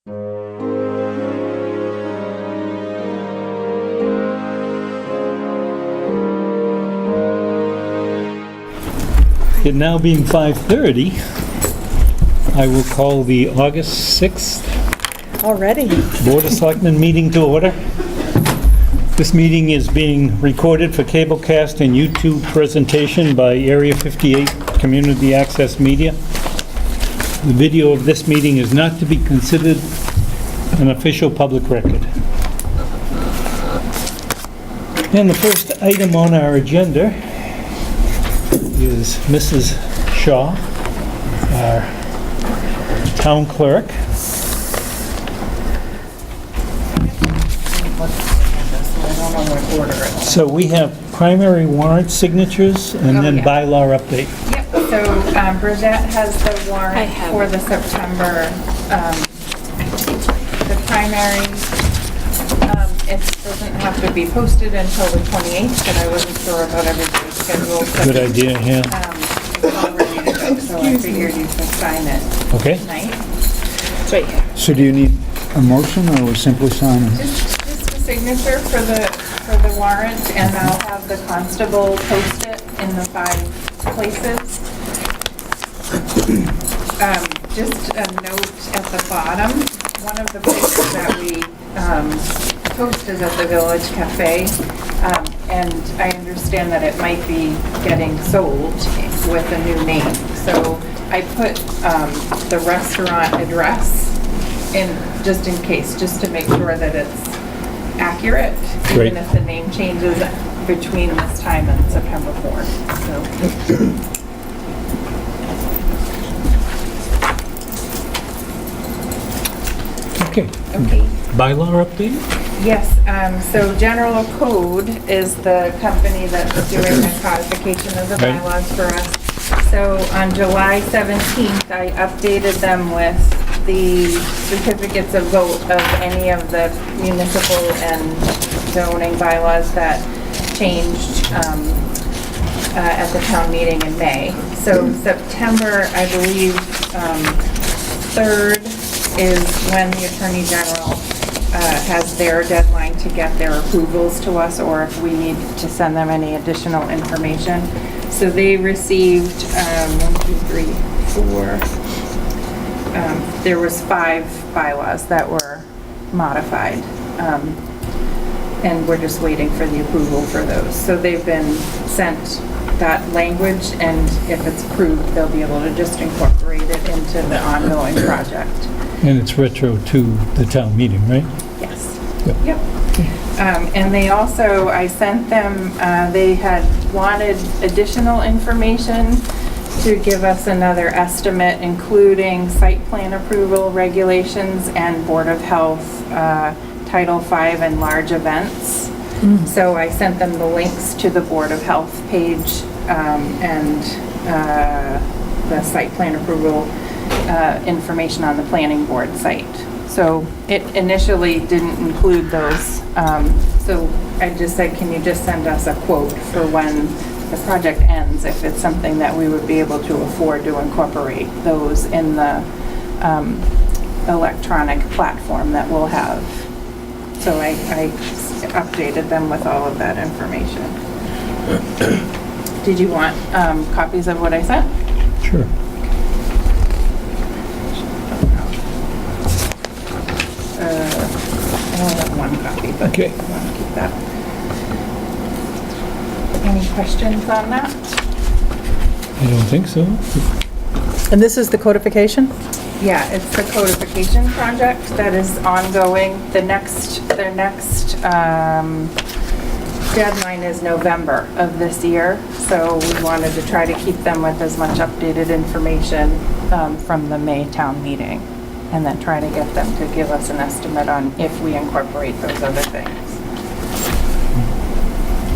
It now being 5:30, I will call the August 6th Already? Board of Selectmen meeting to order. This meeting is being recorded for cablecast and YouTube presentation by Area 58 Community Access Media. The video of this meeting is not to be considered an official public record. And the first item on our agenda is Mrs. Shaw, our town clerk. So we have primary warrant signatures and then bylaw update. Yep, so Bridget has the warrant for the September, the primary. It doesn't have to be posted until the 28th, but I wasn't sure about everybody's schedule. So, Good idea, yeah. It's all ready to go, so I figured you could sign it Okay. tonight. It's right here. So do you need a motion or simply sign it? Just a signature for the warrant, and I'll have the constable post it in the 5 places. Just a note at the bottom, one of the places that we post is at the Village Cafe, and I understand that it might be getting sold with a new name. So I put the restaurant address in, just in case, just to make sure that it's accurate, Great. even if the name changes between this time and September 4th. So. Okay. Okay. Bylaw update? Yes, so General Code is the company that's doing the codification of the Right. bylaws for us. So on July 17th, I updated them with the certificates of vote of any of the municipal and zoning bylaws that changed at the town meeting in May. So September, I believe, 3rd is when the Attorney General has their deadline to get their approvals to us, or if we need to send them any additional information. So they received, 1, 2, 3, 4, there was 5 bylaws that were modified. And we're just waiting for the approval for those. So they've been sent that language, and if it's approved, they'll be able to just incorporate it into the ongoing project. And it's retro to the town meeting, right? Yes. Yep. And they also, I sent them, they had wanted additional information to give us another estimate, including site plan approval regulations and Board of Health, Title V and large events. So I sent them the links to the Board of Health page and the site plan approval information on the planning board site. So it initially didn't include those. So I just said, can you just send us a quote for when the project ends, if it's something that we would be able to afford to incorporate those in the electronic platform that we'll have. So I updated them with all of that information. Did you want copies of what I sent? Sure. I only have 1 copy, but Okay. I want to keep that. Any questions on that? I don't think so. And this is the codification? Yeah, it's the codification project that is ongoing. Their next deadline is November of this year, so we wanted to try to keep them with as much updated information from the May town meeting, and then try to get them to give us an estimate on if we incorporate those other things.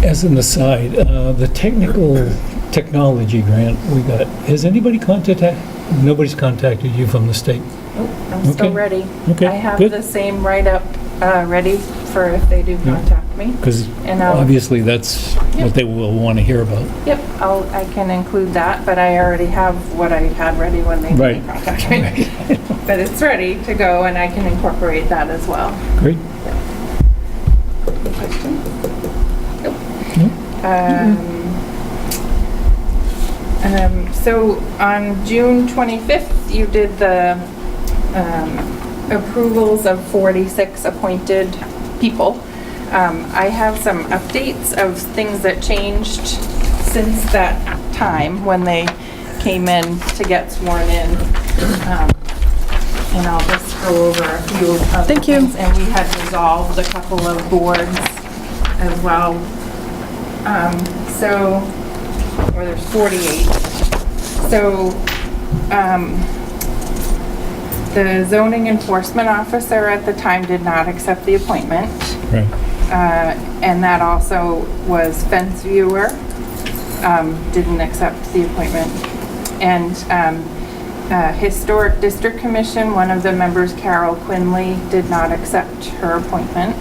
As an aside, the technology grant we got, has anybody contacted, nobody's contacted you from the state? Oh, I'm still Okay. ready. Okay, I have good. the same write-up ready for if they do contact me. me. Because And I'll- obviously that's what they will want to hear about. Yep, I can include that, but I already have what I had ready when they Right. contacted me. But it's ready to go, and I can incorporate that as well. Great. Question? Nope. So on June 25th, you did the approvals of 46 appointed people. I have some updates of things that changed since that time when they came in to get sworn in. And I'll just go over a few of the Thank you. things. And we had resolved a couple of boards as well. Or there's 48. So, the zoning enforcement officer at the time did not accept the appointment. Right. And that also was fence viewer, didn't accept the appointment. And Historic District Commission, one of the members, Carol Quinley, did not accept her appointment.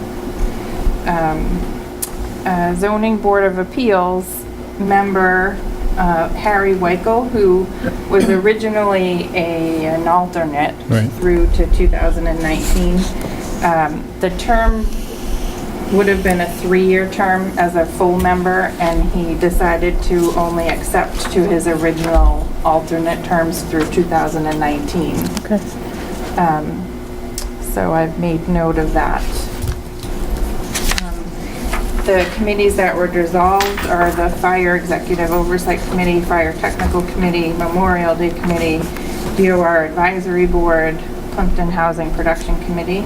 Zoning Board of Appeals member, Harry Weichel, who was originally an alternate Right. through to 2019. The term would have been a 3-year term as a full member, and he decided to only accept to his original alternate terms through 2019. Okay. So I've made note of that. The committees that were dissolved are the Fire Executive Oversight Committee, Fire Technical Committee, Memorial Day Committee, DOR Advisory Board, Plimpton Housing Production Committee.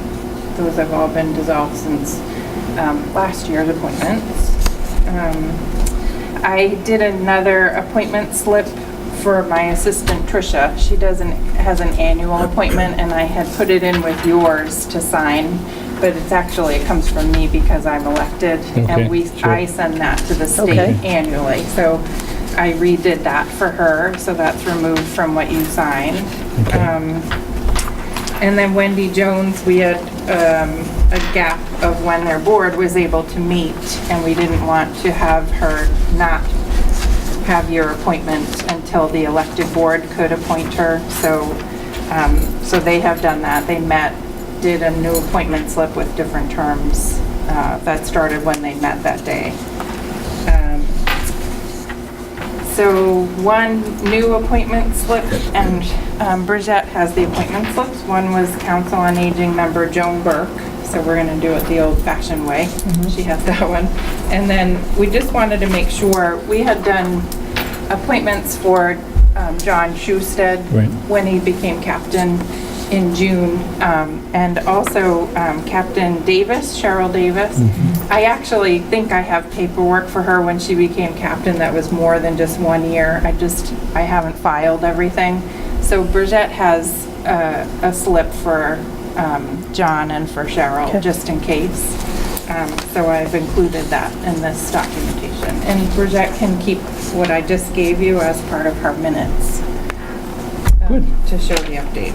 Those have all been dissolved since last year's appointments. I did another appointment slip for my assistant Tricia. She has an annual appointment, and I had put it in with yours to sign, but it comes from me because I'm elected, Okay, and sure. I send that to the state Okay. annually. So I redid that for her, so that's removed from what you sign. Okay. And then Wendy Jones, we had a gap of when their board was able to meet, and we didn't want to have her not have your appointment until the elected board could appoint her. So they have done that. They met, did a new appointment slip with different terms that started when they met that day. So one new appointment slip, and Bridget has the appointment slips. One was Council on Aging member Joan Burke, so we're gonna do it the old-fashioned way. She has that one. And then we just wanted to make sure, we had done appointments for John Schusted Right. when he became captain in June, and also Captain Davis, Cheryl Davis. I actually think I have paperwork for her when she became captain that was more than just 1 year. I haven't filed everything. So Bridget has a slip for John and for Cheryl, Okay. just in case. So I've included that in this documentation. And Bridget can keep what I just gave you as part of her minutes. Good. To show the update.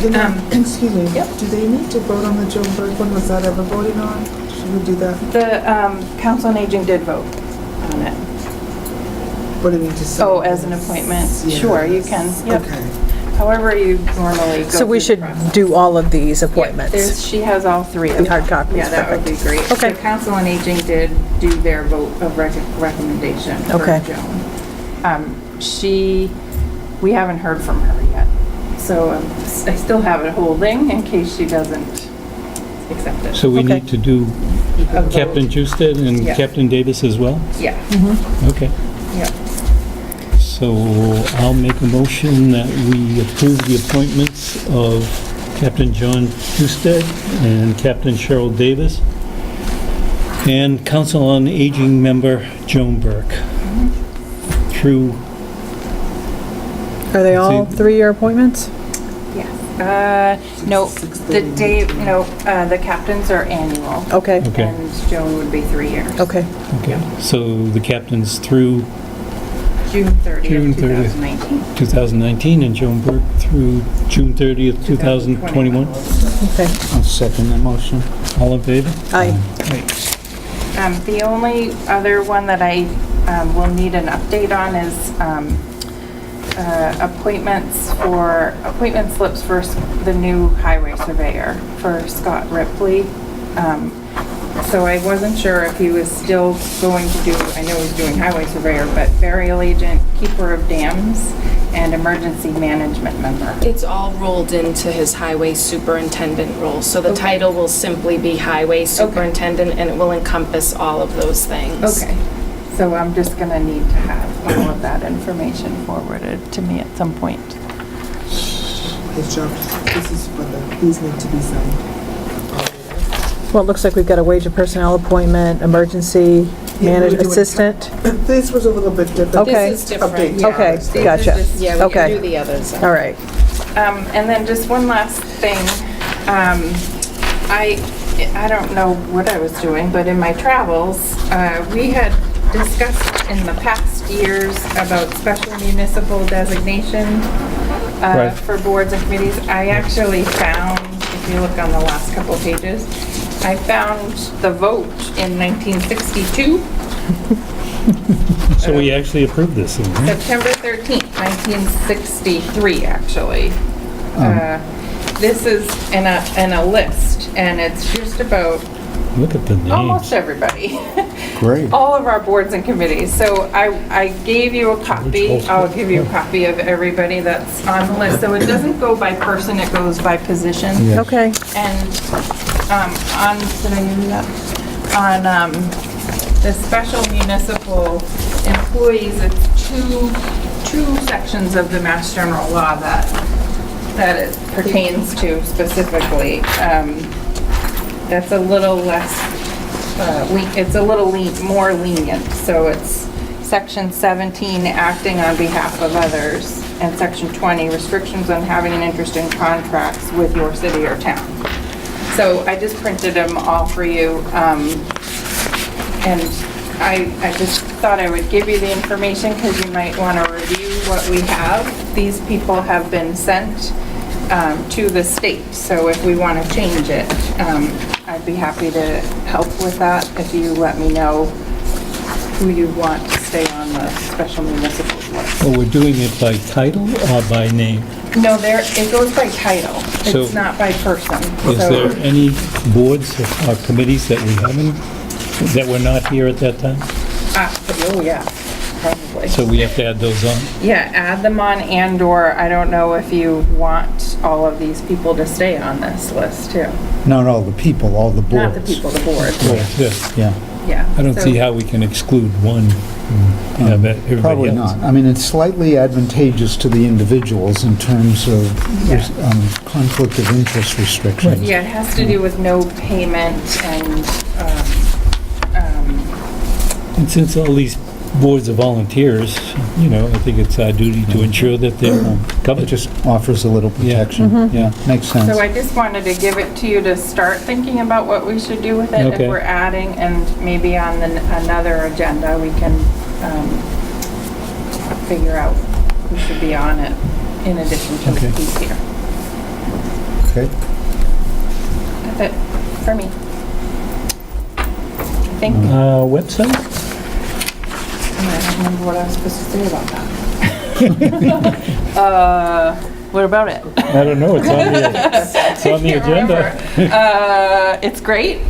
Excuse me, Yep. do they need to vote on the Joe Bird one? Was that ever voted on? Should we do that? The Council on Aging did vote on it. What do you mean to say? Oh, as an appointment? Sure, you can. Yep. Okay. However you normally go So we through the should process. do all of these There's- appointments. She has all three of The them. hard copies, Yeah, that would be perfect. great. Okay. The Council on Aging did do their vote of recommendation for Okay. Joan. We haven't heard from her yet. So I still have it holding in case she doesn't accept it. So we Okay. need to do A vote. Captain Justed and Yeah. Captain Davis as well? Yeah, Okay. yeah. So I'll make a motion that we approve the appointments of Captain John Justed and Captain Cheryl Davis and Council on Aging member Joan Burke through, Are they all See- 3-year appointments? Yes. No, the captains are annual. Okay, okay, And Joan would be 3 years. okay. okay. So the captains through June 30th, June 30th. 2019. 2019 and Joan Burke through June 30th, 2021. Okay. I'll second the motion. All in favor? Aye. Right. The only other one that I will need an update on is appointment slips for the new highway surveyor for Scott Ripley. So I wasn't sure if he was still going to do, I know he's doing highway surveyor, but burial agent, keeper of dams, and emergency management member. It's all rolled into his highway superintendent role. So the title will simply be highway superintendent, and it will encompass all of those things. Okay. So I'm just gonna need to have all of that information forwarded to me at some point. His job, this is for these need to be signed. Well, it looks like we've got a wage and personnel appointment, emergency management assistant. This was a little bit different. Okay. This is different. Update. Yeah. Okay, This is gotcha. just- Yeah, we Okay. can do the others. All right. And then just one last thing. I don't know what I was doing, but in my travels, we had discussed in the past years about special municipal designation Right. for boards and committees. I actually found, if you look on the last couple of pages, I found the vote in 1962. So we actually approved this, thing, huh? September 13th, 1963, actually. This is in a list, and it's just about Look at the almost names. everybody. Great. All of our boards and committees. So I gave you a copy. I'll give you a copy of everybody that's on the list. So it doesn't go by person, it goes by position. Yeah. Okay. And on, did I give you that? On the special municipal employees, it's two sections of the Mass General Law that it pertains to specifically. That's a little less, it's a little more lenient. So it's Section 17, acting on behalf of others, and Section 20, restrictions on having an interest in contracts with your city or town. So I just printed them all for you, and I just thought I would give you the information because you might want to review what we have. These people have been sent to the state, so if we want to change it, I'd be happy to help with that if you let me know who you want to stay on the special municipal list. Well, we're doing it by title or by name? No, it goes by title. So- It's not by person. Is So- there any boards or committees that we haven't, that were not here at that time? Oh, yeah, probably. So we have to add those on? Yeah, add them on, and/or I don't know if you want all of these people to stay on this list too. No, the people, all the boards. Not the people, the board. Well, yeah. Yeah, Yeah. I don't So- see how we can exclude one and have everybody probably else. not. I mean, it's slightly advantageous to the individuals in terms of conflict of interest restrictions. Yeah, it has to do with no payment and, And since all these boards are volunteers, you know, I think it's our duty to ensure that they're It covered. just offers a little protection. Yeah, makes sense. so I just wanted to give it to you to start thinking about what we should do with it. Okay. If we're adding, and maybe on another agenda, we can figure out who should be on it in addition to the Okay. piece here. Okay. That's it for me. I think, Website? I don't remember what I was supposed to say about that. What about it? I don't know, it's on the agenda. It's great.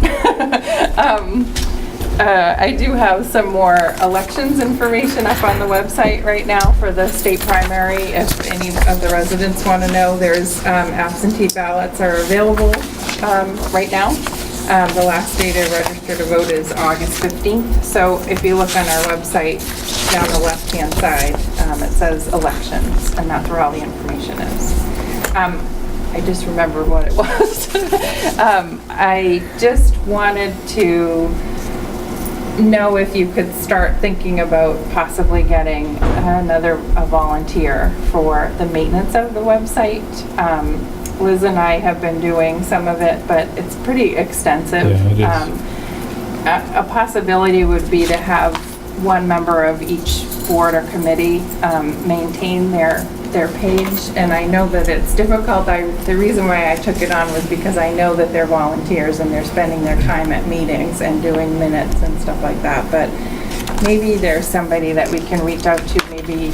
I do have some more elections information up on the website right now for the state primary. If any of the residents want to know, there's absentee ballots are available right now. The last day to register to vote is August 15th. So if you look on our website, down the left-hand side, it says elections, and that's where all the information is. I just remembered what it was. I just wanted to know if you could start thinking about possibly getting a volunteer for the maintenance of the website. Liz and I have been doing some of it, but it's pretty extensive. Yeah, it is. A possibility would be to have one member of each board or committee maintain their their page, and I know that it's difficult. The reason why I took it on was because I know that they're volunteers and they're spending their time at meetings and doing minutes and stuff like that, but maybe there's somebody that we can reach out to, maybe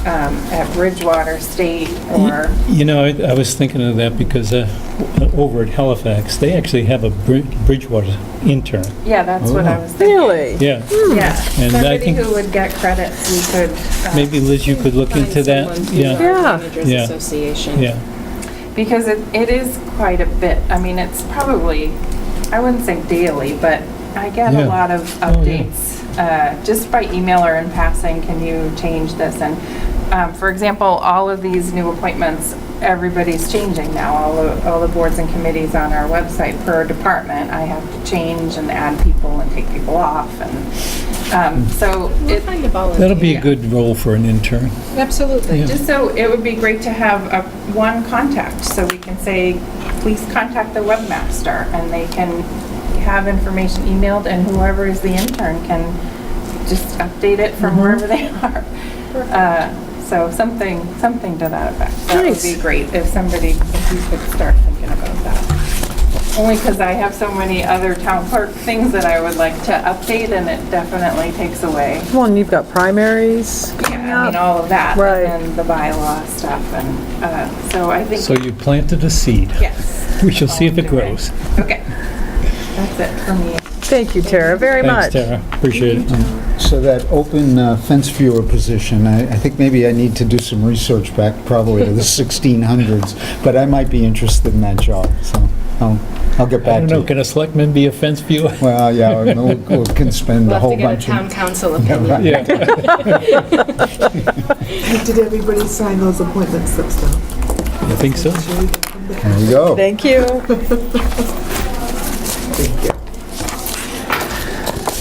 at Bridgewater State or... You know, I was thinking of that because over at Halifax, they actually have a Bridgewater intern. Yeah, that's what I was thinking. Really? Yeah. Yeah, And I somebody think- who would get credits, we could... Maybe, Liz, you could look Find into that? someone through Yeah, our Yeah. Managers Yeah. Association. yeah. Because it is quite a bit. I mean, it's probably, I wouldn't say daily, but I get Yeah. a lot of Oh, yeah. updates, just by email or in passing, can you change this? And, for example, all of these new appointments, everybody's changing now. All the boards and committees on our website per department, I have to change and add people and take people off. And so We'll it, find a volunteer. That'll be a good role for an intern. Absolutely. Yeah. just so, it would be great to have one contact, so we can say, please contact the webmaster, and they can have information emailed, and whoever is the intern can just update it from wherever they are. So something to that effect. That would be Nice. great if you could start thinking about that. Only because I have so many other town clerk things that I would like to update, and it definitely takes away. Well, and you've got primaries coming Yeah, I mean, up. all of that. Right. And the bylaw stuff, and so I think, So you planted a seed. yes. We shall see if it grows. Okay. That's it for me. Thank you, Tara, very much. Thanks, Tara. Appreciate it. So that open fence viewer position, I think maybe I need to do some research back probably to the 1600s, but I might be interested in that job, so I'll get I back don't to know, you. can a selectman be a fence viewer? Well, yeah, we can spend We'll a have whole to get a bunch town of... council opinion. Yeah. Did everybody sign those appointment slips though? I think so. Sure we can come back. There you go. Thank you. Thank you.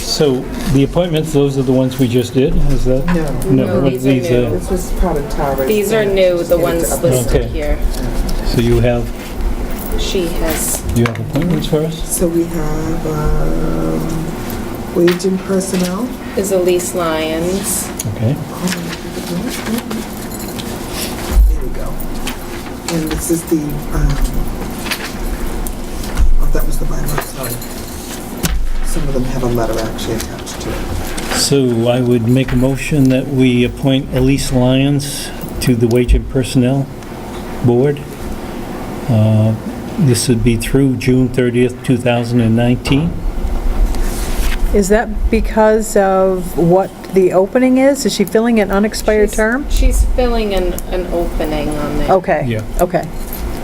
So the appointments, those are the ones we just did? Is that? No, No, what these are new. this was part of Tara's. These are new, the ones Okay. listed Okay. here. So you have appointments for us? So we have wage and personnel. Is Elise Lyons. Okay. There we go. And this is the, that was the bylaw, sorry. Some of them have a letter actually attached to it. So I would make a motion that we appoint Elise Lyons to the Wage and Personnel Board. This would be through June 30th, 2019. Is that because of what the opening is? Is she filling an unexpired term? She's filling an opening on there. Okay. Yeah. Okay.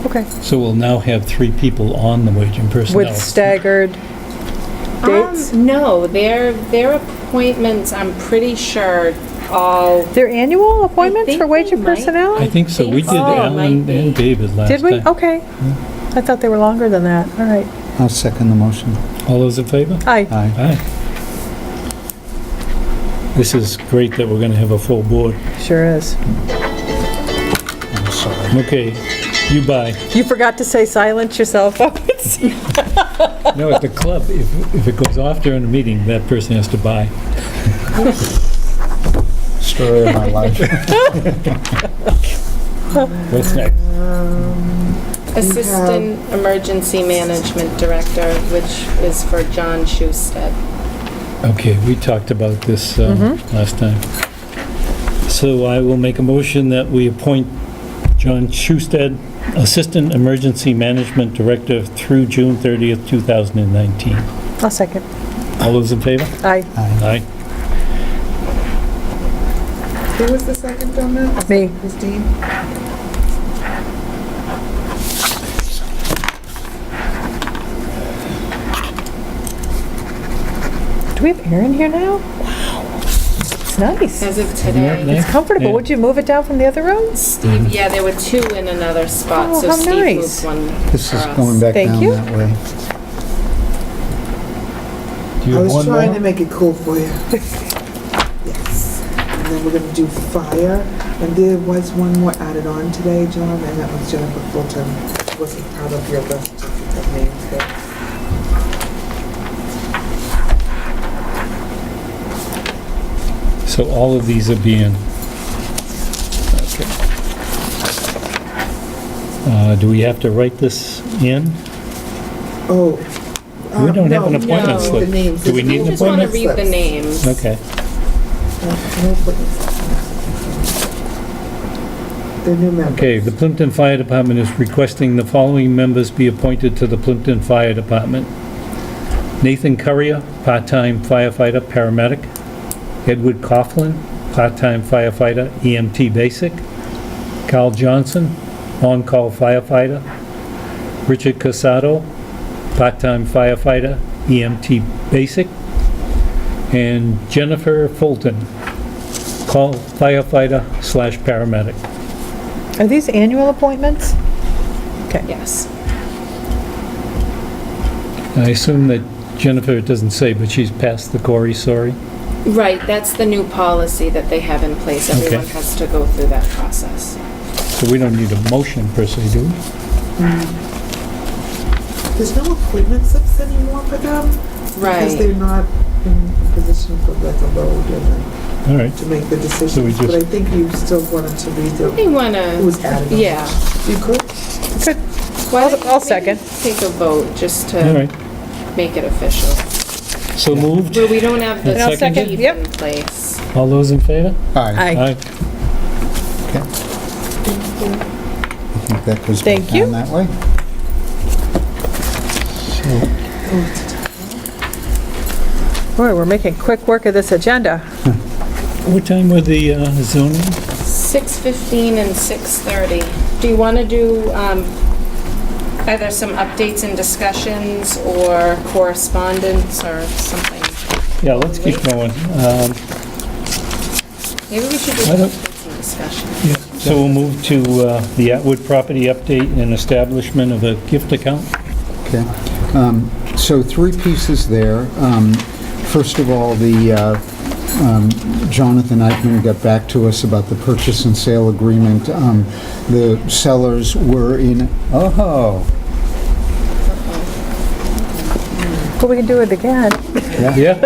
Okay. So we'll now have 3 people on the Wage and Personnel. With staggered dates? No, their appointments, I'm pretty sure all, They're annual appointments think for wage they and might- personnel? I think so. We did so. It Alan might be. and David last time. Did we? Okay. I thought they were longer than that. All right. I'll second the motion. All those in favor? Aye. Aye. Aye. This is great that we're going to have a full board. Sure is. I'm sorry. Okay, you buy. You forgot to say silence your cell phones. No, at the club, if it goes off during the meeting, that person has to buy. Story of my life. What's next? Assistant Emergency Management Director, which is for John Schusted. Okay, we talked about this last time. So I will make a motion that we appoint John Schusted, Assistant Emergency Management Director through June 30th, 2019. I'll second. All those in favor? Aye. Aye. Who was the second on that? Me. Christine? Do we have air in here now? Wow. It's nice. As of Isn't that today. nice? It's comfortable. Yeah. Would you move it down from the other room? Steve, yeah, there were 2 in another spot, Oh, so how Steve nice. moved one This for is us. going back Thank down you. that way. Do you I have was one trying more? to make it cool for you. Yes. And then we're gonna do fire, and there was one more added on today, John, and that was Jennifer Fulton. Wasn't part of your list of names there. So all of these are being, okay. Do we have to write this in? Oh. We don't have an no, appointment no, slip. the names. Do we need I an just want to appointment? read the names. Okay. No appointment slips. The new members. Okay, the Plimpton Fire Department is requesting the following members be appointed to the Plimpton Fire Department. Nathan Currier, part-time firefighter, paramedic. Edward Coughlin, part-time firefighter, EMT basic. Carl Johnson, on-call firefighter. Richard Casado, part-time firefighter, EMT basic. And Jennifer Fulton, call firefighter / paramedic. Are these annual appointments? Okay. Yes. I assume that Jennifer, it doesn't say, but she's passed the Cory, sorry. Right, that's the new policy that they have in place. Okay. Everyone has to go through that process. So we don't need a motion per se, do we? There's no appointment slips anymore for them. Because Right. they're not in a position for like a vote and All right. to make the So we decisions. just- But I think you still wanted to read the, They want who was to, added on. yeah. You could? Good. Why don't you I'll maybe second. Take a vote just All to right. make it official. So moved. Where we don't have the And I'll second, chief yep. in place. All those in favor? Aye. Aye. Okay. I think that goes back Thank you. down that way. Boy, we're making quick work of this agenda. What time were the zoning? 6:15 and 6:30. Do you want to do either some updates and discussions or correspondence or something? Yeah, let's keep going. Maybe we should do Why don't- updates and discussions. So we'll move to the Atwood property update and establishment of a gift account. Okay. So 3 pieces there. First of all, Jonathan Eichman got back to us about the purchase and sale agreement. The sellers were in, But we can do it again. Yeah?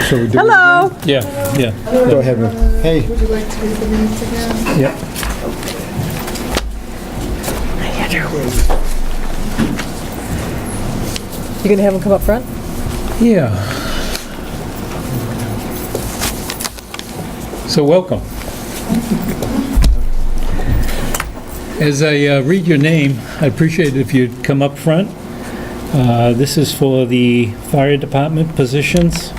So we do it Hello. Yeah, yeah. again? Go ahead. Hey, Would you like to read the names again? Yeah. You gonna have them come up front? Yeah. So welcome. As I read your name, I appreciate it if you'd come up front. This is for the fire department positions.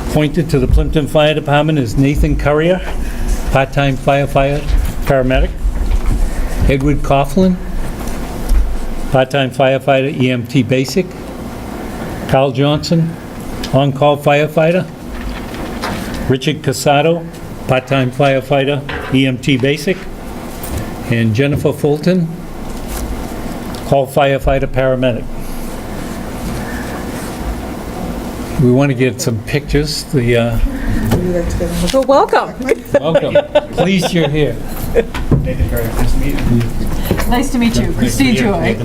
Appointed to the Plimpton Fire Department is Nathan Currier, part-time firefighter, paramedic. Edward Coughlin, part-time firefighter, EMT basic. Carl Johnson, on-call firefighter. Richard Casado, part-time firefighter, EMT basic. And Jennifer Fulton, call firefighter, paramedic. We want to get some pictures. Would you like to get them? Well, welcome. Welcome. Pleased you're here. Nice to meet you, Christine Joy.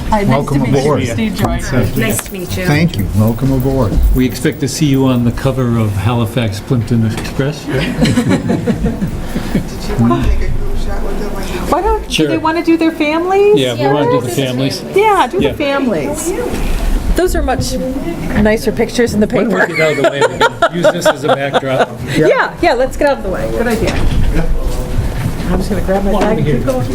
Hi, nice to Welcome meet you, aboard. Christine Joy. Nice to meet you. thank you. Welcome aboard. We expect to see you on the cover of Halifax Plimpton Express. Did you want to take a group shot with them? Like, Why don't, do Sure. they want to do their families? Yeah, we want to do the families. Yeah, do Yeah. the families. Those are much nicer pictures in the Why don't we paper. get out of the way? We can use this as a backdrop. Yeah, let's get out of the way. Good idea. I'm just gonna grab my bag and keep going.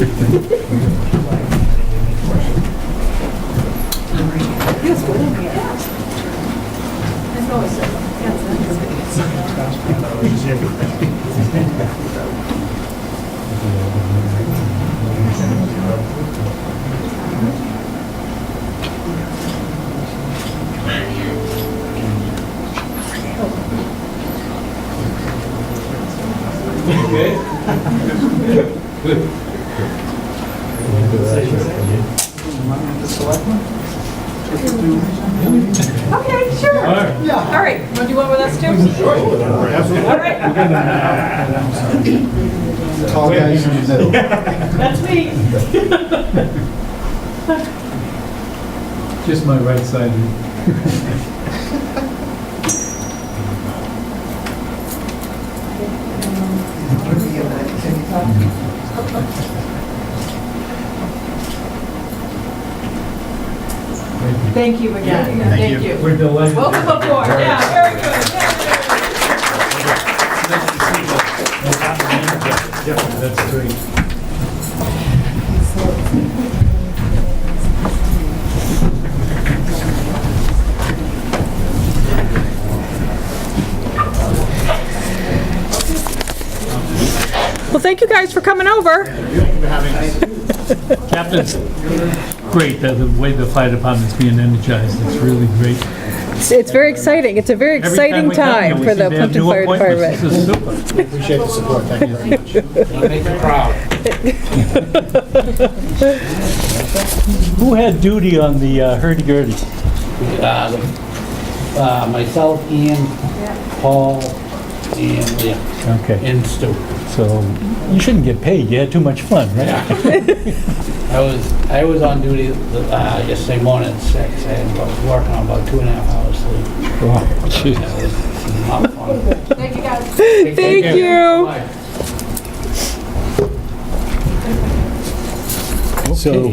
Okay, sure. All right, want to do one with us too? Sure. All right, Tall guys in the middle. that's me. Just my right side. Thank you again. Thank you. We're delighted. Welcome aboard. Yeah, very good. That's great. Well, thank you guys for coming over. Captain's great, the way the fire department's being energized, it's really great. It's very exciting. It's a very exciting time for the Plimpton Fire Department. This is super. Appreciate the support, thank you very much. I'll make you proud. Who had duty on the hurdy-gurdy? Myself, Ian, Paul, and Leah, Okay, and Stu. so you shouldn't get paid, you had too much fun, right? I was on duty yesterday morning at 6. I was working on about 2.5 hours sleep. Oh, jeez. It was a lot of fun. Thank you, guys. Thank you. Bye. So,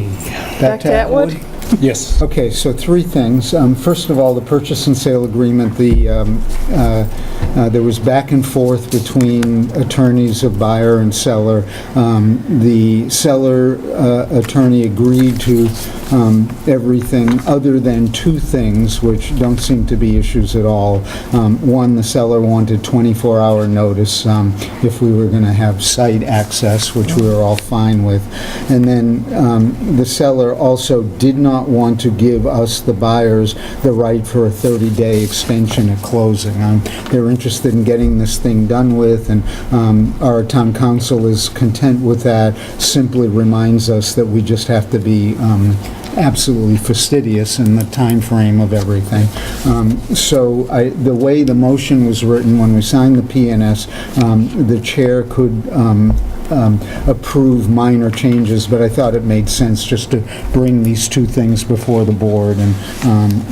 Back to Atwood? Yes. Okay, so three things. First of all, the purchase and sale agreement, there was back and forth between attorneys of buyer and seller. The seller attorney agreed to everything other than two things, which don't seem to be issues at all. One, the seller wanted 24-hour notice if we were going to have site access, which we were all fine with. And then the seller also did not want to give us, the buyers, the right for a 30-day extension at closing. They're interested in getting this thing done with, and our town council is content with that. Simply reminds us that we just have to be absolutely fastidious in the time frame of everything. So the way the motion was written, when we signed the PNS, the chair could approve minor changes, but I thought it made sense just to bring these two things before the board. And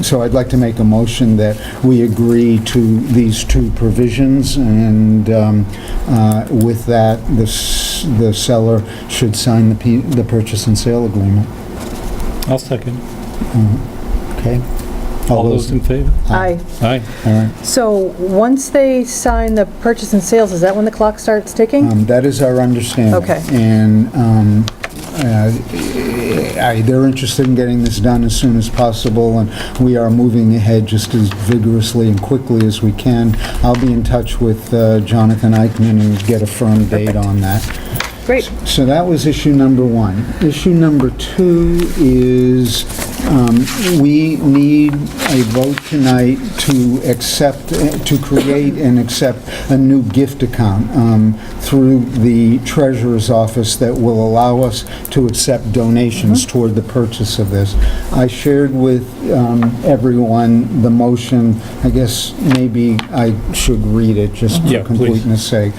so I'd like to make a motion that we agree to these two provisions, and with that, the seller should sign the purchase and sale agreement. I'll second. Okay? All those in favor? Aye. Aye. All right. So once they sign the purchase and sales, is that when the clock starts ticking? That is our understanding. Okay. And they're interested in getting this done as soon as possible, and we are moving ahead just as vigorously and quickly as we can. I'll be in touch with Jonathan Eichman and get a firm date on that. Great. So that was issue number one. Issue number two is we need a vote tonight to create and accept a new gift account through the treasurer's office that will allow us to accept donations toward the purchase of this. I shared with everyone the motion. I guess maybe I should read it just for completeness sake.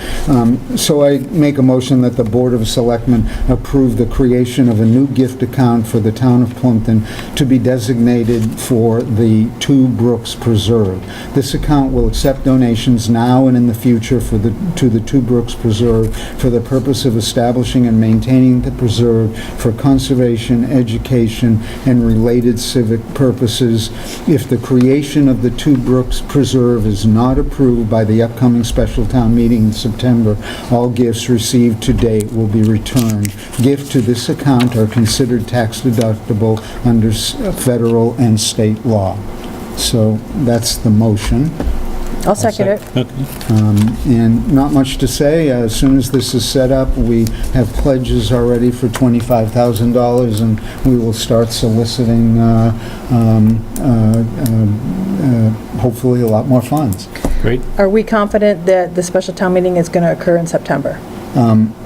So I make a motion that the Board of Selectmen approve the creation of a new gift account for the town of Plympton to be designated for the Two Brooks Preserve. This account will accept donations now and in the future to the Two Brooks Preserve for the purpose of establishing and maintaining the preserve for conservation, education, and related civic purposes. If the creation of the Two Brooks Preserve is not approved by the upcoming special town meeting in September, all gifts received to date will be returned. Gifts to this account are considered tax deductible under federal and state law. So that's the motion. I'll second it. Okay. And not much to say. As soon as this is set up, we have pledges already for $25,000, and we will start soliciting hopefully a lot more funds. Great. Are we confident that the special town meeting is going to occur in September?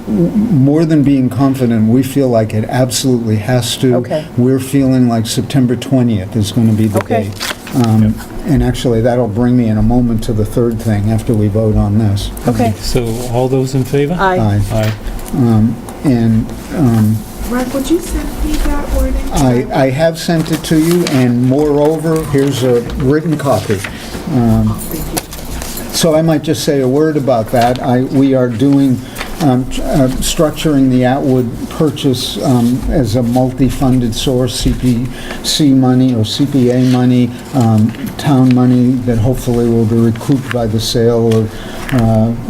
More than being confident, we feel like it absolutely has to. Okay. We're feeling like September 20th is going to be the Okay. date. And actually, that'll bring me in a moment to the third thing after we vote on this. Okay. So all those in favor? Aye. Aye. Mark, would you send me that wording? I have sent it to you, and moreover, here's a written copy. Thank you. So I might just say a word about that. We are doing structuring the Atwood purchase as a multi-funded source, CPC money or CPA money, town money that hopefully will be recouped by the sale of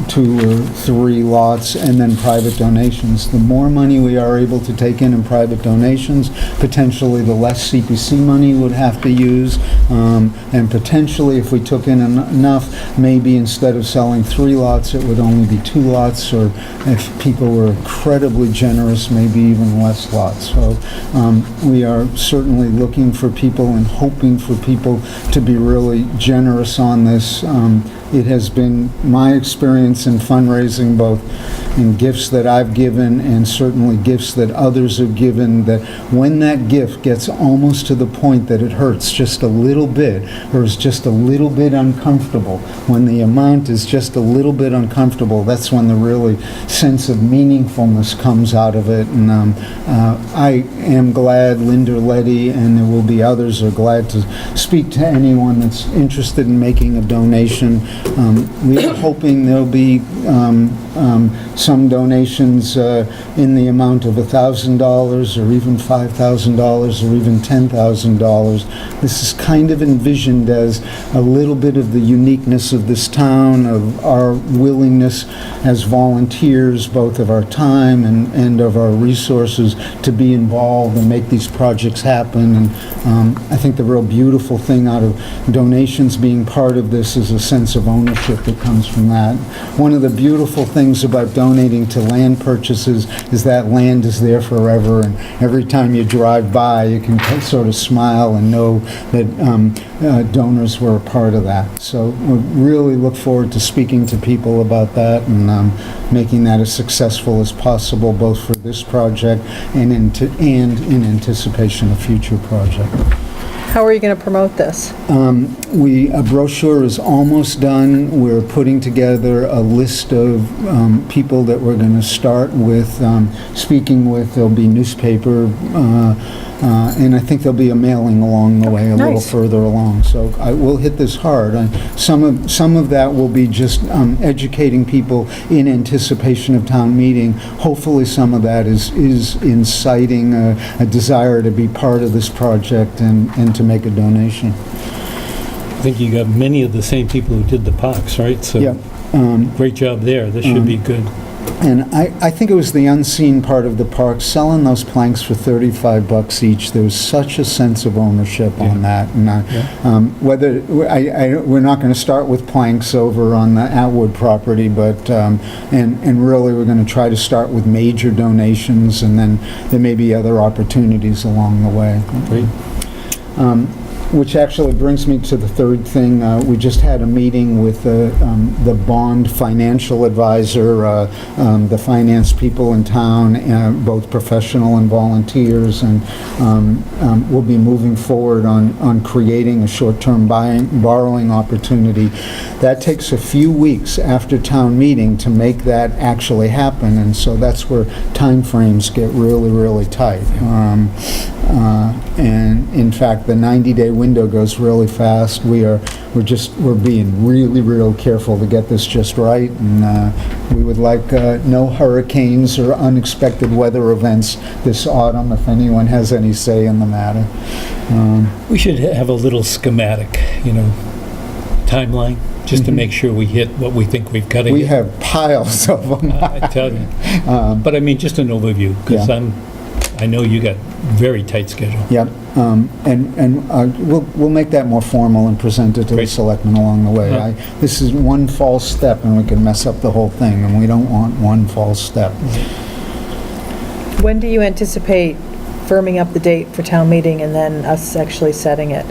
2 or 3 lots, and then private donations. The more money we are able to take in private donations, potentially the less CPC money would have to use, and potentially if we took in enough, maybe instead of selling 3 lots, it would only be 2 lots, or if people were incredibly generous, maybe even less lots. So we are certainly looking for people and hoping for people to be really generous on this. It has been my experience in fundraising, both in gifts that I've given and certainly gifts that others have given, that when that gift gets almost to the point that it hurts just a little bit or is just a little bit uncomfortable, when the amount is just a little bit uncomfortable, that's when the really sense of meaningfulness comes out of it. And I am glad Linda Letty, and there will be others, are glad to speak to anyone that's interested in making a donation. We are hoping there'll be some donations in the amount of $1,000 or even $5,000 or even $10,000. This is kind of envisioned as a little bit of the uniqueness of this town, of our willingness as volunteers, both of our time and of our resources, to be involved and make these projects happen. And I think the real beautiful thing out of donations being part of this is a sense of ownership that comes from that. One of the beautiful things about donating to land purchases is that land is there forever, and every time you drive by, you can sort of smile and know that donors were a part of that. So we really look forward to speaking to people about that and making that as successful as possible, both for this project and in anticipation of future projects. How are you going to promote this? A brochure is almost done. We're putting together a list of people that we're going to start with, speaking with. There'll be newspaper, and I think there'll be a mailing along the way, a little Nice. further along. So I will hit this hard. Some of that will be just educating people in anticipation of town meeting. Hopefully some of that is inciting a desire to be part of this project and to make a donation. I think you got many of the same people who did the parks, right? So Yeah. great job there. This should be good. And I think it was the unseen part of the park, selling those planks for $35 each. There was such a sense of ownership on that. And we're not going to start with planks over on the Atwood property, but and really we're going to try to start with major donations, and then there may be other opportunities along the way. Great. Which actually brings me to the third thing. We just had a meeting with the bond financial advisor, the finance people in town, both professional and volunteers, and we'll be moving forward on creating a short-term borrowing opportunity. That takes a few weeks after town meeting to make that actually happen, and so that's where timeframes get really, really tight. And in fact, the 90-day window goes really fast. We're being really, real careful to get this just right, and we would like no hurricanes or unexpected weather events this autumn, if anyone has any say in the matter. We should have a little schematic, timeline, just to make sure we hit what we think we've got to We hit. have piles of them. I tell you. But I mean, just an overview, because Yeah. I know you got very tight schedule. Yep, we'll make that more formal and present it to the Great. selectmen along the way. Yeah. This is one false step and we can mess up the whole thing, and we don't want one false step. When do you anticipate firming up the date for town meeting and then us actually setting it?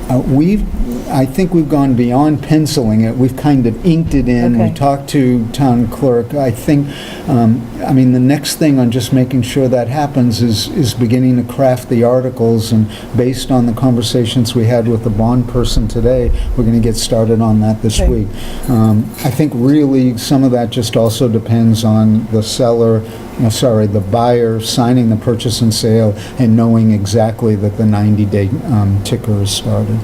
I think we've gone beyond penciling it. We've kind of inked it in. Okay. We talked to town clerk. I think, the next thing on just making sure that happens is beginning to craft the articles, and based on the conversations we had with the bond person today, we're going to get started on that this Okay. week. I think really some of that just also depends on the buyer signing the purchase and sale and knowing exactly that the 90-day ticker is started.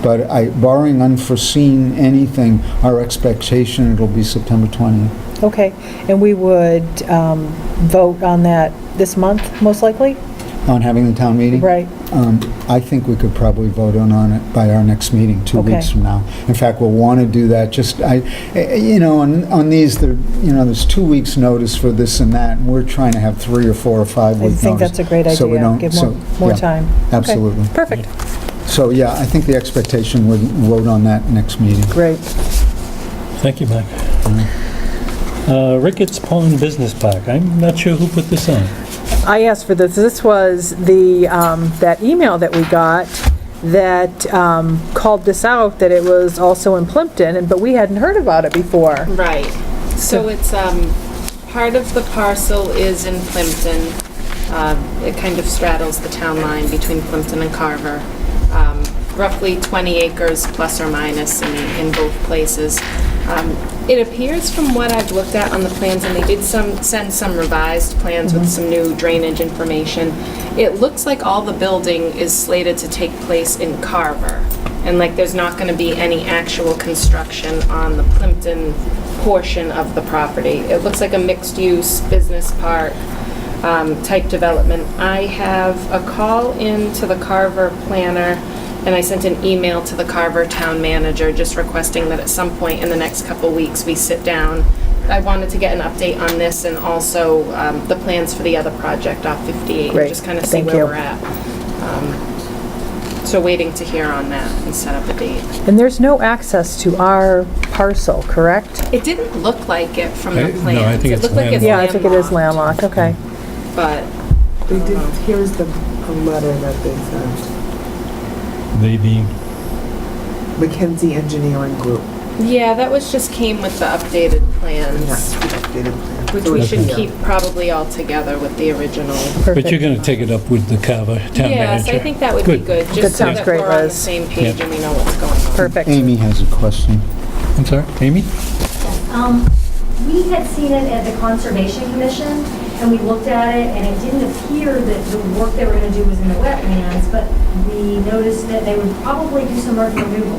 But barring unforeseen anything, our expectation, it'll be September 20th. Okay, and we would vote on that this month, most likely? On having the town meeting? Right. I think we could probably vote on it by our next meeting, 2 Okay. weeks from now. In fact, we'll want to do that, on these, there's 2 weeks' notice for this and that, and we're trying to have 3 or 4 or 5 I weeks' notice. think that's a great So we idea. don't- Give so, more yeah, time. Okay, Absolutely. Perfect, So, yeah, I think the expectation would vote on that next meeting. great. Thank you, Mike. Ricketts Pond Business Park. I'm not sure who put this on. I asked for this. This was that email that we got that called this out, that it was also in Plimpton, but we hadn't heard about it before. Right. So it's, part of the parcel is in Plimpton. It kind of straddles the town line between Plimpton and Carver. Roughly 20 acres plus or minus in both places. It appears from what I've looked at on the plans, and they did send some revised plans with some new drainage information, it looks like all the building is slated to take place in Carver. And like there's not going to be any actual construction on the Plimpton portion of the property. It looks like a mixed-use business park type development. I have a call in to the Carver planner, and I sent an email to the Carver town manager just requesting that at some point in the next couple weeks we sit down. I wanted to get an update on this and also the plans for the other project off 58. Great. Just kind of see Thank where you. we're at. So waiting to hear on that and set up a date. And there's no access to our parcel, correct? It didn't look like it from the No, I plans. think It it's looked like it's Yeah, I think it is landlocked, okay. But They did, here's the letter that they sent. They being, Mackenzie Engineering Group. yeah, that was just came with the updated plans, Updated plan. which So we it's should here. keep probably all together with the original. but you're going to take it up with the Carver town manager? Yes, I think that would be good, That just so sounds that great, we're on the Liz. same page Yeah. and we know what's going on. Perfect. Amy has a question. I'm sorry, Amy? We had seen it at the Conservation Commission, and we looked at it, and it didn't appear that the work they were gonna do was in the wetlands, but we noticed that they would probably do some earth removal.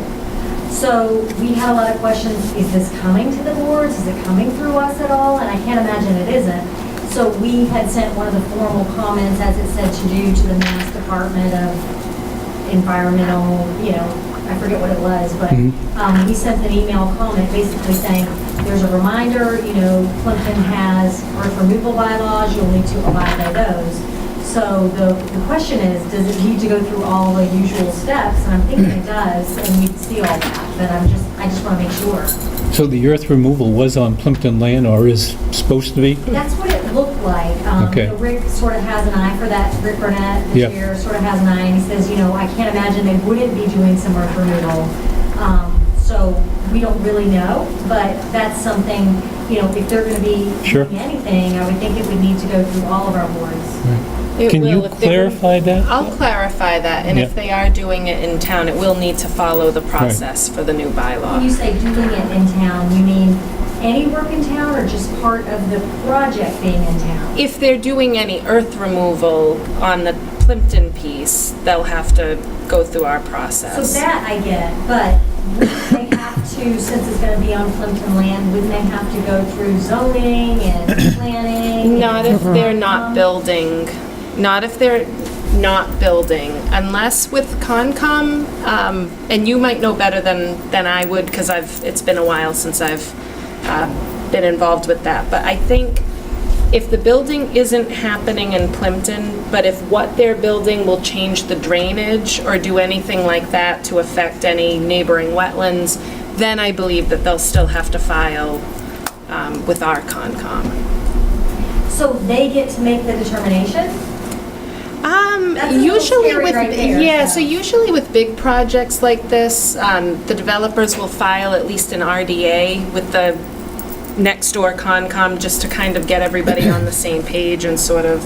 So we had a lot of questions, is this coming to the boards? Is it coming through us at all? And I can't imagine it isn't. So we had sent one of the formal comments, as it said to do, to the Mass Department of Environmental, I forget what it was, but we sent an email comment basically saying, there's a reminder, Plimpton has earth removal bylaws, you'll need to abide by those. So the question is, does it need to go through all the usual steps? And I'm thinking it does, and we see all that, but I just want to make sure. So the earth removal was on Plimpton land, or is supposed to be? That's what it looked like. Okay. Rick sort of has an eye for that. Rick Burnett, the Yep. chair, sort of has an eye, and he says, I can't imagine they wouldn't be doing some earth removal. So we don't really know, but that's something, if they're going to be Sure. doing anything, I would think it would need to go through all of our boards. It Can you will if they were- clarify that? I'll clarify that, and if Yeah. they are doing it in town, it will need to follow the process for the new When bylaw. you say doing it in town, you mean any work in town or just part of the project being in town? If they're doing any earth removal on the Plimpton piece, they'll have to go through our So process. that I get, but wouldn't they have to, since it's gonna be on Plimpton land, wouldn't they have to go through zoning and planning? Not if they're not building, unless with Concom, and you might know better than I would, because it's been a while since I've been involved with that, but I think if the building isn't happening in Plimpton, but if what they're building will change the drainage or do anything like that to affect any neighboring wetlands, then I believe that they'll still have to file with our Concom. So they get to make the determination? That's a little Usually scary with, right there, yeah, so. so usually with big projects like this, the developers will file at least an RDA with the next door Concom just to kind of get everybody on the same page and sort of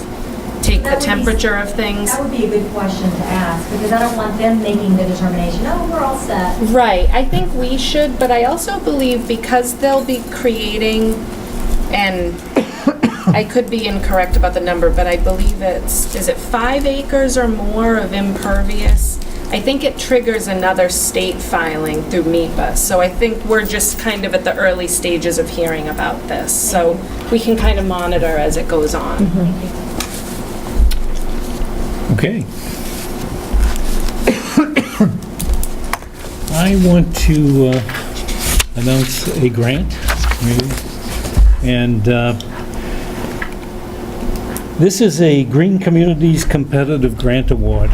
take the That would be- temperature of things. That would be a good question to ask, because I don't want them making the determination, oh, we're all set. Right, I think we should, but I also believe because they'll be creating, and I could be incorrect about the number, but I believe is it 5 acres or more of impervious? I think it triggers another state filing through MIPA. So I think we're just kind of at the early stages of hearing about this. So we can kind of monitor as it goes on. Okay. I want to announce a grant, maybe. And this is a Green Communities Competitive Grant Award.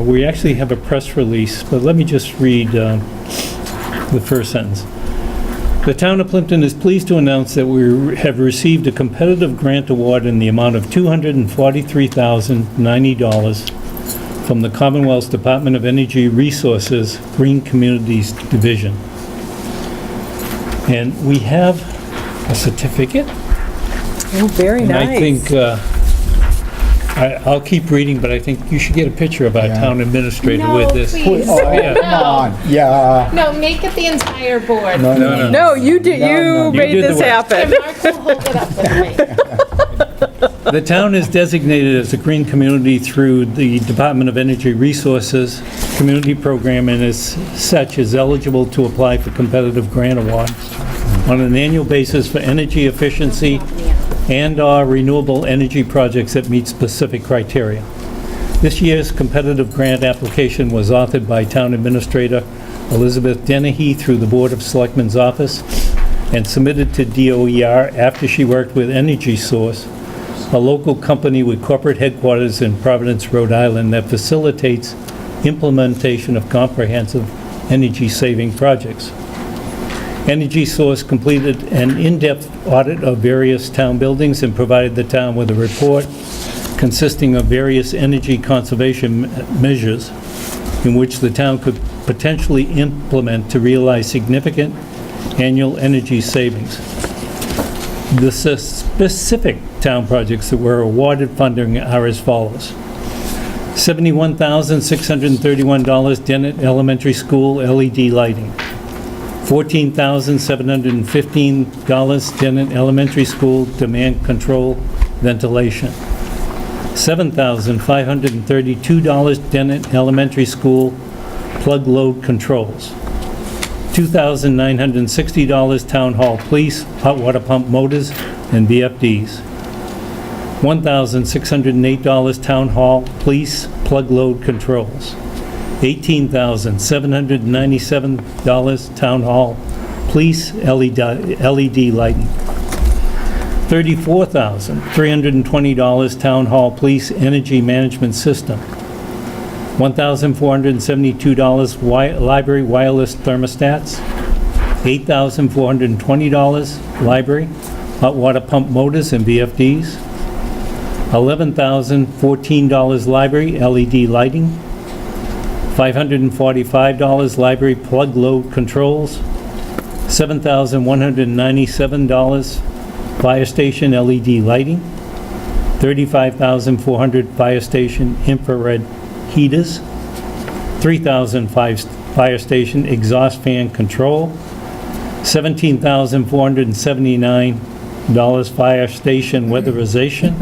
We actually have a press release, but let me just read the first sentence. The town of Plimpton is pleased to announce that we have received a competitive grant award in the amount of $243,090 from the Commonwealth's Department of Energy Resources Green Communities Division. And we have a certificate. Oh, very And nice. I think, I'll keep reading, but I think you should get a picture of our Yeah. town administrator No, with this. please. Oh, Yeah. come on, yeah. No, make it the entire board. No, no, no. No, you did, No, no. you You made did the this work. happen. And Mark will hold it up with me. The town is designated as a green community through the Department of Energy Resources Community Program, and as such is eligible to apply for competitive grant awards on an annual basis for energy efficiency and/or renewable energy projects that meet specific criteria. This year's competitive grant application was authored by Town Administrator Elizabeth Dennehy through the Board of Selectmen's office and submitted to DOER after she worked with Energy Source, a local company with corporate headquarters in Providence, Rhode Island that facilitates implementation of comprehensive energy-saving projects. Energy Source completed an in-depth audit of various town buildings and provided the town with a report consisting of various energy conservation measures in which the town could potentially implement to realize significant annual energy savings. The specific town projects that were awarded funding are as follows. $71,631 Dennett Elementary School LED lighting. $14,715 Dennett Elementary School demand control ventilation. $7,532 Dennett Elementary School plug load controls. $2,960 Town Hall Police hot water pump motors and VFDs. $1,608 Town Hall Police plug load controls. $18,797 Town Hall Police LED lighting. $34,320 Town Hall Police Energy Management System. $1,472 Library Wireless Thermostats. $8,420 Library Hot Water Pump Motors and VFDs. $11,014 Library LED lighting. $545 Library plug load controls. $7,197 Fire Station LED lighting. $35,400 Fire Station infrared heaters. $3,000 Fire Station exhaust fan control. $17,479 Fire Station weatherization.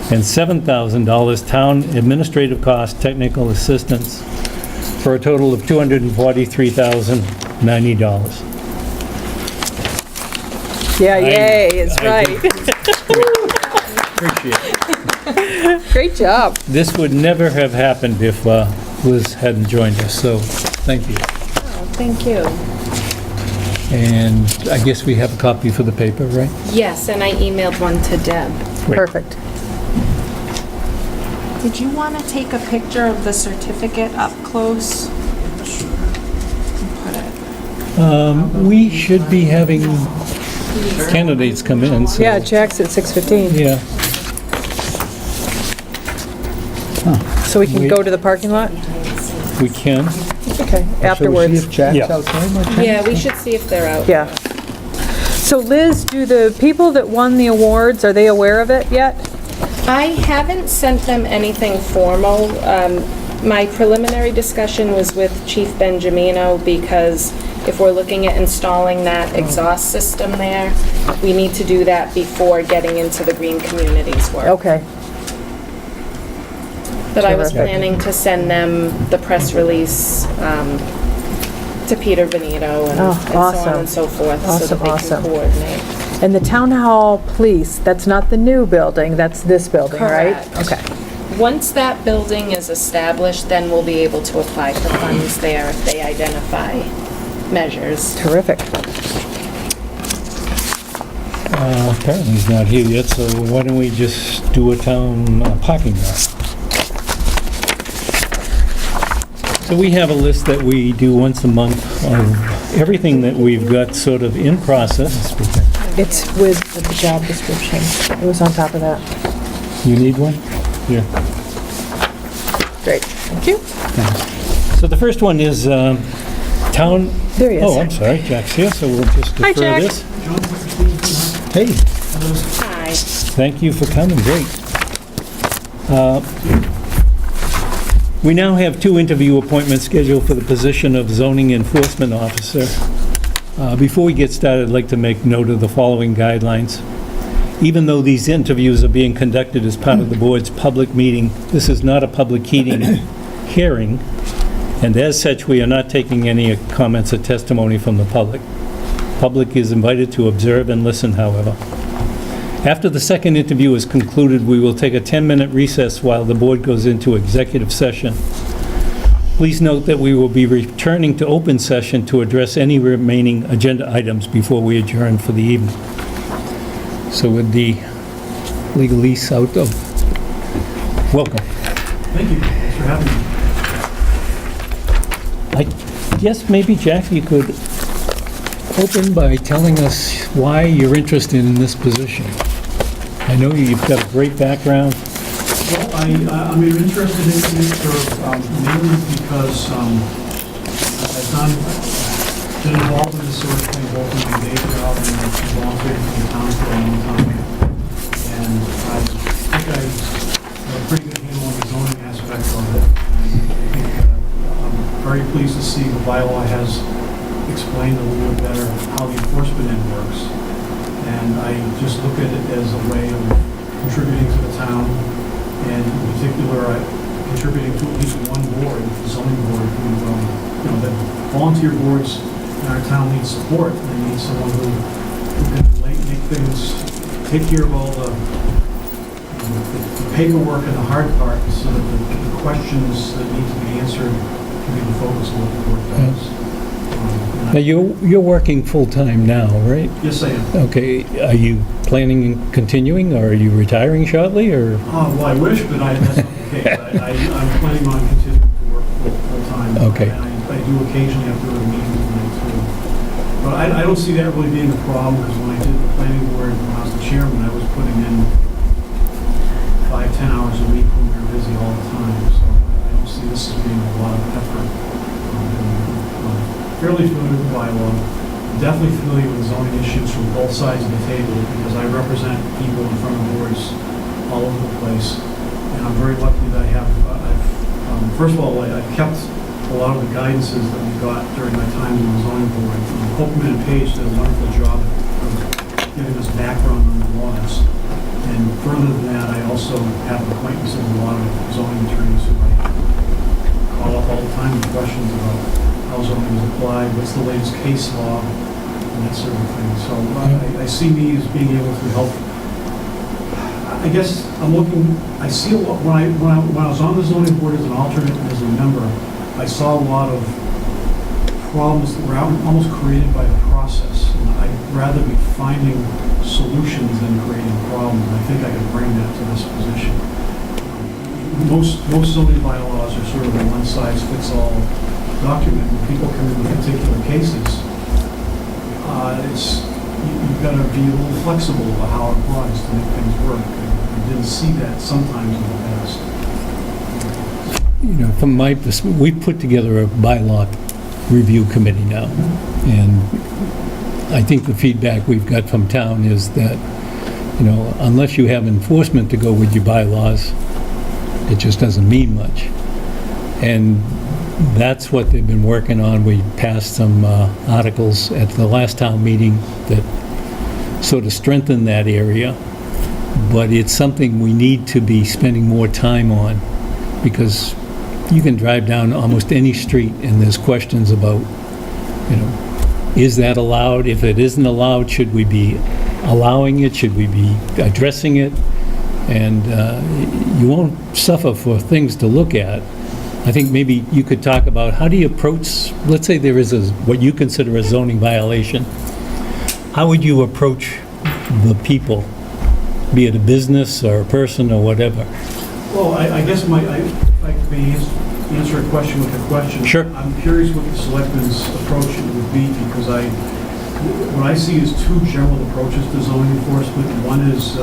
And $7,000 Town Administrative Cost Technical Assistance, for a total of $243,090. Yeah, yay, it's I right. Appreciate it. Great job. This would never have happened if Liz hadn't joined us, so thank you. Oh, thank you. And I guess we have a copy for the paper, right? Yes, and I emailed one to Deb. Great. Perfect. Did you want to take a picture of the certificate up close? Put it. We should be having candidates come in, so. Yeah, Jack's at 6:15, Yeah. so we can go to the parking lot? We can. Okay, Shall we see afterwards. if Jack's Yeah. outside, my friend? Yeah, we should see if they're out. Yeah. So Liz, do the people that won the awards, are they aware of it yet? I haven't sent them anything formal. My preliminary discussion was with Chief Benjamino, because if we're looking at installing that exhaust system there, we need to do that before getting into the Green Communities work. Okay. But I was Terrific. planning to send them the press release to Peter Benito and Oh, and so awesome. on and so forth, so Awesome, that they awesome. can coordinate. And the Town Hall Police, that's not the new building, that's this building, right? Correct. Okay. Once that building is established, then we'll be able to apply for funds there if they identify measures. Terrific. Apparently he's not here yet, so why don't we just do a town parking lot? So we have a list that we do once a month of everything that we've got sort of in process. It's with the job description. It was on top of that. You need one? Yeah. Great. Thank you. So the first one is town... There he is. Oh, I'm sorry, Jack's here, so we'll just Hi, defer Jack. this. Hey, Hi. thank you for coming, great. We now have 2 interview appointments scheduled for the position of zoning enforcement officer. Before we get started, I'd like to make note of the following guidelines. Even though these interviews are being conducted as part of the board's public meeting, this is not a public hearing, and as such, we are not taking any comments or testimony from the public. Public is invited to observe and listen, however. After the second interview is concluded, we will take a 10-minute recess while the board goes into executive session. Please note that we will be returning to open session to address any remaining agenda items before we adjourn for the evening. So with the legalese out of, welcome. Thank you. Thanks for having me. I guess maybe, Jack, you could open by telling us why you're interested in this position. I know you've got a great background. Well, I'm interested in it for mainly because I've been involved in this sort of thing both in my day job and volunteering for the town for a long time. And I think I have a pretty good handle on the zoning aspect of it. And I think I'm very pleased to see the bylaw has explained a little bit better how the enforcement end works. And I just look at it as a way of contributing to the town, and in particular, contributing to at least one board, the zoning board, who, the volunteer boards in our town need support. They need someone who can make things, take care of all the paperwork and the hard part, so that the questions that need to be answered can be the focus of what the board does. Now, you're working full-time now, right? Yes, I am. Okay, are you planning on continuing, or are you retiring shortly, or? Well, I wish, but that's not the case. I'm planning on continuing to work full-time. Okay. I do occasionally have to go to meetings tonight, too. But I don't see that really being a problem, because when I did the planning board, when I was the chairman, I was putting in 5-10 hours a week when we were busy all the time. So I don't see this as being a lot of effort. Fairly familiar with the bylaw, definitely familiar with zoning issues from both sides of the table, because I represent people in front of boards all over the place, and I'm very lucky that I have, first of all, I've kept a lot of the guidances that we got during my time on the zoning board. Holtfield and Page did a wonderful job of giving us background on the laws, and further than that, I also have acquaintances with a lot of zoning attorneys who I call up all the time with questions about how zoning is applied, what's the latest case law, and that sort of thing. So I see me as being able to help. I guess I see a lot, when I was on the zoning board as an alternate and as a member, I saw a lot of problems that were almost created by the process. And I'd rather be finding solutions than creating problems. I think I can bring that to this position. Most zoning bylaws are sort of a one-size-fits-all document. When people come in with particular cases, you've got to be a little flexible about how it applies to make things work. I didn't see that sometimes in the past. From my perspective, we put together a bylaw review committee now, and I think the feedback we've got from town is that, unless you have enforcement to go with your bylaws, it just doesn't mean much. And that's what they've been working on. We passed some articles at the last town meeting that sort of strengthened that area, but it's something we need to be spending more time on, because you can drive down almost any street and there's questions about, is that allowed? If it isn't allowed, should we be allowing it? Should we be addressing it? And you won't suffer for things to look at. I think maybe you could talk about how do you approach, let's say there is what you consider a zoning violation. How would you approach the people, be it a business or a person or whatever? Well, I guess if I could answer a question with a question. Sure. I'm curious what the selectmen's approach would be, because what I see is two general approaches to zoning enforcement. One is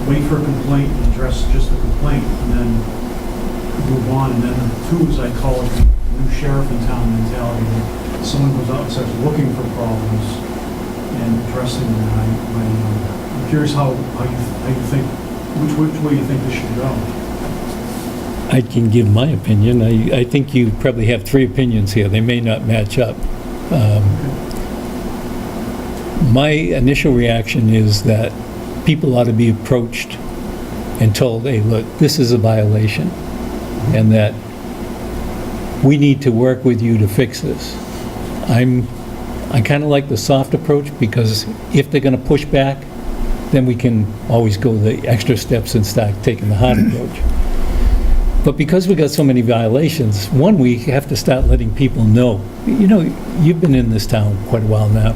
wait for a complaint and address just the complaint, and then move on. And then two is, I call it the new sheriff in town mentality. That someone goes out and starts looking for problems and addressing them. I'm curious how you think, which way you think this should go. I can give my opinion. I think you probably have three opinions here. They may not match up. My initial reaction is that people ought to be approached and told, hey, look, this is a violation, and that we need to work with you to fix this. I kind of like the soft approach, because if they're going to push back, then we can always go the extra steps and start taking the hard approach. But because we got so many violations, one, we have to start letting people know. You've been in this town quite a while now.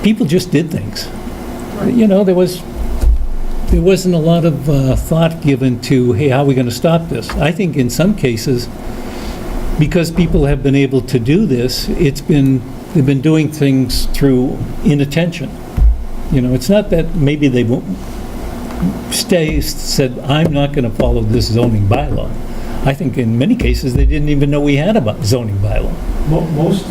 People just did things. There wasn't a lot of thought given to, hey, how are we going to stop this? I think in some cases, because people have been able to do this, they've been doing things through inattention. It's not that maybe they won't said, I'm not going to follow this zoning bylaw. I think in many cases they didn't even know we had a zoning bylaw. Most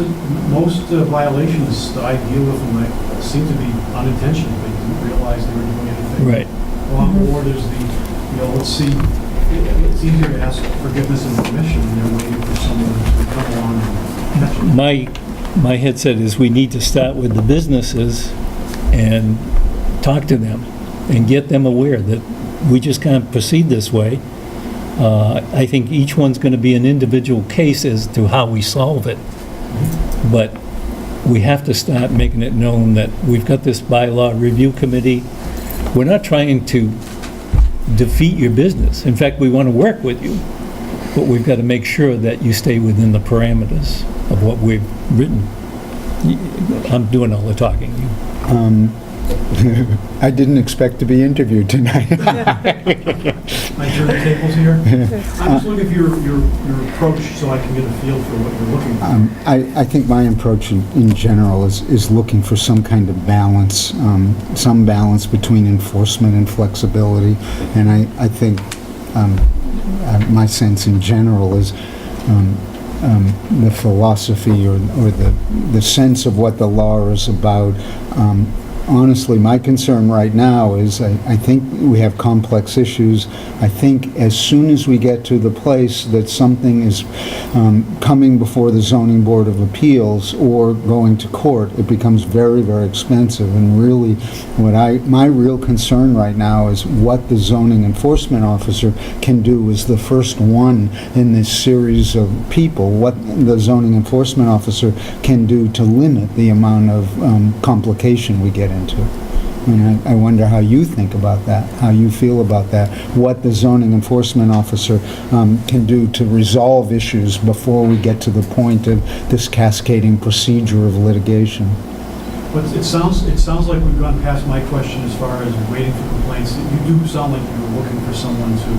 violations that I deal with them seem to be unintentional. They didn't realize they were doing anything Right. wrong. Or there's let's see, it's easier to ask forgiveness and permission, and they're waiting for someone to come along and catch it. My headset is we need to start with the businesses and talk to them and get them aware that we just can't proceed this way. I think each one's going to be an individual case as to how we solve it. But we have to start making it known that we've got this bylaw review committee. We're not trying to defeat your business. In fact, we want to work with you. But we've got to make sure that you stay within the parameters of what we've written. I'm doing all the talking. I didn't expect to be interviewed tonight. My jury tables here. I'm just looking for your approach so I can get a feel for what you're looking for. I think my approach in general is looking for some kind of balance, some balance between enforcement and flexibility. And I think my sense in general is the philosophy or the sense of what the law is about. Honestly, my concern right now is I think we have complex issues. I think as soon as we get to the place that something is coming before the Zoning Board of Appeals or going to court, it becomes very, very expensive. And really, my real concern right now is what the zoning enforcement officer can do as the first one in this series of people, what the zoning enforcement officer can do to limit the amount of complication we get into. And I wonder how you think about that, how you feel about that, what the zoning enforcement officer can do to resolve issues before we get to the point of this cascading procedure of litigation. But it sounds like we've gone past my question as far as waiting for complaints. You do sound like you were looking for someone to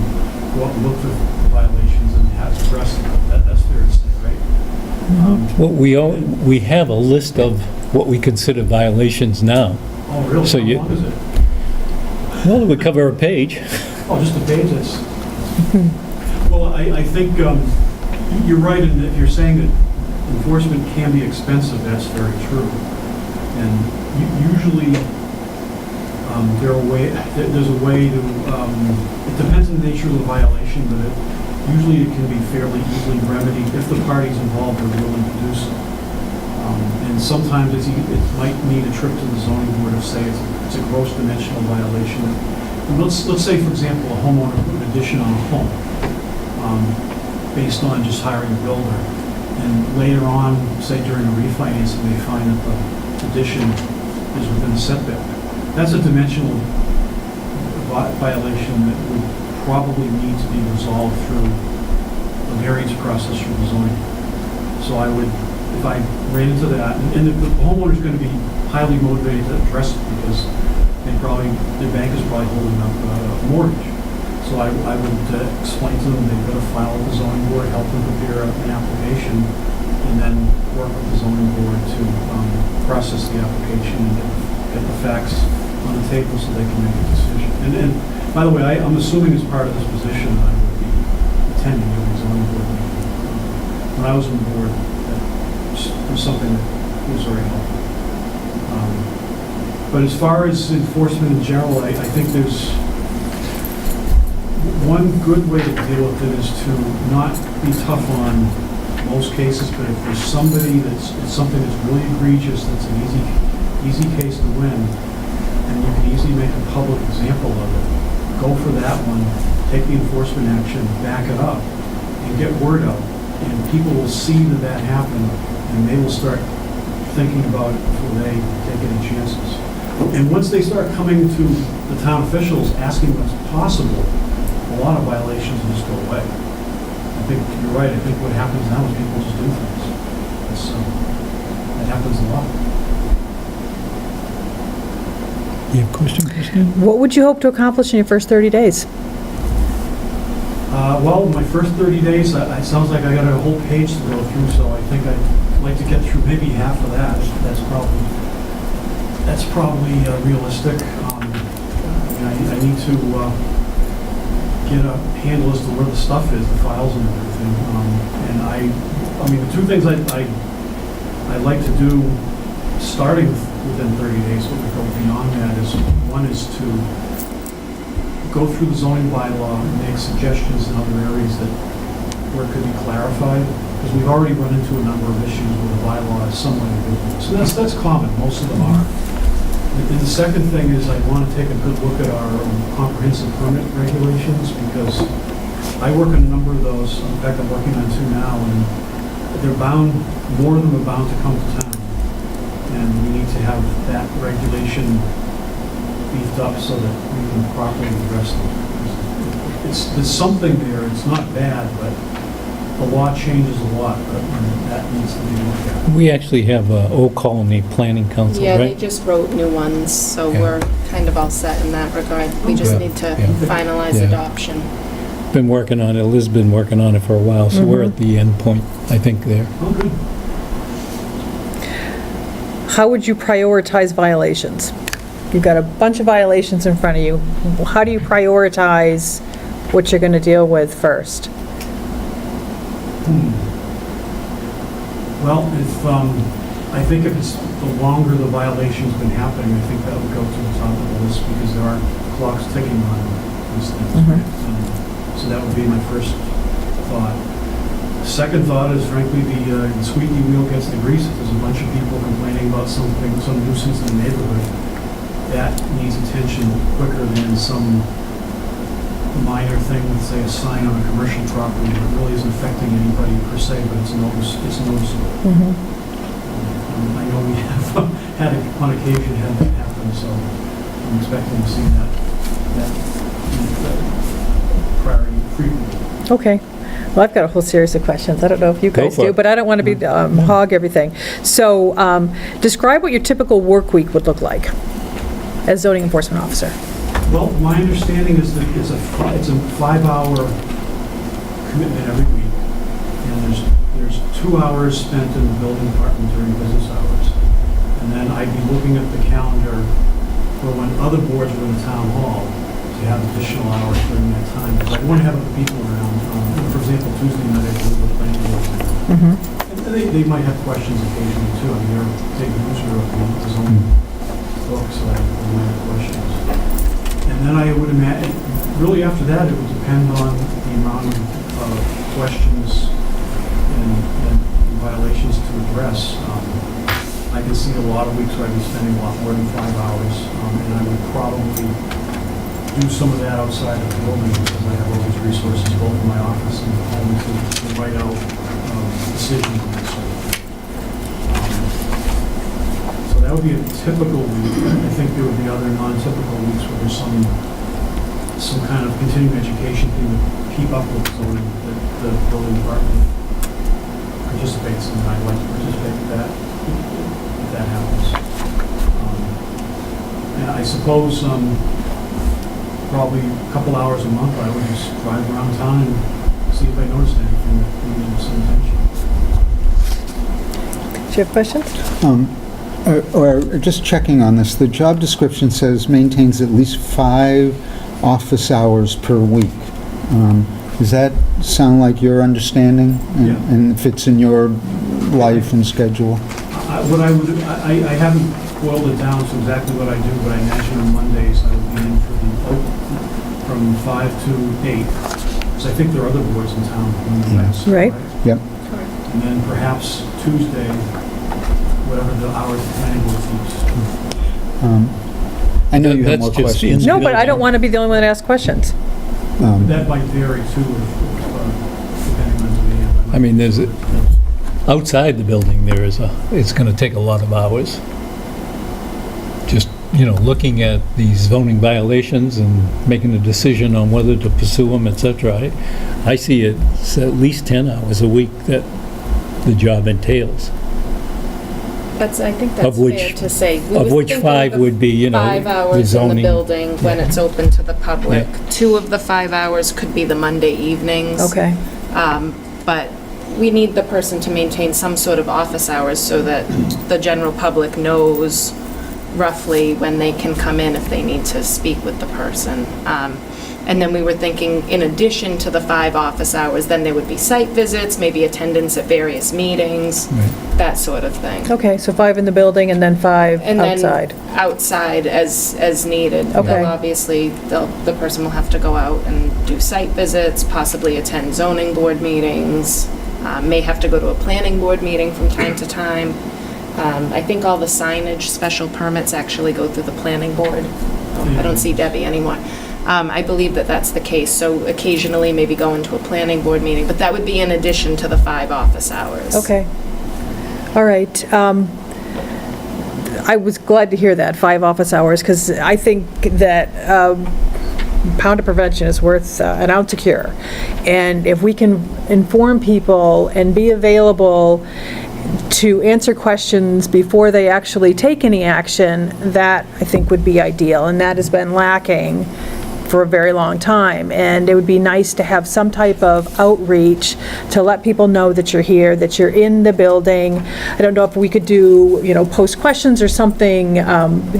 go out and look for violations and have to address them. That's fair to say, right? Well, we have a list of what we consider violations now. Oh, really? So How long is it? Well, we cover a page. Oh, just a page? That's... Well, I think you're right in that if you're saying that enforcement can be expensive, that's very true. And usually there's a way to, it depends on the nature of the violation, but usually it can be fairly easily remedied if the parties involved are willing to do so. And sometimes it might need a trip to the zoning board if, say, it's a gross dimensional violation. And let's say, for example, a homeowner put an addition on a home, based on just hiring a builder. And later on, say during a refinancing, they find that the addition is within the setback. That's a dimensional violation that would probably need to be resolved through a variance process from the zoning. So I would, if I ran into that, and the homeowner's going to be highly motivated to address it because their bank is probably holding up a mortgage. So I would explain to them they've got to file with the zoning board, help them prepare an application, and then work with the zoning board to process the application and get the facts on the table so they can make a decision. And by the way, I'm assuming as part of this position I would be attending every zoning board meeting. When I was on the board, that was something that was very helpful. But as far as enforcement in general, I think there's one good way to deal with it is to not be tough on most cases, but if there's somebody it's something that's really egregious, that's an easy case to win, and you can easily make a public example of it, go for that one, take the enforcement action, back it up, and get word out. And people will see that happen, and they will start thinking about it before they take any chances. And once they start coming to the town officials asking what's possible, a lot of violations will just go away. I think you're right. I think what happens now is people just do things. That happens a lot. You have a question, Christine? What would you hope to accomplish in your first 30 days? Well, my first 30 days, it sounds like I got a whole page to go through, so I think I'd like to get through maybe half of that. That's probably realistic. I need to get a handle as to where the stuff is, the files and everything. And the two things I'd like to do, starting within 30 days, but we go beyond that, is one is to go through the zoning bylaw and make suggestions in other areas where it could be clarified, because we've already run into a number of issues where the bylaw is somewhat ambiguous. So that's common, most of them are. And the second thing is I want to take a good look at our comprehensive permit regulations, because I work on a number of those. In fact, I'm working on two now, and more of them are bound to come to town. And we need to have that regulation beefed up so that we can properly address them. There's something there, it's not bad, but the law changes a lot, but that needs to be looked at. We actually have Old Colony Planning Council, Yeah, they right? just wrote new ones, so Yeah. we're kind of all set in that regard. We just need to finalize Yeah. adoption. Been working on it, Liz's been working on it for a while, so we're at the end point, I think, there. Oh, good. How would you prioritize violations? You've got a bunch of violations in front of you. How do you prioritize what you're going to deal with first? Well, I think if it's the longer the violation's been happening, I think that would go to the top of the list, because there are clocks ticking on these things. Right? So that would be my first thought. Second thought is, frankly, the squeaky wheel gets the grease. If there's a bunch of people complaining about some nuisance in the neighborhood, that needs attention quicker than some minor thing, let's say a sign on a commercial property that really isn't affecting anybody per se, but it's noticeable. I know we have had it on occasion had that happen, so I'm expecting to see that priority frequently. Okay. Well, I've got a whole series of questions. I don't know if you Go guys for do, it. but I don't want to be hog everything. So describe what your typical work week would look like as zoning enforcement officer. Well, my understanding is that it's a 5-hour commitment every week, and there's 2 hours spent in the building department during business hours, and then I'd be looking at the calendar for when other boards were in the town hall to have additional hours during that time, because I want to have other people around. For example, Tuesday night I believe we're planning boards, and they might have questions occasionally too. I mean, they're taking user of the zoning book, so they might have questions. And then I would imagine, really after that, it would depend on the amount of questions and violations to address. I can see a lot of weeks where I'd be spending a lot more than 5 hours, and I would probably do some of that outside of the building because I have all these resources both in my office and at home to write out decisions on this sort of thing. So that would be a typical week. I think there would be other non-typical weeks where there's some kind of continuing education thing to keep up with zoning that the building department participates in. I'd like to participate in that if that happens. And I suppose probably a couple hours a month I would just drive around town and see if I noticed anything that needed some attention. Do you have questions? Or just checking on this, the job description says maintains at least 5 office hours per week. Does that sound like your understanding and fits in your life and schedule? I haven't boiled it down to exactly what I do, but I imagine on Mondays I would be in from 5 to 8, because I think there are other boards in town in the West. Right. Yep. And then perhaps Tuesday, whatever the hours the planning board keeps. I know you have That's more just questions. No, but I don't want to be the only one that asks questions. That might vary too, depending on demand. I mean, there's outside the building, it's going to take a lot of hours. Just, looking at these zoning violations and making a decision on whether to pursue them, et cetera. I see it's at least 10 hours a week that the job entails. I think Of that's which- fair to say. We Of were which thinking 5 the would be, 5 the hours in the zoning. building when it's open to the public. Yeah. 2 of the 5 hours could be the Monday evenings. Okay. But we need the person to maintain some sort of office hours so that the general public knows roughly when they can come in if they need to speak with the person. And then we were thinking, in addition to the 5 office hours, then there would be site visits, maybe attendance at various meetings, that sort of thing. Okay, so 5 in the building and then 5 And outside. then outside as needed. Okay. They'll obviously, the person will have to go out and do site visits, possibly attend zoning board meetings, may have to go to a planning board meeting from time to time. I think all the signage special permits actually go through the planning board. Oh, I don't see Debbie anymore. I believe that that's the case, so occasionally maybe go into a planning board meeting, but that would be in addition to the 5 office hours. Okay. All right. I was glad to hear that, 5 office hours, because I think that pound of prevention is worth an ounce of cure. And if we can inform people and be available to answer questions before they actually take any action, that I think would be ideal, and that has been lacking for a very long time. And it would be nice to have some type of outreach to let people know that you're here, that you're in the building. I don't know if we could do, post questions or something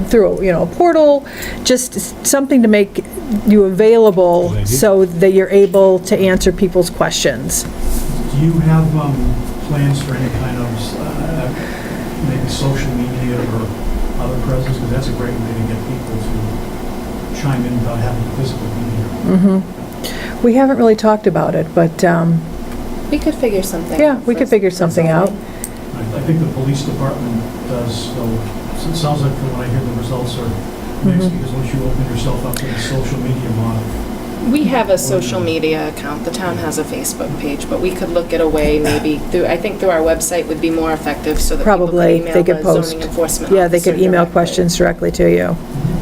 through, a portal, just something to make you available so that you're able to answer people's questions. Do you have plans for any kind of maybe social media or other presence? Because that's a great way to get people to chime in without having to physically be here. We haven't really talked about it, but We could figure something yeah, out we could for- figure for something out. zoning. I think the police department does, so it sounds like from what I hear, the results are mixed, because once you open yourself up to the social media model. We have a social media account. The town has a Facebook page, but we could look at a way maybe I think through our website would be more effective so that people Probably, could they email could the post. zoning enforcement Yeah, they could officer email directly. questions directly to you.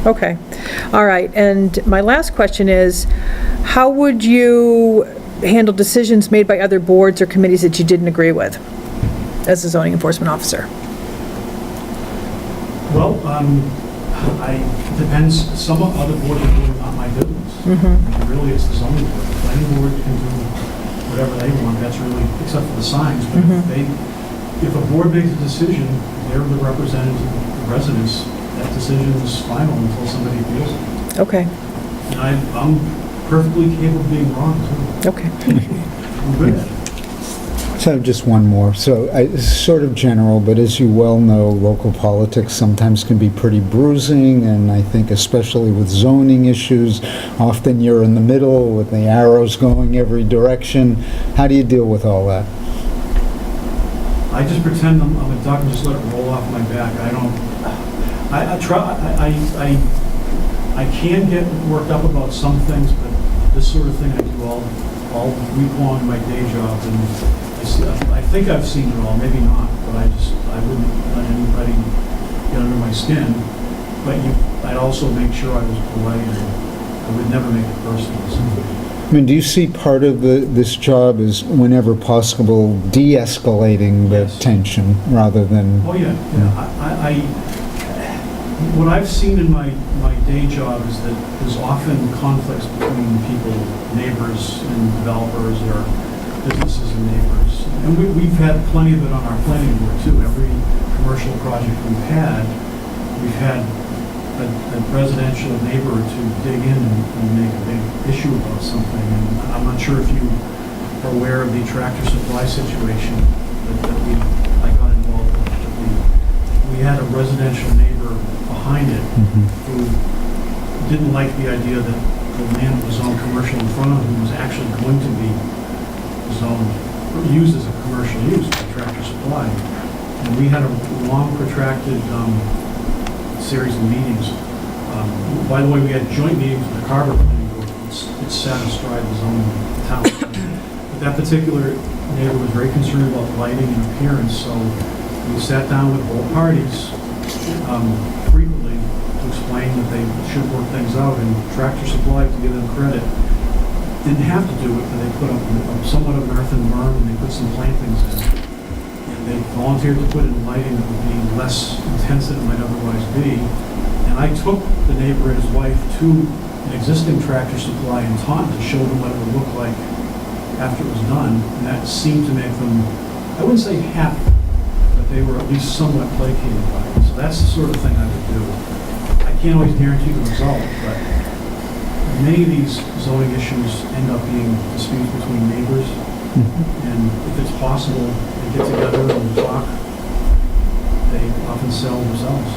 Okay. All right, and my last question is, how would you handle decisions made by other boards or committees that you didn't agree with as a zoning enforcement officer? Well, depends, some other boards are really not my business. I mean, really, it's the zoning board. The planning board can do whatever they want, that's really, except for the signs, but if a board makes a decision, they're the representative of the residents, that decision is final until somebody appeals it. Okay, And I'm perfectly capable of being wrong, too. okay. I'm good at it. So just one more. So it's sort of general, but as you well know, local politics sometimes can be pretty bruising, and I think especially with zoning issues, often you're in the middle with the arrows going every direction. How do you deal with all that? I just pretend I'm a duck and just let it roll off my back. I don't, I I can get worked up about some things, but this sort of thing I do all week long in my day job, and I think I've seen it all, maybe not, but I wouldn't let anybody get under my skin. But I'd also make sure I was polite, and I would never make it personal. I mean, do you see part of this job as, whenever possible, de-escalating the Yes. tension rather than... Oh, yeah. What I've seen in my day job is that there's often conflicts between people, neighbors and developers, or businesses and neighbors. And we've had plenty of it on our planning board too. Every commercial project we've had a residential neighbor to dig in and make a big issue about something. And I'm not sure if you are aware of the Tractor Supply situation that I got involved with. We had a residential neighbor behind it who didn't like the idea that the land that was zoned commercial in front of him was actually going to be zoned, or used as a commercial use by Tractor Supply. And we had a long protracted series of meetings. By the way, we had joint meetings with the Carver Planning Board. It's sat astride the zoning of the town. But that particular neighbor was very concerned about lighting and appearance, so we sat down with both parties frequently to explain that they should work things out, and Tractor Supply, to give them credit, didn't have to do it, but they put up somewhat of an earthen berm, and they put some plantings in. And they volunteered to put in lighting that would be less intense than it might otherwise be. And I took the neighbor and his wife to an existing Tractor Supply in Taunton to show them what it would look like after it was done, and that seemed to make them, I wouldn't say happy, but they were at least somewhat placated by it. So that's the sort of thing I would do. I can't always guarantee the result, but many of these zoning issues end up being disputes between neighbors, and if it's possible, they get together and talk, they often settle themselves.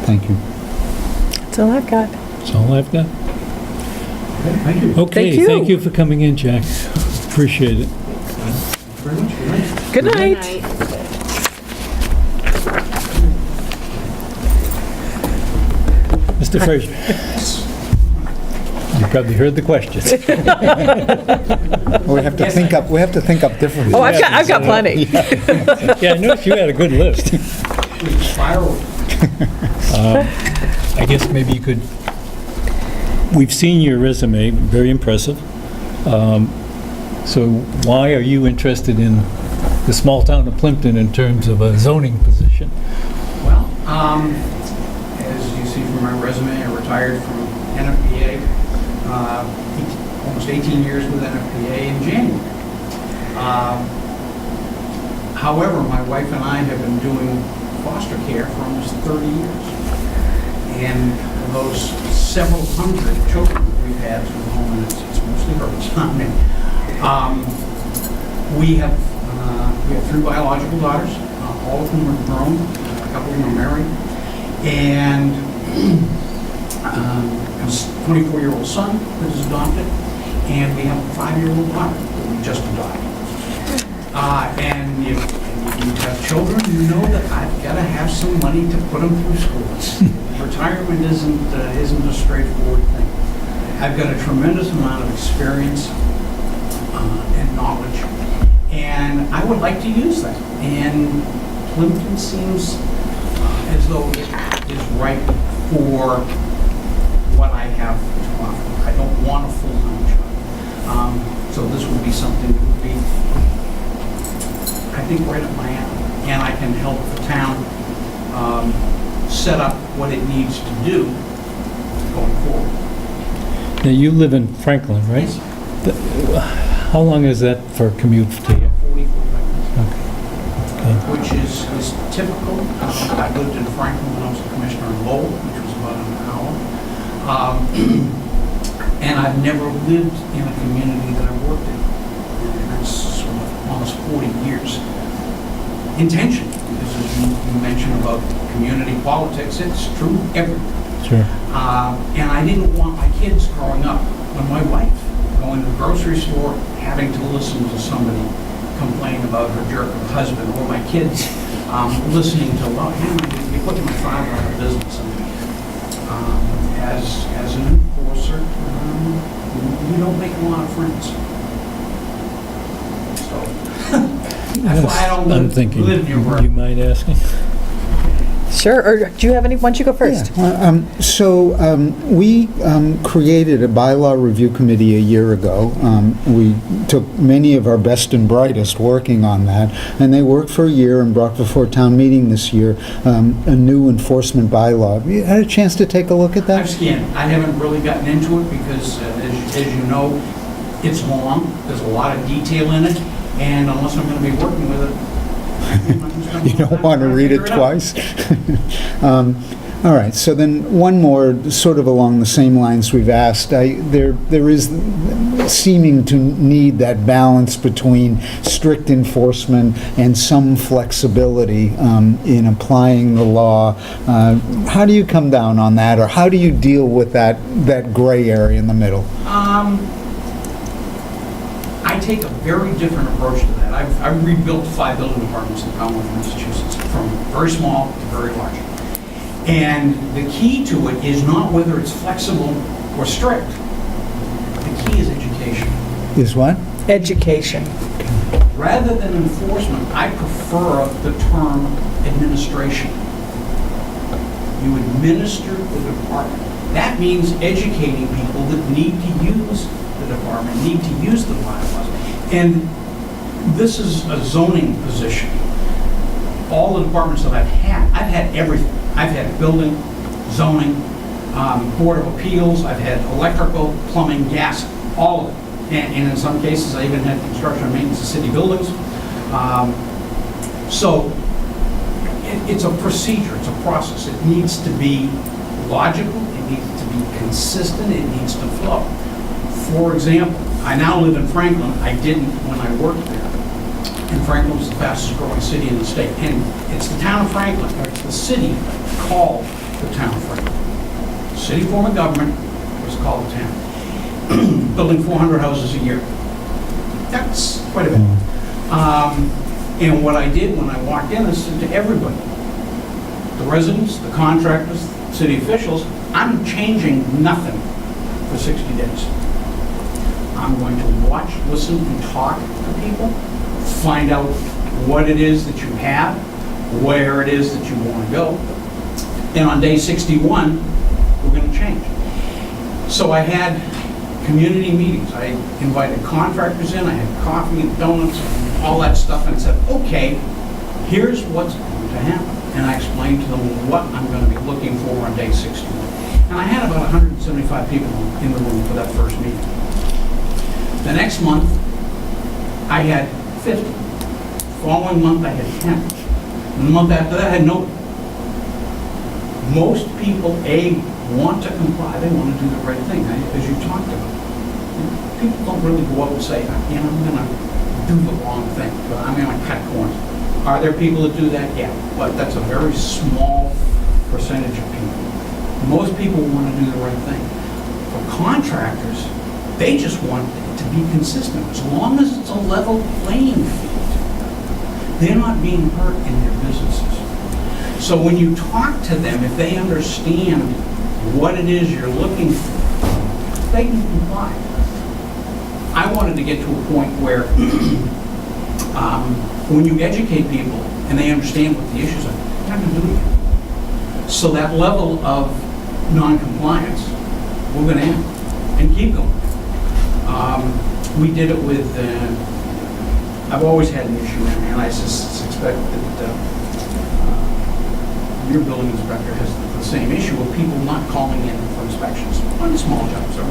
Thank you. That's all I've got. That's all I've got. Okay, thank you. Okay, Thank you. thank you for coming in, Jack. Appreciate it. Very much. Good night. Good night. Mr. Frazier. You probably heard the questions. We have to think up differently. Oh, I've got plenty. Yeah, I noticed you had a good list. I guess maybe you could, we've seen your resume, very impressive. So why are you interested in the small town of Plimpton in terms of a zoning position? Well, as you see from my resume, I retired from NFPA, almost 18 years with NFPA in January. However, my wife and I have been doing foster care for almost 30 years. And those several hundred children that we've had through the home, and it's mostly her, it's not me. We have 3 biological daughters, all of whom are grown, a couple of them are married, and a 24-year-old son that is adopted, and we have a 5-year-old daughter that we just adopted. And if you have children, you know that I've got to have some money to put them through schools. Retirement isn't a straightforward thing. I've got a tremendous amount of experience and knowledge, and I would like to use that. And Plimpton seems as though it is right for what I have to offer. I don't want a full-time job. So this would be something that would be, I think, right up my alley. And I can help the town set up what it needs to do going forward. Now, you live in Franklin, right? Yes. How long is that for a commute to you? 44 minutes. Okay. Which is typical. I lived in Franklin when I was a commissioner in Lowell, which was about an hour. And I've never lived in a community that I worked in. And that's sort of almost 40 years. Intentionally, because as you mentioned about community politics, it's true everywhere. Sure. And I didn't want my kids growing up, when my wife going to the grocery store, having to listen to somebody complain about her jerk of a husband, or my kids listening to, well, you're putting my father out of business. And As an enforcer, we don't make a lot of friends. So, that's why I don't I'm thinking, live near where. you mind asking? Sure, or do you have any, why don't you go first? We created a bylaw review committee a year ago. We took many of our best and brightest working on that, and they worked for a year and brought before town meeting this year a new enforcement bylaw. Have you had a chance to take a look at I've that? scanned. I haven't really gotten into it because, as you know, it's long. There's a lot of detail in it, and unless I'm going to be working with it, You don't want to read it twice? All right, so then one more, sort of along the same lines we've asked. There is seeming to need that balance between strict enforcement and some flexibility in applying the law. How do you come down on that, or how do you deal with that gray area in the middle? I take a very different approach to that. I've rebuilt 5 building departments in the Commonwealth of Massachusetts, from very small to very large. And the key to it is not whether it's flexible or strict. The key is education. Is what? Education. Rather than enforcement, I prefer the term administration. You administer the department. That means educating people that need to use the department, need to use the bylaws. And this is a zoning position. All the departments that I've had everything. I've had building, zoning, Board of Appeals, I've had electrical, plumbing, gas, all of it. And in some cases, I even had construction and maintenance of city buildings. So it's a procedure, it's a process. It needs to be logical, it needs to be consistent, it needs to flow. For example, I now live in Franklin. I didn't when I worked there. And Franklin was the fastest growing city in the state. And it's the town of Franklin, or it's the city called the town of Franklin. City form of government was called the town. Building 400 houses a year. That's quite a bit. And what I did when I walked in, I said to everybody, the residents, the contractors, city officials, I'm changing nothing for 60 days. I'm going to watch, listen, and talk to people, find out what it is that you have, where it is that you want to go. And on day 61, we're going to change. So I had community meetings. I invited contractors in. I had coffee and donuts and all that stuff, and said, okay, here's what's going to happen. And I explained to them what I'm going to be looking for on day 61. And I had about 175 people in the room for that first meeting. The next month, I had 50. The following month, I had 10. And the month after that, I had nobody. Most people, want to comply. They want to do the right thing, as you talked about. People don't really go out and say, I'm going to do the wrong thing. I'm going to cut corners. Are there people that do that? Yeah, but that's a very small percentage of people. Most people want to do the right thing. For contractors, they just want it to be consistent. As long as it's a level playing field, they're not being hurt in their businesses. So when you talk to them, if they understand what it is you're looking for, they can comply. I wanted to get to a point where when you educate people and they understand what the issues are, they're not going to do it again. So that level of non-compliance, we're going to end and keep going. We did it with, I've always had an issue, and I suspect that your building inspector has the same issue of people not calling in for inspections on small jobs, or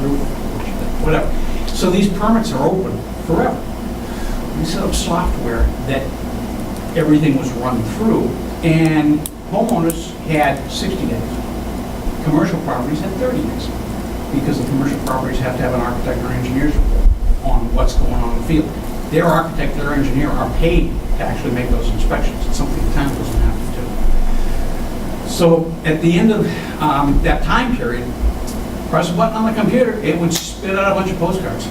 whatever. So these permits are open forever. We set up software that everything was run through, and homeowners had 60 days. Commercial properties had 30 days, because the commercial properties have to have an architect or engineer's report on what's going on in the field. Their architect or engineer are paid to actually make those inspections. It's something the town doesn't have to do. So at the end of that time period, press a button on the computer, it would spit out a bunch of postcards.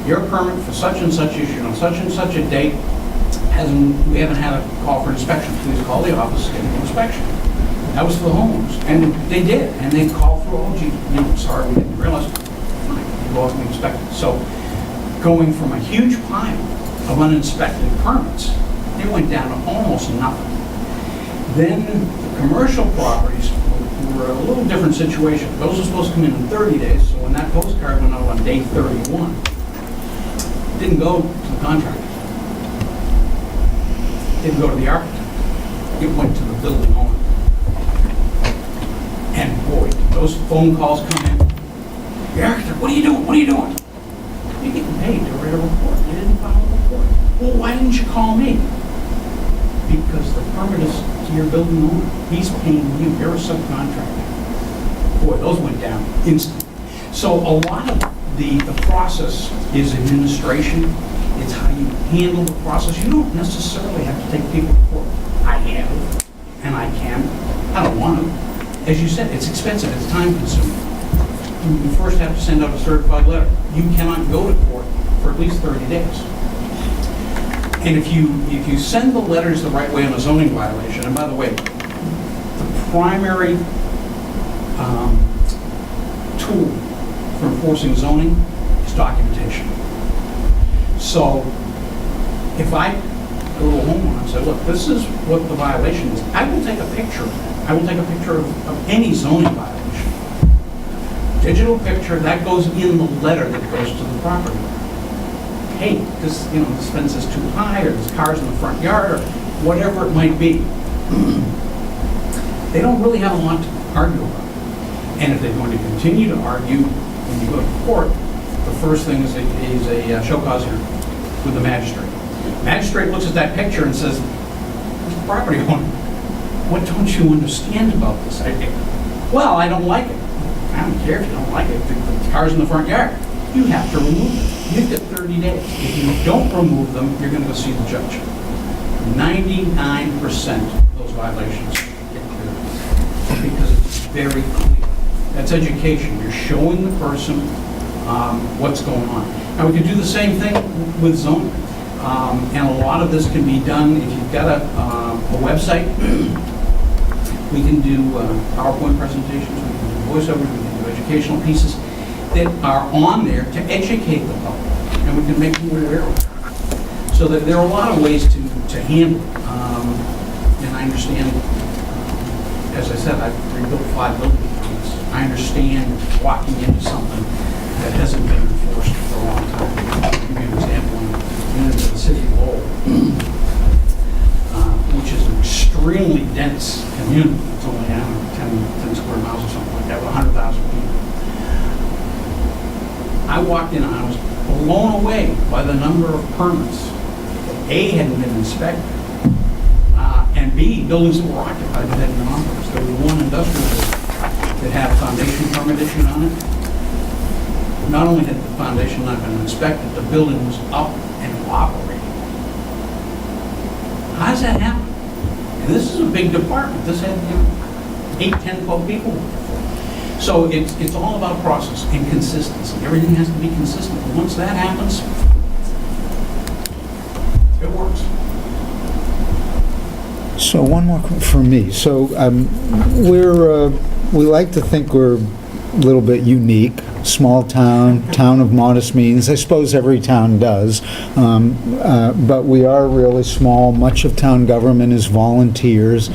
Your permit for such and such issue on such and such a date, we haven't had a call for inspection. Please call the office, get an inspection. That was for the homeowners, and they did, and they called through, oh gee, you know, sorry, we didn't realize. Fine, you go out and inspect it. So going from a huge pile of uninspected permits, they went down to almost nothing. Then the commercial properties were a little different situation. Those are supposed to come in 30 days, so when that postcard went out on day 31, it didn't go to the contractor. It didn't go to the architect. It went to the building owner. And boy, those phone calls come in. The architect, what are you doing? What are you doing? You're getting paid to write a report. You didn't file a report. Well, why didn't you call me? Because the permit is to your building owner. He's paying you. You're a subcontractor. Boy, those went down instantly. So a lot of the process is administration. It's how you handle the process. You don't necessarily have to take people to court. I have, and I can. I don't want to. As you said, it's expensive. It's time consuming. You first have to send out a certified letter. You cannot go to court for at least 30 days. And if you send the letters the right way on a zoning violation, and by the way, the primary tool for enforcing zoning is documentation. So if I go to a homeowner and say, look, this is what the violation is, I will take a picture of it. I will take a picture of any zoning violation. Digital picture, that goes in the letter that goes to the property. Hey, this fence is too high, or there's cars in the front yard, or whatever it might be. They don't really have a lot to argue about. And if they're going to continue to argue when you go to court, the first thing is a show cause hearing with the magistrate. The magistrate looks at that picture and says, Mr. Property owner, what don't you understand about this? Well, I don't like it. I don't care if you don't like it. The car's in the front yard. You have to remove them. You've got 30 days. If you don't remove them, you're going to go see the judge. 99% of those violations get cleared because it's very clear. That's education. You're showing the person what's going on. Now, we can do the same thing with zoning. And a lot of this can be done if you've got a website. We can do PowerPoint presentations, we can do voiceovers, we can do educational pieces that are on there to educate the public, and we can make them aware of it. So that there are a lot of ways to handle it. And I understand, as I said, I've rebuilt 5 building permits. I understand walking into something that hasn't been enforced for a long time. I'll give you an example. Into the city of Lowell, which is an extremely dense community. It's only 10 square miles or something like that, with 100,000 people. I walked in and I was blown away by the number of permits that A, hadn't been inspected, and B, buildings that were occupied that hadn't been authorized. There was one industrial building that had a foundation permit issued on it. Not only had the foundation not been inspected, the building was up and operating. How does that happen? And this is a big department. This had 8, 10, 12 people. So it's all about process and consistency. Everything has to be consistent. And once that happens, it works. So one more for me. So we like to think we're a little bit unique. Small town of modest means. I suppose every town does, but we are really small. Much of town government is volunteers.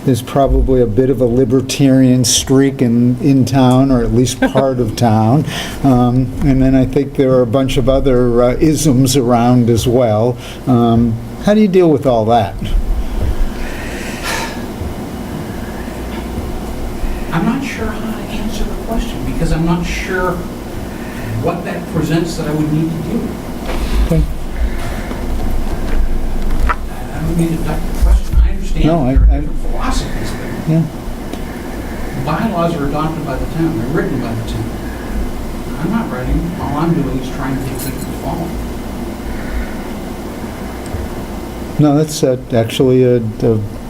There's probably a bit of a libertarian streak in town, or at least part of town. And then I think there are a bunch of other isms around as well. How do you deal with all that? I'm not sure how to answer the question, because I'm not sure what that presents that I would need to do. Okay. I don't need to duck the question. I understand there are different philosophies there. Yeah. Bylaws are adopted by the town. They're written by the town. I'm not writing. All I'm doing is trying to get people to follow. No, that's actually a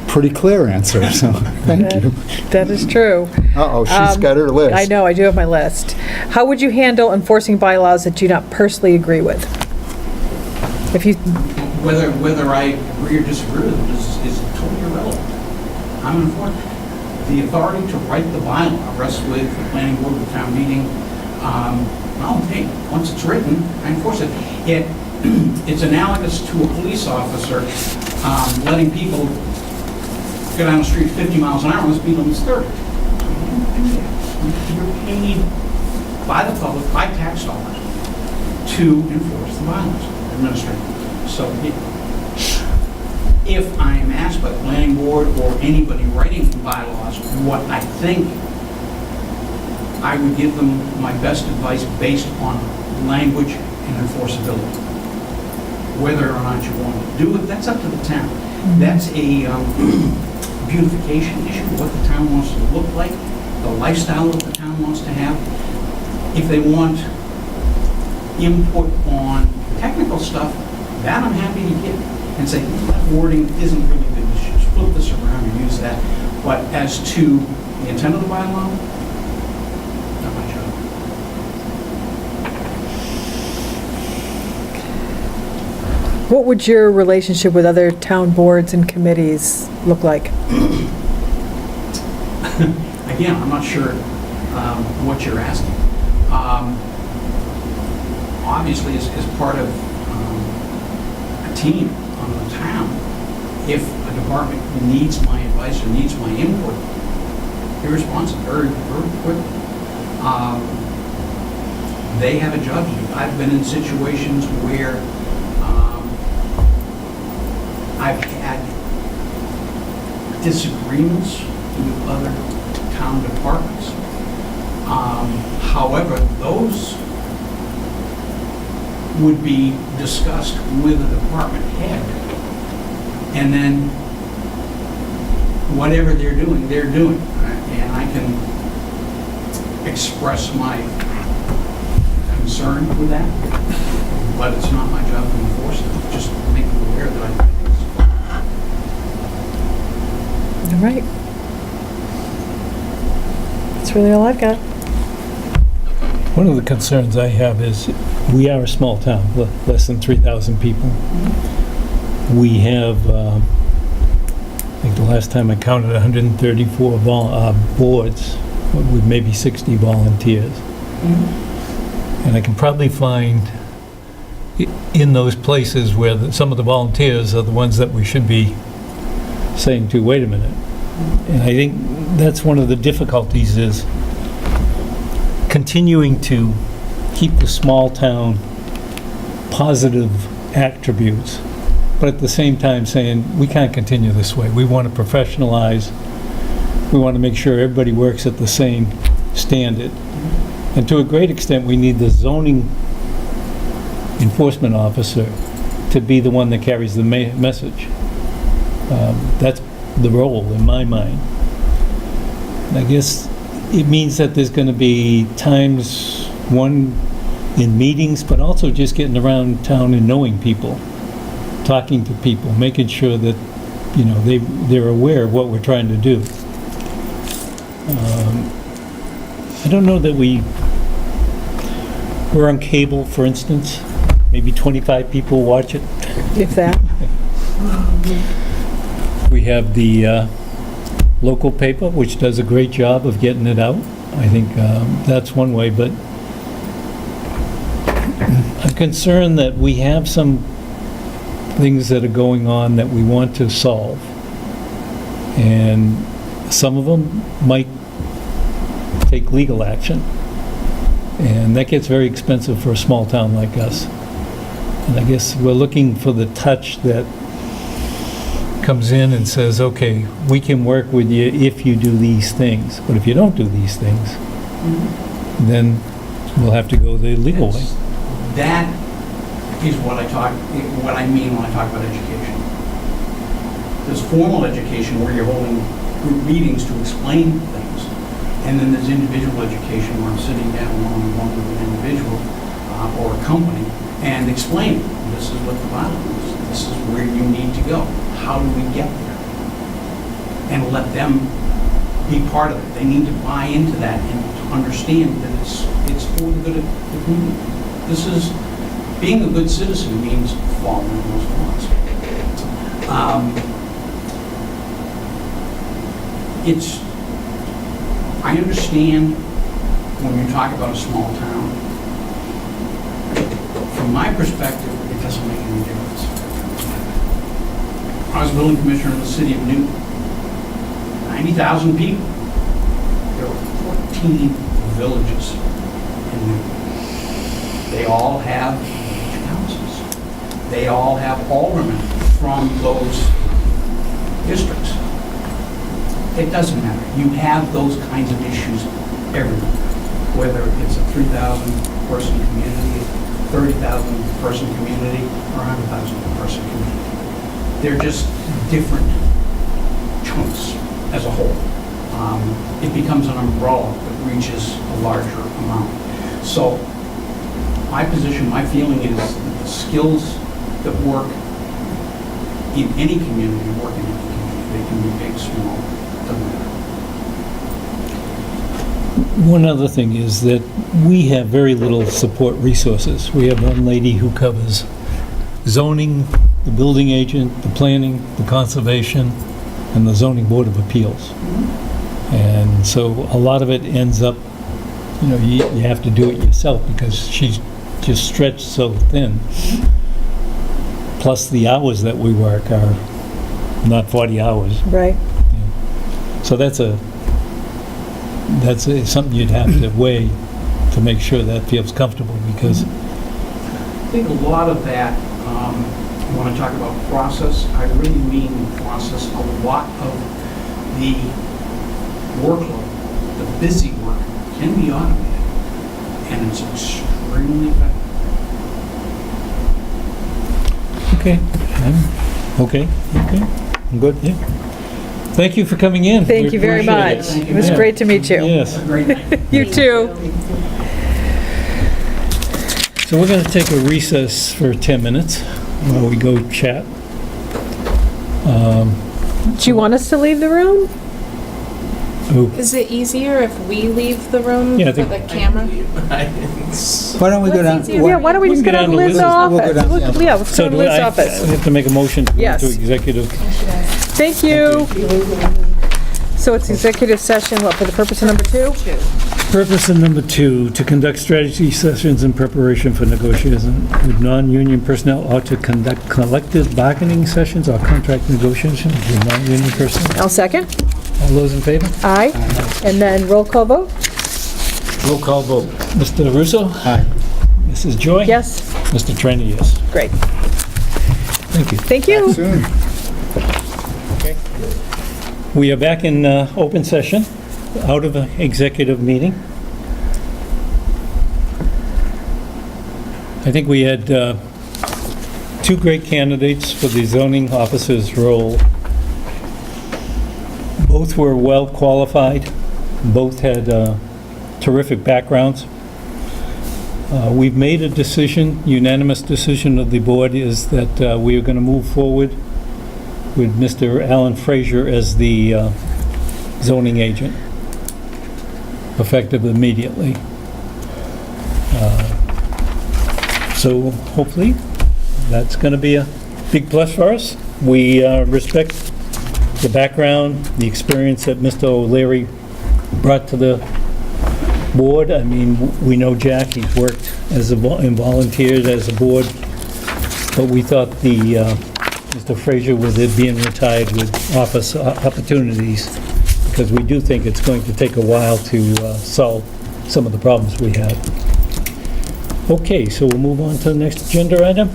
pretty clear answer, so thank you. That is true. Uh-oh, she's got her list. I know, I do have my list. How would you handle enforcing bylaws that you not personally agree with? If you, Whether I agree or disagree with them is totally irrelevant. I'm an enforcer. The authority to write the bylaw rests with the planning board, the town meeting. Well, hey, once it's written, I enforce it. It's analogous to a police officer letting people go down the street 50 miles an hour and the speed limit's 30. You're paid by the public, by tax dollars, to enforce the bylaws administratively. So if I am asked by the planning board or anybody writing bylaws what I think, I would give them my best advice based on language and enforceability. Whether or not you want to do it, that's up to the town. That's a beautification issue, what the town wants to look like, the lifestyle that the town wants to have. If they want input on technical stuff, that I'm happy to give and say, that wording isn't really good, you should flip this around and use that. But as to the intent of the bylaw, not my job. What would your relationship with other town boards and committees look like? Again, I'm not sure what you're asking. Obviously, as part of a team on the town, if a department needs my advice or needs my input, be responsive very, very quickly. They have a job to do. I've been in situations where I've had disagreements with other town departments. However, those would be discussed with the department head. And then whatever they're doing. And I can express my concern with that, but it's not my job to enforce it. Just make them aware that I think it's All right. That's really all I've got. One of the concerns I have is we are a small town, less than 3,000 people. We have, I think the last time I counted, 134 boards with maybe 60 volunteers. And I can probably find in those places where some of the volunteers are the ones that we should be saying to, wait a minute. And I think that's one of the difficulties is continuing to keep the small town positive attributes, but at the same time saying, we can't continue this way. We want to professionalize. We want to make sure everybody works at the same standard. And to a great extent, we need the zoning enforcement officer to be the one that carries the message. That's the role in my mind. And I guess it means that there's going to be times, one, in meetings, but also just getting around town and knowing people, talking to people, making sure that, you know, they're aware of what we're trying to do. I don't know that we're on cable, for instance, maybe 25 people watch it. If that. We have the local paper, which does a great job of getting it out. I think that's one way, but I'm concerned that we have some things that are going on that we want to solve. And some of them might take legal action. And that gets very expensive for a small town like us. And I guess we're looking for the touch that comes in and says, okay, we can work with you if you do these things. But if you don't do these things, then we'll have to go the legal way. That is what I mean when I talk about education. There's formal education where you're holding group meetings to explain things, and then there's individual education where I'm sitting down one-on-one with an individual or a company and explaining, this is what the bylaw is, this is where you need to go. How do we get there? And let them be part of it. They need to buy into that and to understand that it's for the good of the community. This is, being a good citizen means following those laws. I understand when you talk about a small town. From my perspective, it doesn't make any difference. I was building commissioner in the city of Newton. 90,000 people. There were 14 villages in Newton. They all have councils. They all have aldermen from those districts. It doesn't matter. You have those kinds of issues everywhere, whether it's a 3,000 person community, 30,000 person community, or 100,000 person community. They're just different chunks as a whole. It becomes an umbrella that reaches a larger amount. So my position, my feeling is that the skills that work in any community work in any community. They can be big, small, doesn't matter. One other thing is that we have very little support resources. We have one lady who covers zoning, the building agent, the planning, the conservation, and the zoning board of appeals. And so a lot of it ends up, you have to do it yourself because she's just stretched so thin. Plus the hours that we work are not 40 hours. Right. So that's something you'd have to weigh to make sure that feels comfortable because I think a lot of that, you want to talk about process, I really mean process. A lot of the workload, the busy work, can be automated, and it's extremely effective. Okay. Okay. I'm good, yeah. Thank you for coming in. Thank We you very appreciate much. it. It was Yeah. great to meet you. Yes. Have a great night. You too. So we're going to take a recess for 10 minutes while we go chat. Do you want us to leave the room? Oh, Is it easier if we leave the room Yeah, I for the think- camera? Why don't we go down? Yeah, why don't we We just can go go down to down to Liz's Liz's. office? We'll go down, Yeah, let's So go to do Liz's I office. have to make a motion to go Yes. into executive? Thank you. So it's executive session, what, for the purpose of number 2? Purpose of number 2, to conduct strategy sessions in preparation for negotiations with non-union personnel or to conduct collective bargaining sessions or contract negotiations with non-union personnel. I'll second. All those in favor? Aye. And then roll call vote? Roll call vote. Mr. Russo? Aye. Mrs. Joy? Yes. Mr. Trainer, yes. Great. Thank you. Thank you. Soon. We are back in open session, out of an executive meeting. I think we had 2 great candidates for the zoning officer's role. Both were well qualified, both had terrific backgrounds. We've made a decision, unanimous decision of the board is that we are going to move forward with Mr. Alan Frazier as the zoning agent, effective immediately. So hopefully, that's going to be a big plus for us. We respect the background, the experience that Mr. O'Leary brought to the board. I mean, we know Jack, he's worked as and volunteered as a board, but we thought Mr. Frazier, with it being retired, with office opportunities, because we do think it's going to take a while to solve some of the problems we have. Okay, so we'll move on to the next agenda item.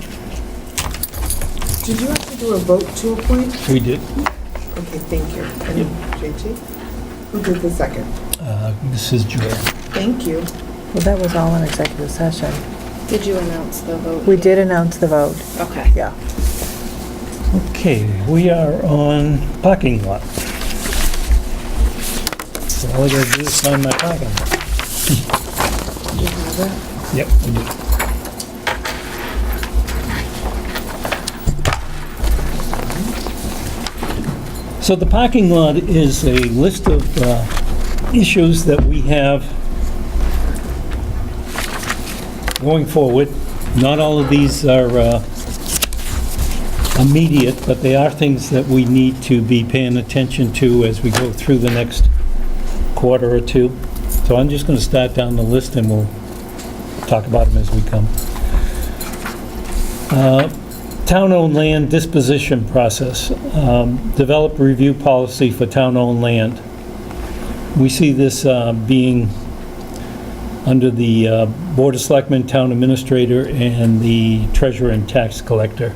Did you have to do a vote to appoint? We did. Okay, thank you. And JT? Who did the second? Mrs. Joy. Thank you. Well, that was all in executive session. Did you announce the vote? We did announce the vote. Okay. Yeah. Okay, we are on parking lot. So all I gotta do is sign my parking lot. Do you have it? Yep, I do. So the parking lot is a list of issues that we have going forward. Not all of these are immediate, but they are things that we need to be paying attention to as we go through the next quarter or two. So I'm just going to start down the list and we'll talk about them as we come. Town-owned land disposition process. Develop review policy for town-owned land. We see this being under the Board of Selectmen, Town Administrator, and the Treasurer and Tax Collector.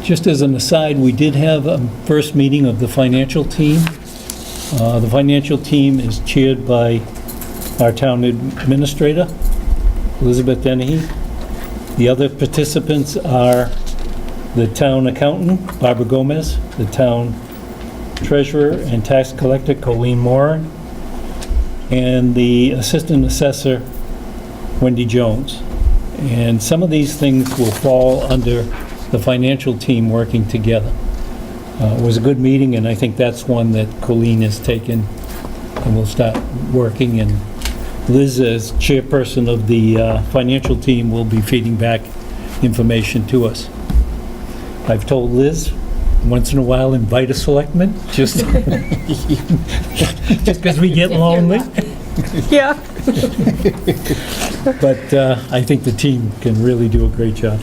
Just as an aside, we did have a first meeting of the financial team. The financial team is chaired by our Town Administrator, Elizabeth Dennehy. The other participants are the Town Accountant, Barbara Gomez, the Town Treasurer and Tax Collector, Colleen Moore, and the Assistant Assessor, Wendy Jones. And some of these things will fall under the financial team working together. It was a good meeting, and I think that's one that Colleen has taken and will start working. And Liz, as chairperson of the financial team, will be feeding back information to us. I've told Liz, once in a while, invite a selectman, just because we get lonely. Yeah. But I think the team can really do a great job.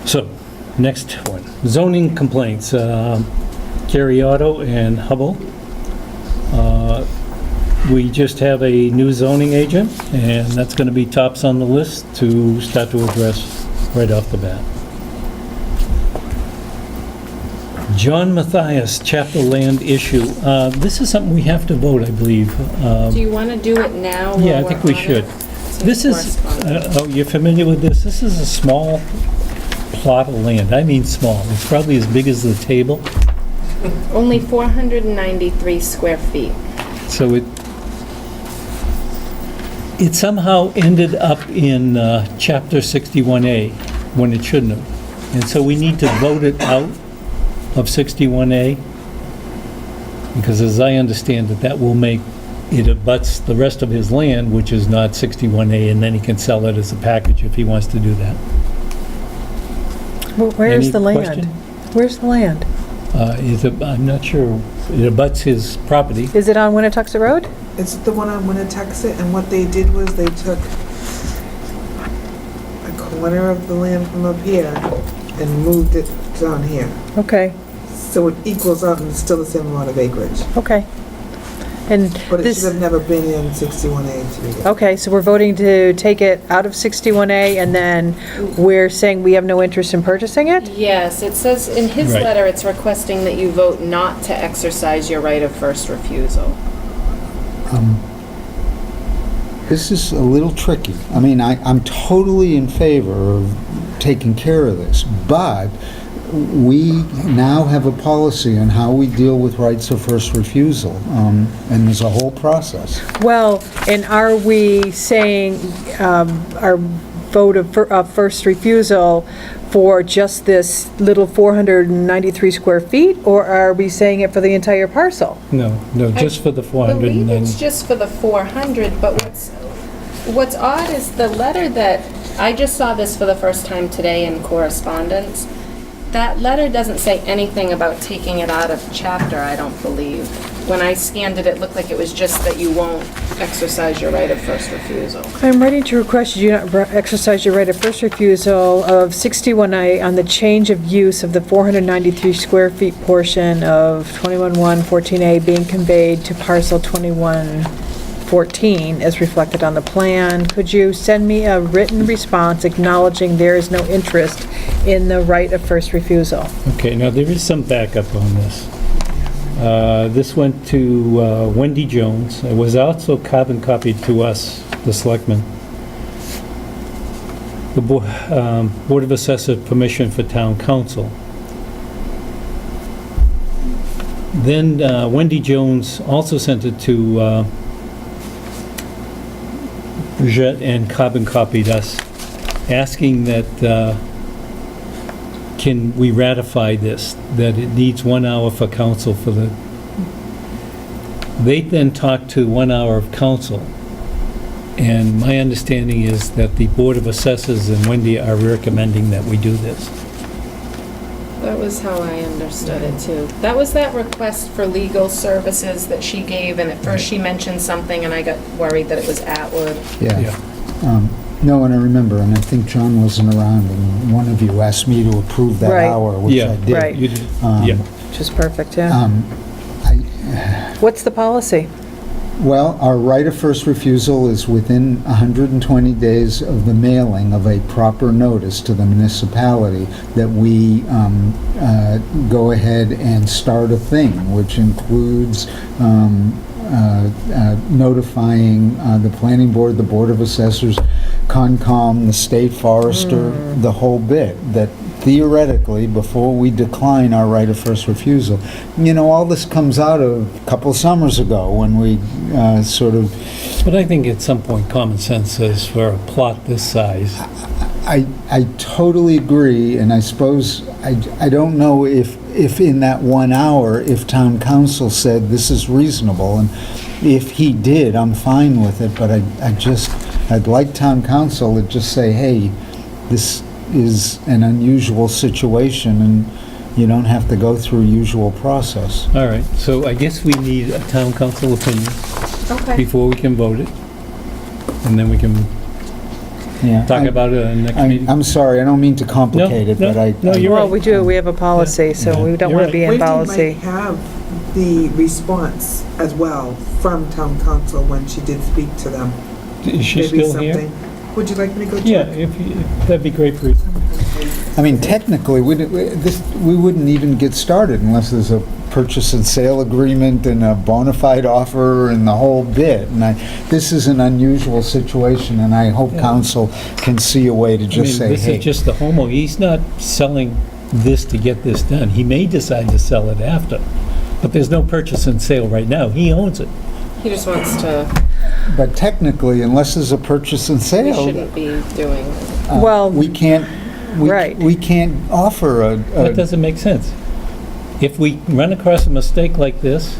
So, next one, zoning complaints. Carrie Otto and Hubble. We just have a new zoning agent, and that's going to be tops on the list to start to address right off the bat. John Mathias, chapter land issue. This is something we have to vote, I believe. Do you want to do it now? while Yeah, I we're think we on should. it? This is, Correspondence. oh, you're familiar with this? This is a small plot of land. I mean small. It's probably as big as the table. Only 493 square feet. So it somehow ended up in Chapter 61A when it shouldn't have. And so we need to vote it out of 61A, because as I understand it, that will make it abuts the rest of his land, which is not 61A, and then he can sell it as a package if he wants to do that. Well, where's Any the land? question? Where's the land? I'm not sure. It abuts his property. Is it on Winnetoxet Road? It's the one on Winnetoxet, and what they did was they took a corner of the land from up here and moved it down here. Okay, So it equals out and it's still the same amount of acreage. okay. And But it this, should have never been in 61A to begin. okay, so we're voting to take it out of 61A, and then we're saying we have no interest in purchasing it? Yes, it says in his Right. letter, it's requesting that you vote not to exercise your right of first refusal. This is a little tricky. I mean, I'm totally in favor of taking care of this, but we now have a policy on how we deal with rights of first refusal, and there's a whole process. Well, and are we saying our vote of first refusal for just this little 493 square feet, or are we saying it for the entire parcel? No, just for the I believe 490. it's just for the 400, but what's odd is the letter that, I just saw this for the first time today in correspondence. That letter doesn't say anything about taking it out of chapter, I don't believe. When I scanned it, it looked like it was just that you won't exercise your right of first refusal. I'm ready to request you do not exercise your right of first refusal of 61A on the change of use of the 493 square feet portion of 21-114A being conveyed to parcel 2114 as reflected on the plan. Could you send me a written response acknowledging there is no interest in the right of first refusal? Okay, now there is some backup on this. This went to Wendy Jones. It was also carbon copied to us, the selectmen. The Board of Assessors permission for town council. Then Wendy Jones also sent it to Bridget and carbon copied us, asking that can we ratify this, that it needs 1 hour for council for the... They then talked to 1 hour of council, And my understanding is that the Board of Assessors and Wendy are recommending that we do this. That was how I understood it too. That was that request for legal services that she gave, and at first she mentioned something and I got worried that it was Atwood. Yeah. No, and I remember, and I think John wasn't around, and one of you asked me to approve that Right. hour, which Yeah, I did. Right. You did, Um, yeah. Which is perfect, yeah. What's the policy? Well, our right of first refusal is within 120 days of the mailing of a proper notice to the municipality that we go ahead and start a thing, which includes notifying the planning board, the Board of Assessors, Concom, the state forester, the whole bit, that theoretically, before we decline our right of first refusal, all this comes out of a couple of summers ago when we sort of... But I think at some point, common sense says for a plot this size, I totally agree, and I suppose, I don't know if in that 1 hour, if town council said this is reasonable, and if he did, I'm fine with it, but I'd like town council to just say, hey, this is an unusual situation, and you don't have to go through usual process. all right, so I guess we need a town council opinion Okay. before we can vote it, and then we can Yeah. talk about it in the next meeting. I'm sorry, I don't mean to complicate it, No, but I... no, you're Well, right. we do, we have a policy, so Yeah. we don't You're want to be in Wendy policy. might have the response as well from town council when she did speak to them. Is she Maybe still here? something. Would you like me to go check? Yeah, if that'd be great for you. I mean, technically, we wouldn't even get started unless there's a purchase and sale agreement and a bona fide offer and the whole bit. And this is an unusual situation, and I hope Yeah. council can see a way to I just mean, say, this hey. is just the homeowner, he's not selling this to get this done. He may decide to sell it after, but there's no purchase and sale right now. He owns it. He just wants to, But technically, unless there's a purchase and we sale, shouldn't be doing. Well, we can't right. we can't offer That a doesn't make sense. If we run across a mistake like this,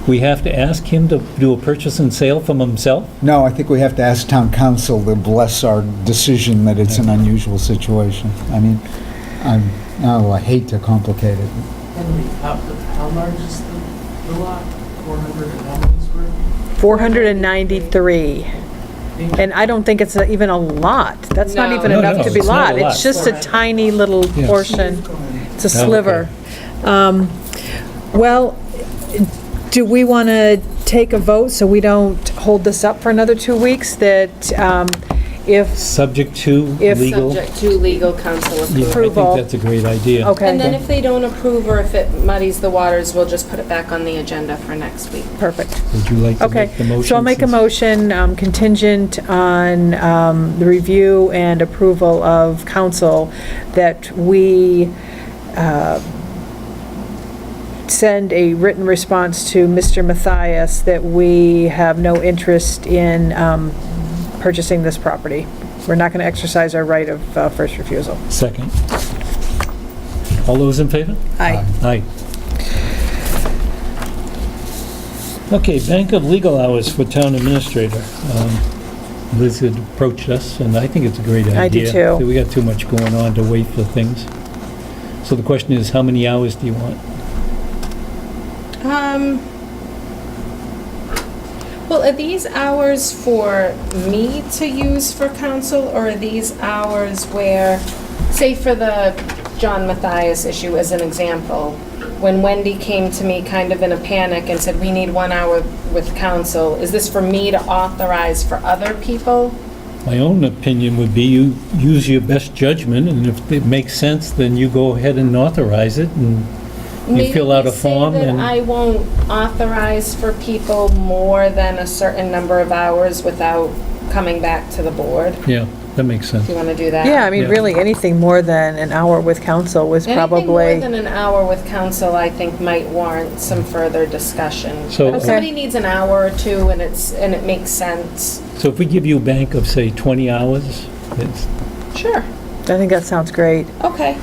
we have to ask him to do a purchase and sale from himself? no, I think we have to ask town council to bless our decision that it's an unusual situation. I mean, I hate to complicate it. Henry, how large is the lot? 400 and how many square feet? 493. And I don't think it's even a lot. That's not No. even No, enough no, to be it's not lot. a lot. It's just a tiny little Yes. portion. It's a Oh, okay. sliver. Well, do we want to take a vote so we don't hold this up for another 2 weeks? That if, Subject to If- legal? Subject to legal council Yeah, approval. approval. I think that's a great idea. okay. And then if they don't approve or if it muddies the waters, we'll just put it back on the agenda for next week. Perfect. Would you like to Okay, make the motion? so I'll make a since- motion contingent on the review and approval of council that we send a written response to Mr. Mathias that we have no interest in purchasing this property. We're not going to exercise our right of first refusal. Second. All those in favor? Aye. Aye. Okay, bank of legal hours for town administrator. Liz had approached us, and I think it's a great idea. I do too. We got too much going on to wait for things. So the question is, how many hours do you want? Well, are these hours for me to use for council, or are these hours where, say for the John Mathias issue as an example, when Wendy came to me kind of in a panic and said, we need 1 hour with council, is this for me to authorize for other people? My own opinion would be you use your best judgment, and if it makes sense, then you go ahead and authorize it, and you fill out a form Maybe and... say that I won't authorize for people more than a certain number of hours without coming back to the board. Yeah, that makes sense. Do you want to do that? Yeah, I mean, Yeah. really, anything more than an hour with council was Anything more probably, than an hour with council, I think, might warrant some further discussion. So- But if Okay. somebody needs an hour or two and it makes sense, So if we give you a bank of, say, 20 hours, it's, sure, I think that sounds great. okay.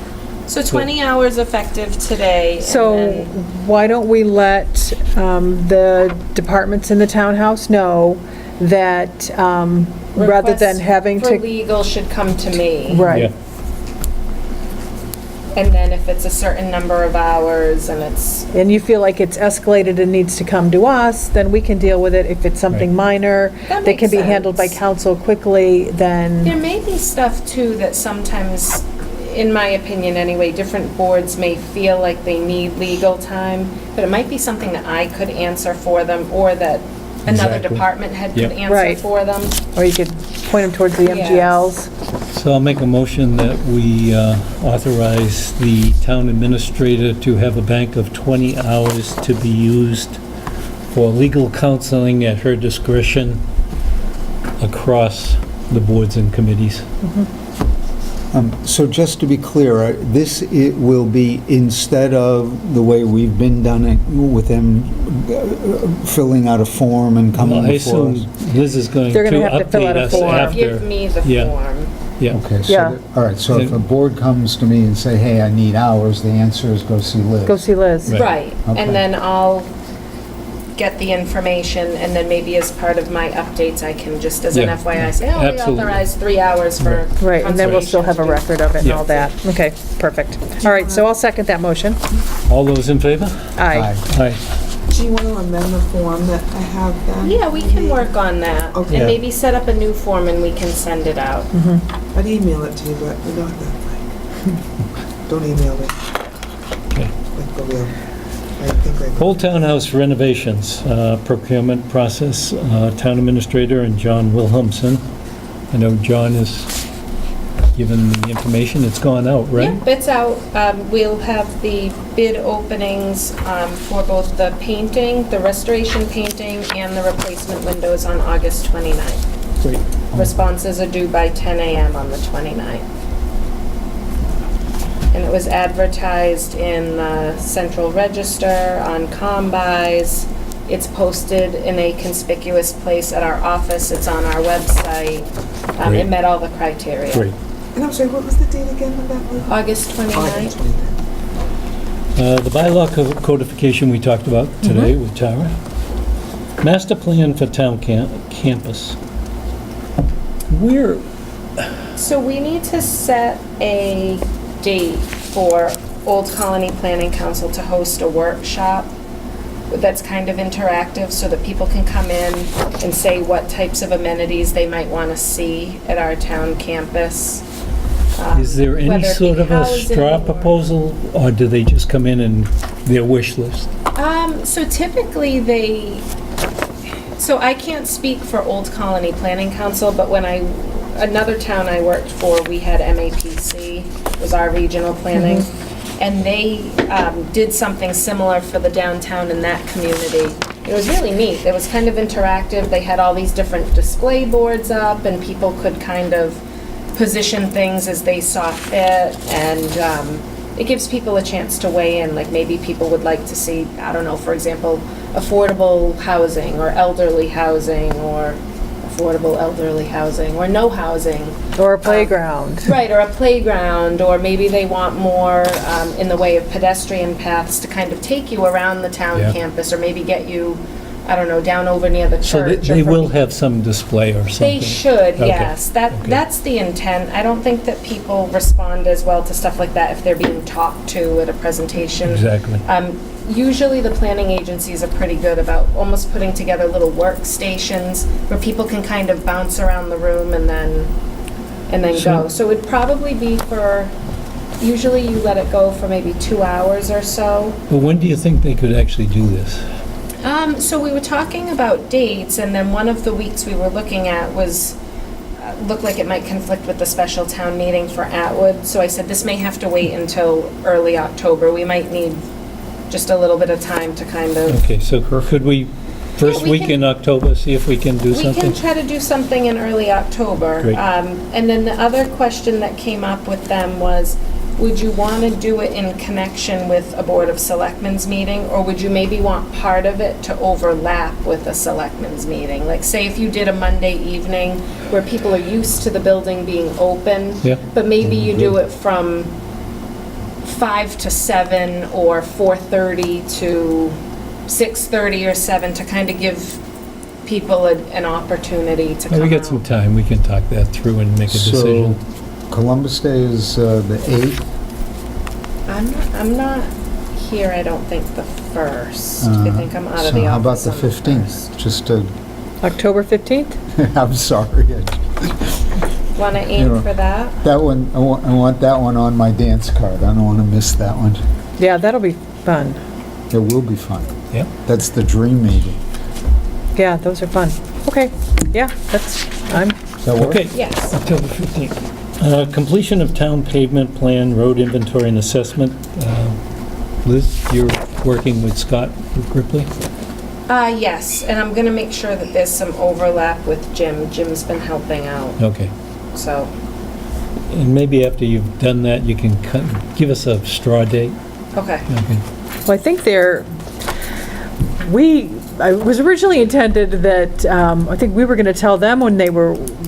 So 20 hours effective today. and So then- why don't we let the departments in the townhouse know that, rather than requests having For to... legal should come to me. Right. Yeah. And then if it's a certain number of hours and it's, And you feel like it's escalated and needs to come to us, then we can deal with it. If it's something Right. minor, That that can makes be handled by sense. council quickly, then... there may be stuff too that sometimes, in my opinion anyway, different boards may feel like they need legal time, but it might be something that I could answer for them or that another Exactly. department head could Yep. answer Right. for them. Or you could point them towards the Yes. MGLs. So I'll make a motion that we authorize the town administrator to have a bank of 20 hours to be used for legal counseling at her discretion across the boards and committees. So just to be clear, this it will be instead of the way we've been done it with them filling out a form and coming Well, I before us? assume Liz is going to They're gonna have to fill out update a us form. after. Give me the Yeah. form. Yeah, Okay, so, Yeah. all right, so if a board comes to me and say, hey, I need hours, the answer is go see Liz. Go see Liz. Right. Right, Okay. and then I'll get the information, and then maybe as part of my updates, I can just as an Yeah. FYI say, oh, we Absolutely. authorized 3 hours for Right, and then we'll still have a conservation. record of it and Yeah. all that. Okay, perfect. All right, so I'll second that motion. all those in favor? Aye. Aye. Do you want to amend the form that I have then? Yeah, we can work on that, Okay. and maybe set up a new form and we can send it out. I'd email it to you, but we're not that way. Don't email me. Okay. Like, for real. I think I... Old Townhouse renovations, procurement process, Town Administrator and John Wilhelmsen. I know John has given the information, it's gone out, right? Yep, it's out. We'll have the bid openings for both the painting, the restoration painting, and the replacement windows on August 29th. Great. Responses are due by 10 a.m. on the 29th. And it was advertised in the Central Register, on Combis. It's posted in a conspicuous place at our office. It's on our website. Great. It met all the criteria. Great. And I'm sorry, what was the date again on that one? August 29th. August 29th. The bylaw codification we talked about today with Tara. Master plan for town campus. Where, So we need to set a date for Old Colony Planning Council to host a workshop that's kind of interactive so that people can come in and say what types of amenities they might want to see at our town campus. is there any Whether it be sort of a housing straw or- proposal, or do they just come in and their wish list? So typically so I can't speak for Old Colony Planning Council, but when another town I worked for, we had MAPC, was our regional planning, and they did something similar for the downtown in that community. It was really neat. It was kind of interactive. They had all these different display boards up, and people could kind of position things as they saw fit, and it gives people a chance to weigh in. Like maybe people would like to see, I don't know, for example, affordable housing or elderly housing or affordable elderly housing or no housing. Or a playground. Right, or a playground, or maybe they want more in the way of pedestrian paths to kind of take you around the town Yeah. campus, or maybe get you, I don't know, down over near the So church. they or will from- have some display or something? They should, Okay. yes. Okay. That's the intent. I don't think that people respond as well to stuff like that if they're being talked to at a presentation. Exactly. Usually the planning agencies are pretty good about almost putting together little workstations where people can kind of bounce around the room and then go. So it'd probably be for, usually you let it go for maybe 2 hours or so. But when do you think they could actually do this? So we were talking about dates, and then one of the weeks we were looking at was, looked like it might conflict with the special town meeting for Atwood. So I said, this may have to wait until early October. We might need just a little bit of time to kind of... Okay, so could we, first we week can- in October, see if we can do We something? can try to do something in early October. Great. And then the other question that came up with them was, would you want to do it in connection with a Board of Selectmen's meeting, or would you maybe want part of it to overlap with a Selectmen's meeting? Like, say if you did a Monday evening where people are used to the building being open, Yeah. but maybe you do it from 5 to 7 or 4:30 to 6:30 or 7 to kind of give people an opportunity to come We out. got some time, we can talk that through and make a So decision. Columbus Day is the 8th. I'm not here, I don't think, the 1st. I think I'm out of the So how about office the on the 15th? 1st. Just to, October 15th? I'm sorry. Want to You aim know, for that? That one, I want that one on my dance card. I don't want to miss that one. Yeah, that'll be fun. It will be fun. Yep. That's the dream meeting. Yeah, those are fun. Okay, yeah, does That work? Okay. Yes. October 15th. Completion of town pavement plan, road inventory and assessment. Liz, you're working with Scott Ripley? Yes, and I'm going to make sure that there's some overlap with Jim. Jim's been helping out, Okay. so. And maybe after you've done that, you can give us a straw date. Okay. Okay. well, I think it was originally intended that, I think we were gonna tell them when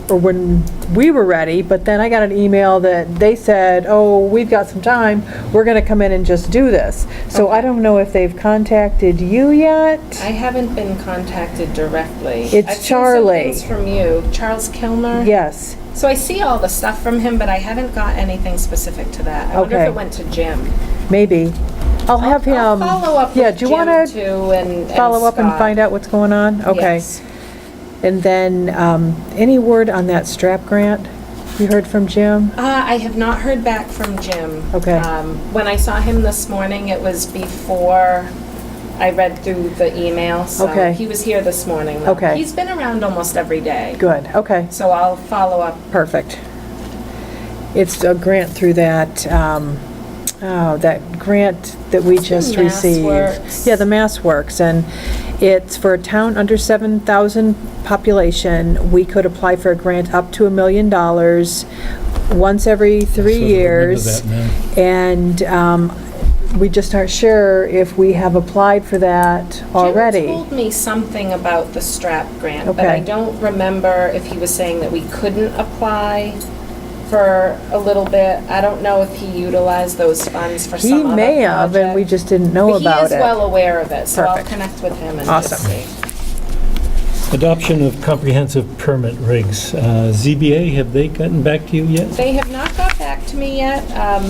when we were ready, but then I got an email that they said, oh, we've got some time, we're gonna come in and just do this. So I don't know if they've contacted you yet? I haven't been contacted directly. It's I've seen Charlie. some things from you. Charles Kilner? Yes, So I see all the stuff from him, but I haven't got anything specific to that. I wonder if Okay. it went to Jim. maybe. I'll have him. I'll follow up Yeah, with do you Jim wanna too and follow up and Scott. find out what's going on? Okay. Yes. And then, any word on that strap grant? You heard from Jim? I have not heard back from Jim. Okay. When I saw him this morning, it was before I read through the email, so Okay. he was here this morning. Though. Okay. He's been around almost every day. Good, okay, So I'll follow up. perfect. It's a grant through that, that grant that we just Mass received. Works. Yeah, the Mass Works, and it's for a town under 7,000 population. We could apply for a grant up to $1 million once every 3 Sort of remember years. that now. And we just aren't sure if we have applied for that already. Jim told me something about the STRAP grant, but I Okay. don't remember if he was saying that we couldn't apply for a little bit. I don't know if he utilized those funds for some He other may have, and we project. just didn't know But about he is it. well aware of it, so I'll Perfect. connect with him and just Awesome. see. Adoption of comprehensive permit regs. ZBA, have they gotten back to you yet? They have not got back to me yet.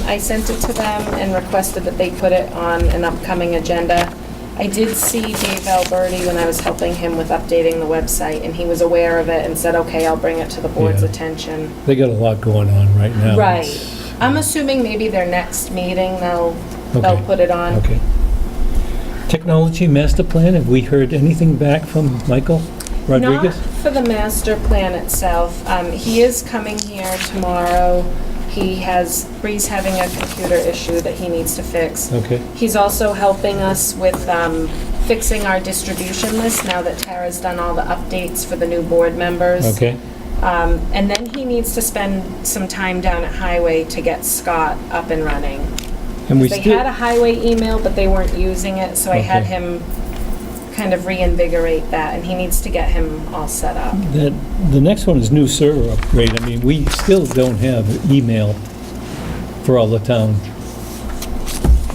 I sent it to them and requested that they put it on an upcoming agenda. I did see Dave Alberti when I was helping him with updating the website, and he was aware of it and said, okay, I'll bring it to the board's Yeah. attention. They got a lot going on right now. Right. It's- I'm assuming maybe their next meeting, they'll Okay. put it on. Okay. Technology master plan, have we heard anything back from Michael Rodriguez? Not for the master plan itself. He is coming here tomorrow. Bree's having a computer issue that he needs to fix. Okay, He's also helping us with fixing our distribution list now that Tara's done all the updates for the new board members. okay. And then he needs to spend some time down at Highway to get Scott up and running. And we They still, had a Highway email, but they weren't using it, so I had Okay. him kind of reinvigorate that, and he needs to get him all set up. the next one is new server upgrade. I mean, we still don't have email for all the town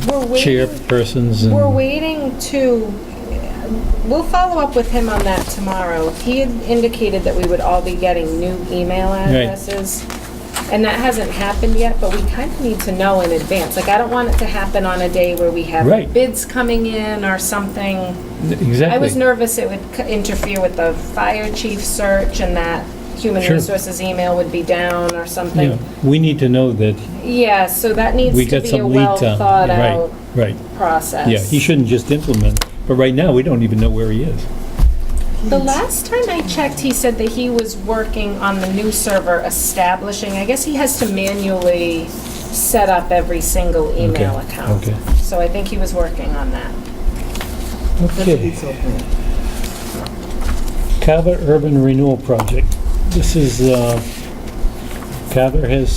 We're waiting, chairpersons and... we're waiting to, we'll follow up with him on that tomorrow. He had indicated that we would all be getting new email addresses. And that hasn't happened yet, but we kind of need to know in advance. Like, I don't want it to happen on a day where we have Right. bids coming in or something. Exactly. I was nervous it would interfere with the fire chief search and that human Sure. resources email would be down or Yeah, something. we need to know that Yeah, so that needs we to got be a some lead time. well-thought-out Right, process. yeah, he shouldn't just implement, but right now, we don't even know where he is. The last time I checked, he said that he was working on the new server establishing, I guess he has to manually set up every single email Okay, account. okay. So I think he was working on that. Okay. Carver Urban Renewal Project. This is, Carver has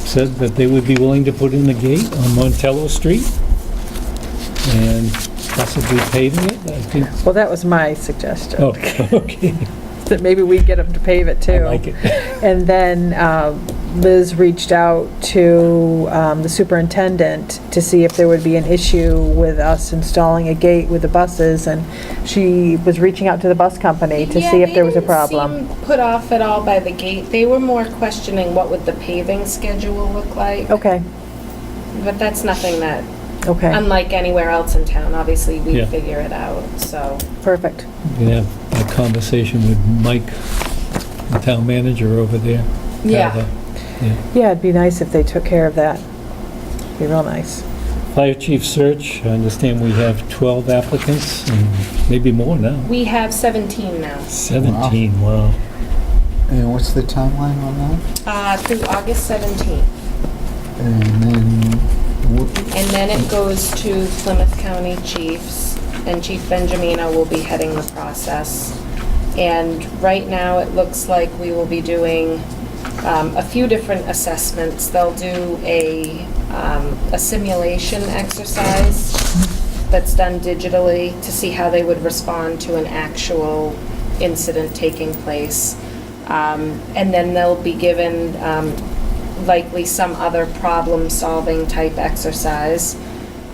said that they would be willing to put in a gate on Montello Street and possibly paving it, I think. Well, that was my suggestion. Oh, okay. that maybe we'd get them to pave it too. I like it. And then Liz reached out to the superintendent to see if there would be an issue with us installing a gate with the buses, and she was reaching out to the bus company to see if there was a problem. Yeah, they didn't seem put off at all by the gate. They were more questioning what would the paving schedule look like. Okay, But that's nothing that, okay, unlike anywhere else in town, obviously we Yeah. figure it out, so. perfect. You can have a conversation with Mike, the town manager over there. Yeah. Have a- Yeah, it'd be nice if they took care of that. Be real nice. Fire chief search, I understand we have 12 applicants, and maybe more now. We have 17 now, 17, wow. And what's the timeline on that? through August 17th. And then, And then it goes to Plymouth County Chiefs, and Chief Benjamino will be heading the process. And right now, it looks like we will be doing a few different assessments. They'll do a simulation exercise that's done digitally to see how they would respond to an actual incident taking place. And then they'll be given likely some other problem-solving type exercise.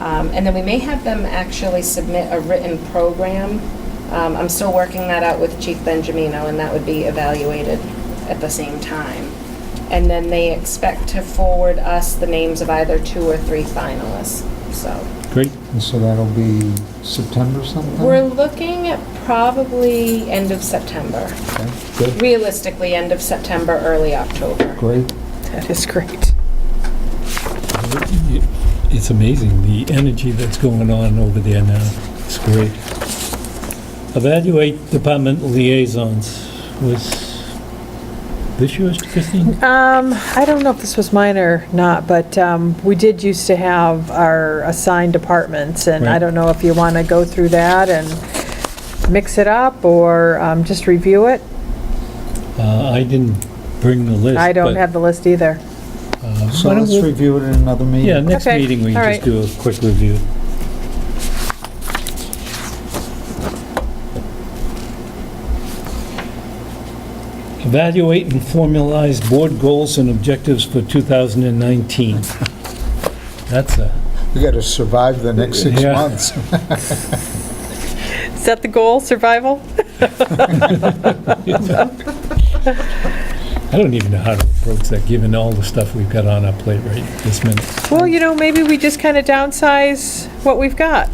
And then we may have them actually submit a written program. I'm still working that out with Chief Benjamino, and that would be evaluated at the same time. And then they expect to forward us the names of either 2 or 3 finalists, so. Great. and so that'll be September sometime? We're looking at probably end of September. Okay, good, Realistically, end of September, early October. great. That is great. It's amazing, the energy that's going on over there now. It's great. Evaluate department liaisons. Was this yours, Christine? I don't know if this was mine or not, but we did used to have our assigned departments, and I Right. don't know if you want to go through that and mix it up, or just review it. I didn't bring the list. I don't but, have the list either. So why don't let's we- review it in another meeting. Yeah, next Okay, meeting we all can just right. do a quick review. Evaluate and formalize board goals and objectives for 2019. That's a, We got to survive the next 6 Yeah. months. Is that the goal, survival? I don't even know how to approach that, given all the stuff we've got on our plate right this minute. Well, maybe we just kind of downsize what we've got.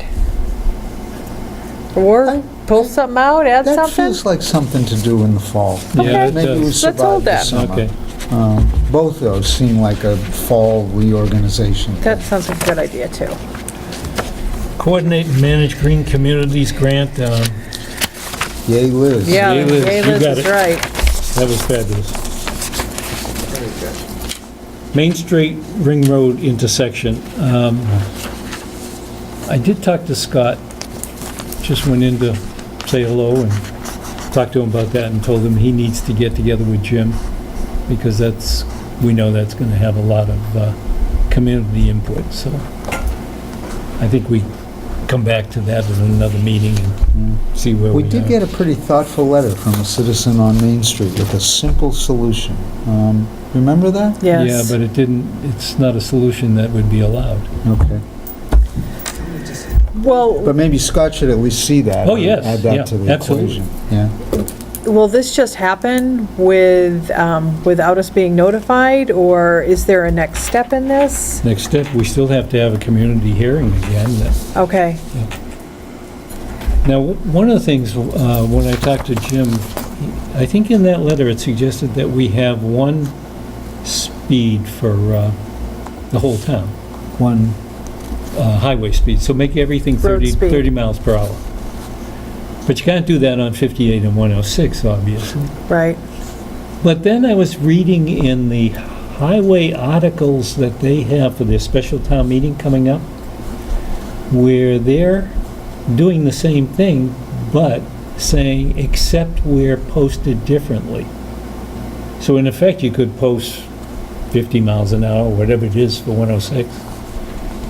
Or pull something out, add That something. feels like something to do in the fall. Yeah, it Maybe we does. Let's hold survive the that. summer. Okay. Both those seem like a fall reorganization. That sounds like a good idea, too. Coordinate and manage green communities grant, Yay, Liz. Yeah, Yay, Liz, Yay, you Liz got is it. right. that was fabulous. Main Street Ring Road intersection. I did talk to Scott, just went in to say hello and talked to him about that and told him he needs to get together with Jim, because we know that's going to have a lot of community input, so I think we come back to that in another meeting and see where we We are. did get a pretty thoughtful letter from a citizen on Main Street with a simple solution. Remember that? Yes. Yeah, but it's not a solution that would be allowed. Okay. Well, But maybe Scott should at least see that. Oh, and yes, Add yeah, that to the absolutely. equation. Yeah. will this just happen without us being notified, or is there a next step in this? Next step, we still have to have a community hearing again. Okay, Now, one of the things, when I talked to Jim, I think in that letter it suggested that we have one speed for the whole town, one highway speed, so make everything Road 30 speed. 30 miles per hour. But you can't do that on 58 and 106, obviously. right. But then I was reading in the highway articles that they have for their special town meeting coming up, where they're doing the same thing, but saying, except where posted differently. So in effect, you could post 50 miles an hour, whatever it is for 106,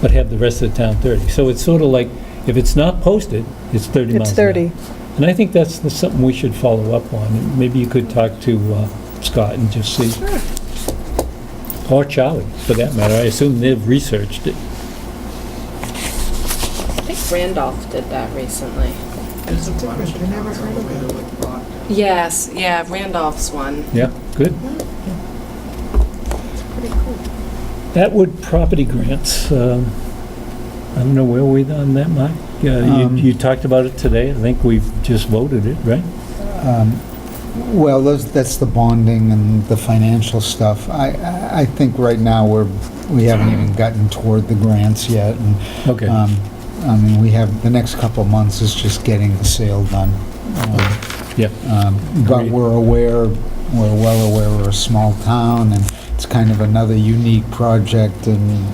but have the rest of the town 30. So it's sort of like, if it's not posted, it's 30 miles It's an hour. 30. And I think that's something we should follow up on. And maybe you could talk to Scott and just see. Or Charlie, for that matter. I assume they've researched it. I think Randolph did that recently. There's a bunch of I never towns heard of out there it. like Brockton. Yes, yeah, Randolph's one. Yeah, good. Pretty cool. Atwood property grants, I don't know where we on that, Mike? You talked about it today. I think we've just voted it, right? Well, that's the bonding and the financial stuff. I think right now we haven't even gotten toward the grants yet. And, Okay. I mean, we have, the next couple of months is just getting the sale done. Yeah. But Agreed. we're well aware we're a small town, and it's kind of another unique project, and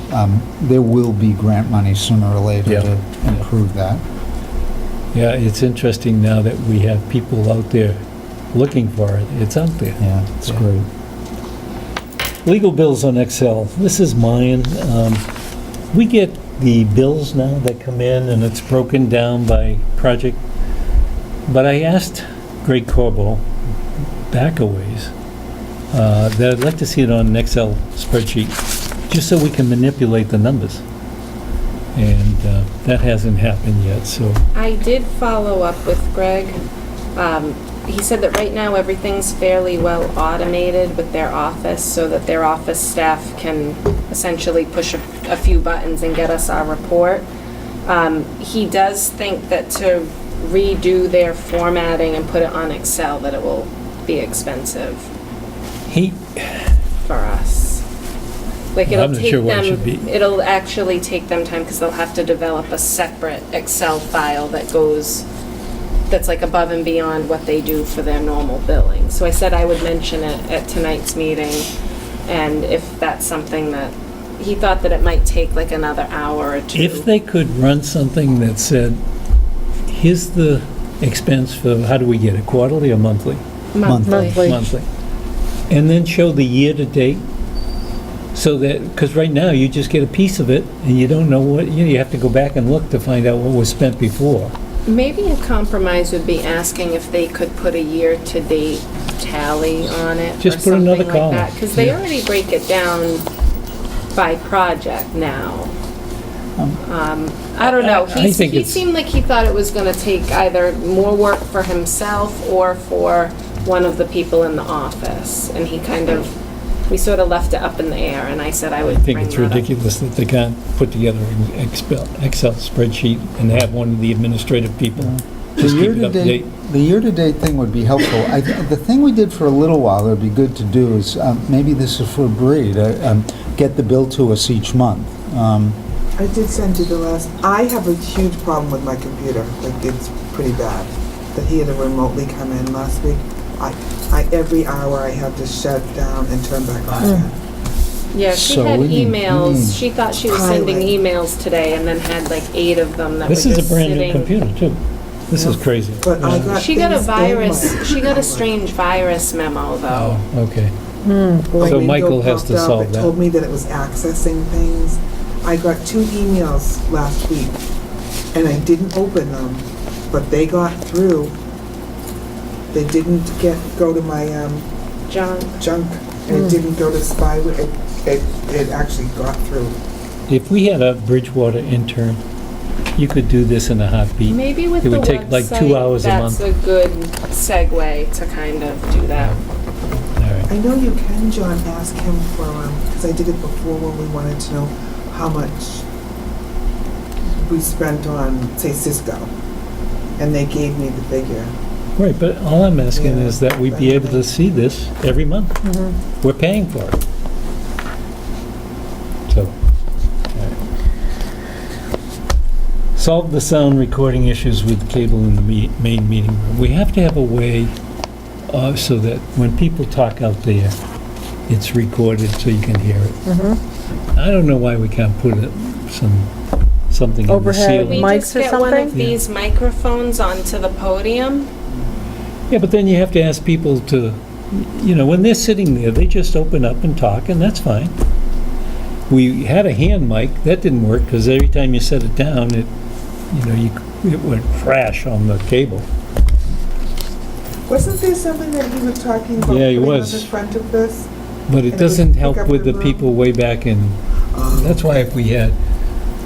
there will be grant money sooner or later Yeah. to improve that. Yeah, it's interesting now that we have people out there looking for it. It's out there. Yeah, it's Yeah. great. Legal bills on Excel. This is mine. We get the bills now that come in, and it's broken down by project. But I asked Greg Corbo back a ways that I'd like to see it on an Excel spreadsheet, just so we can manipulate the numbers. And that hasn't happened yet, so. I did follow up with Greg. He said that right now everything's fairly well automated with their office, so that their office staff can essentially push a few buttons and get us our report. He does think that to redo their formatting and put it on Excel, that it will be expensive for us. Like I'm it'll not take sure why it should them, be. it'll actually take them time because they'll have to develop a separate Excel file that's like above and beyond what they do for their normal billing. So I said I would mention it at tonight's meeting, and if that's something that, he thought that it might take like another hour or two. If they could run something that said, here's the expense for, how do we get it, quarterly or monthly? Monthly. Monthly. And then show the year-to-date, so that, because right now you just get a piece of it, and you don't know what, you have to go back and look to find out what was spent before. Maybe a compromise would be asking if they could put a year-to-date tally on it. Just or put another something like column. that, because they Yeah. already break it down by project now. I don't know. I think He it's- seemed like he thought it was going to take either more work for himself or for one of the people in the office. And he kind of, we sort of left it up in the air, and I said I would I think bring it's that up. ridiculous that they can't put together an Excel spreadsheet and have one of the administrative people just keep it up to date. The year-to-date thing would be helpful. The thing we did for a little while, that'd be good to do, is, maybe this is for Bree, to get the bill to us each month. I did send you the last, I have a huge problem with my computer, like it's pretty bad, that he had to remotely come in last week. Every hour I have to shut down and turn back on again. Yeah, she So had we need- emails. She thought she was sending Highlight. emails today, and then had like 8 of them that This were is a just brand new sitting. computer, too. This is crazy. But I got She got a things in virus. my- She got a strange virus memo, though. Oh, okay. My So window Michael has to popped up. solve It that. told me that it was accessing things. I got 2 emails last week, and I didn't open them, but they got through. They didn't go to my John. junk, and it didn't go to spyware. It actually got through. If we had a Bridgewater intern, you could do this in a heartbeat. Maybe with It the would take like 2 website, hours a that's month. a good segue to kind of do that. All right. I know you can, John, ask him for, because I did it before when we wanted to know how much we spent on, say, Cisco, and they gave me the figure. Right, but all I'm asking Yeah, is that we be able to see this every month. We're paying for it. So, all right. Solve the sound recording issues with cable in the main meeting room. We have to have a way so that when people talk out there, it's recorded so you can hear it. I don't know why we can't put something in the Overhead ceiling. We mics just or get one something? of these microphones onto the podium. Yeah, but then you have to ask people to, when they're sitting there, they just open up and talk, and that's fine. We had a hand mic, that didn't work, because every time you set it down, it would crash on the cable. Wasn't there something that he was talking about Yeah, he putting on was. the front of this? But it And it doesn't would help pick up with the the room? people way back in, that's why if we had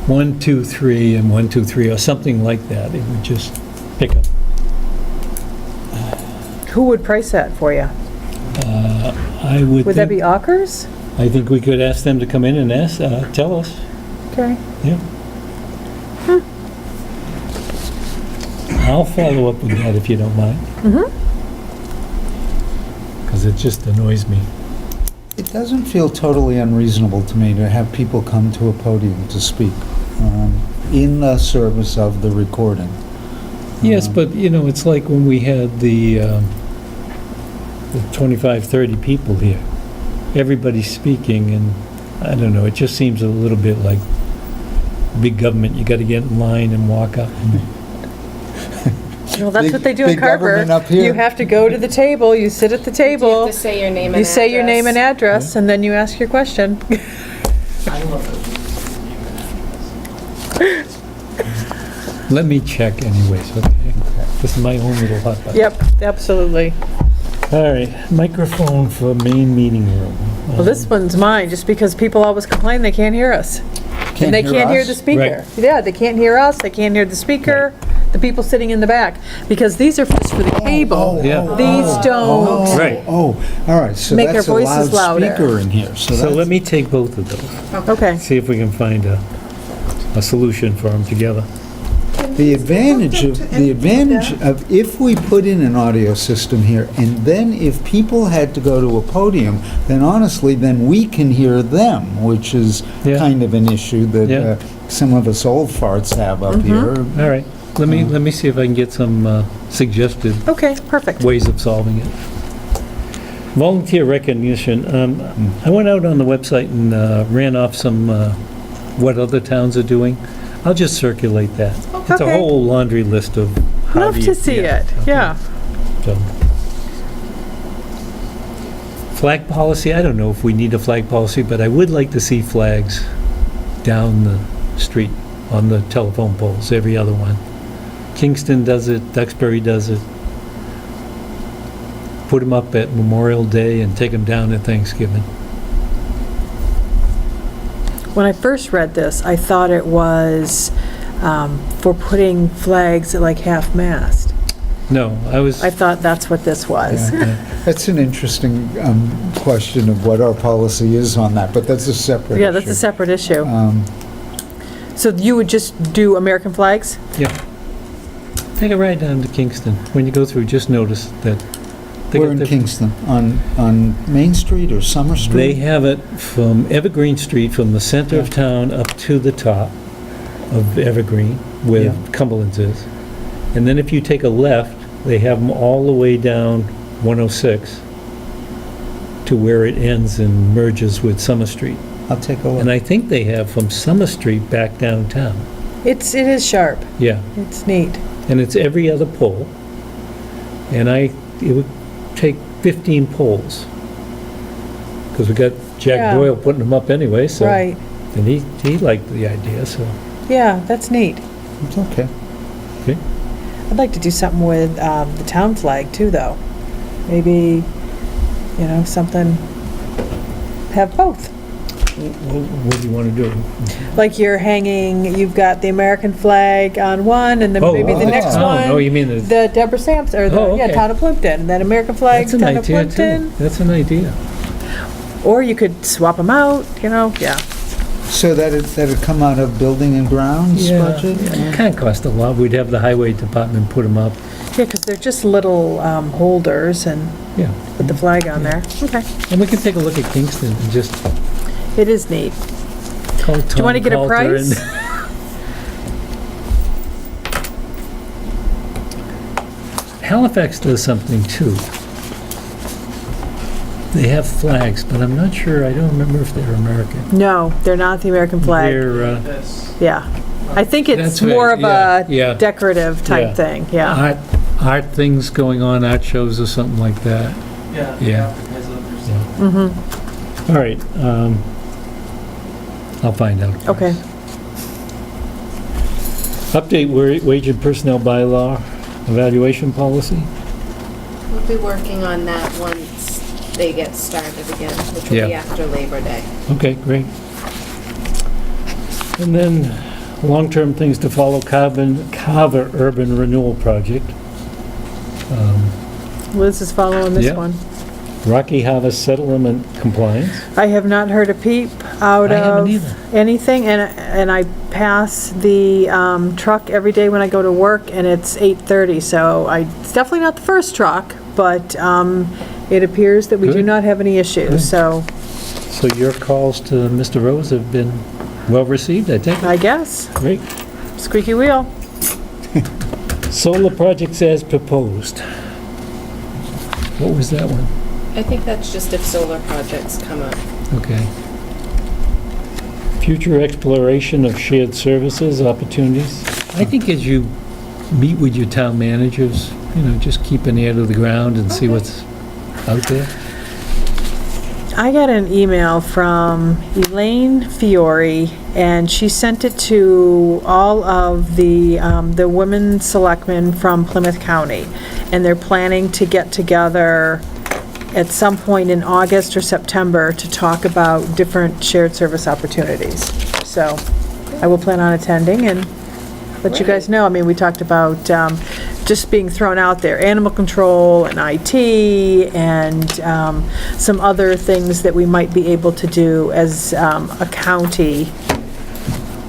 1, 2, 3, and 1, 2, 3, or something like that, it would just pick up. Who would price that for you? I would Would that be think, Ockers? I think we could ask them to come in and tell us. Okay. Yeah. I'll follow up with that if you don't mind. Because it just annoys me. It doesn't feel totally unreasonable to me to have people come to a podium to speak in the service of the recording. Yes, but, it's like when we had the 25, 30 people here. Everybody's speaking, and I don't know, it just seems a little bit like big government. You got to get in line and walk up. Well, that's Big- what they do in big government Carver. up here. You have to go to the table, you sit at the You have table, to say your name and you say your name and address. address, and then you ask your question. I love Let me check anyways, okay? This is my own little hot button. Yep, absolutely. All right, microphone for main meeting room. Well, this one's mine, just because people always complain they can't hear us. And they can't hear the us? speaker. Yeah, they can't hear us, they can't hear the speaker, the people sitting in the back, because these are just for the cable. Yeah. These don't. Right. Oh, all right, so Make that's our a voices louder. loudspeaker in here, so So that's... let me take both of those, Okay. see if we can find a solution for them together. The advantage of if we put in an audio system here, and then if people had to go to a podium, then honestly, then we can hear them, which is Yeah. kind of an issue that Yeah. some of us old farts have up here. All right, let me see if I can get some suggested Okay, perfect. ways of solving it. Volunteer recognition. I went out on the website and ran off some what other towns are doing. I'll just circulate that. It's a Okay. whole laundry list of how Love do you- to see it, okay. yeah. So. Flag policy, I don't know if we need a flag policy, but I would like to see flags down the street on the telephone poles, every other one. Kingston does it, Duxbury does it. Put them up at Memorial Day and take them down at Thanksgiving. When I first read this, I thought it was for putting flags at like half-mast. No, I thought that's what this was. That's an interesting question of what our policy is on that, but that's a separate issue. Yeah, that's a separate issue. Um, So you would just do American flags? Yeah. Take a ride down to Kingston. When you go through, just notice that they We're got in the- Kingston, on Main Street or Summer Street? They have it from Evergreen Street, from the center of town up to the top of Evergreen, where Yeah. Cumberland's is. And then if you take a left, they have them all the way down 106 to where it ends and merges with Summer Street. I'll take a look. And I think they have from Summer Street back downtown. It is sharp. Yeah. It's neat. And it's every other pole. And it would take 15 poles. Because we got Jack Yeah. Doyle putting them up anyway, so. Right. And he liked the idea, so. Yeah, that's neat. It's okay. Okay. I'd like to do something with the town flag too, though. Maybe, something, have both. What do you want to do? Like you're hanging, you've got the American flag on one, and then maybe the next one. Oh, you mean the... The Deborah Sampson, or Oh, okay. Town of Plimpton, and then American flag, That's an Town of idea, too. Plimpton. That's an idea. Or you could swap them out, yeah. So that'd come out of building and grounds budget? It kind of cost a lot. We'd have the highway department put them up. Yeah, because they're just little holders and Yeah. put the flag on there. Okay. And we can take a look at Kingston and just It is neat. call Tom Do you want to get a Coulter price? and- Halifax does something too. They have flags, but I'm not sure, I don't remember if they're American. No, they're not the American flag. They're Yeah. I think it's That's right, more of yeah, a yeah. decorative type Yeah. thing, yeah. art things going on, art shows or something like that. Yeah. Mm-hmm. All right, I'll find out. Okay. Update wage and personnel bylaw evaluation policy. We'll be working on that once they get started again, which will be Yeah. after Labor Day. Okay, great. And then, long-term things to follow, Carver Urban Renewal Project. Liz is following this Yeah. one. Rocky Harvest Settlement Compliance. I have not heard a peep out I haven't of either. anything, and I pass the truck every day when I go to work, and it's 8:30, so it's definitely not the first truck, but it appears that we do Good. not have any Good. issues, so So your calls to Mr. Rose have been well-received, I think. I guess, Great. squeaky wheel. Solar projects as proposed. What was that one? I think that's just if solar projects come up. Okay. Future exploration of shared services opportunities. I think as you meet with your town managers, just keep an ear to the ground and see what's out there. I got an email from Elaine Fiore, and she sent it to all of the women selectmen from Plymouth County, and they're planning to get together at some point in August or September to talk about different shared service opportunities. So I will plan on attending and let you guys know. I mean, we talked about just being thrown out there, animal control and IT and some other things that we might be able to do as a county.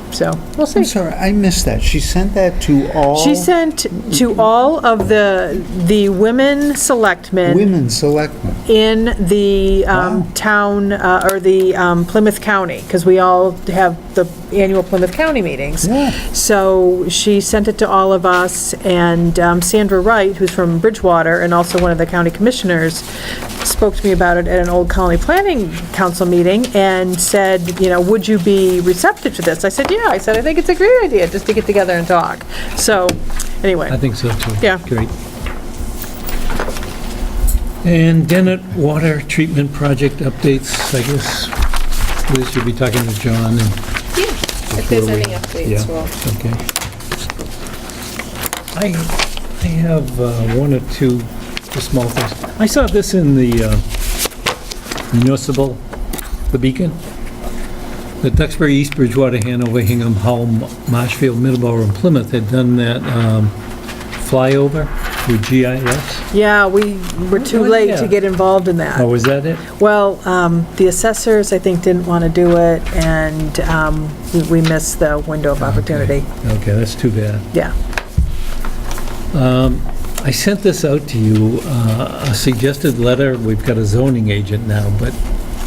So, we'll see. I'm sorry, I missed that. She sent that to all? She sent to all of the women selectmen Women selectmen. in the Wow. town, or the Plymouth County, because we all have the annual Plymouth County meetings. Yeah. So she sent it to all of us, and Sandra Wright, who's from Bridgewater and also one of the county commissioners, spoke to me about it at an Old Colony Planning Council meeting and said, would you be receptive to this? I said, yeah. I said, I think it's a great idea just to get together and talk. So, anyway. I think so too. Yeah. Great. And Dennett Water Treatment Project updates, I guess Liz should be talking to John and... Yeah, if there's any updates, Yeah, we'll... okay. I have one or two just small things. I saw this in the municipal, the Beacon. The Duxbury, East Bridgewater, Hanover, Hingham, Hull, Marshfield, Middleborough, and Plymouth had done that flyover with GIS. Yeah, we were too Oh, late yeah. to get involved in that. Oh, was that it? Well, the assessors, I think, didn't want to do it, and we missed the window of opportunity. Okay, that's too bad. Yeah. I sent this out to you, a suggested letter. We've got a zoning agent now, but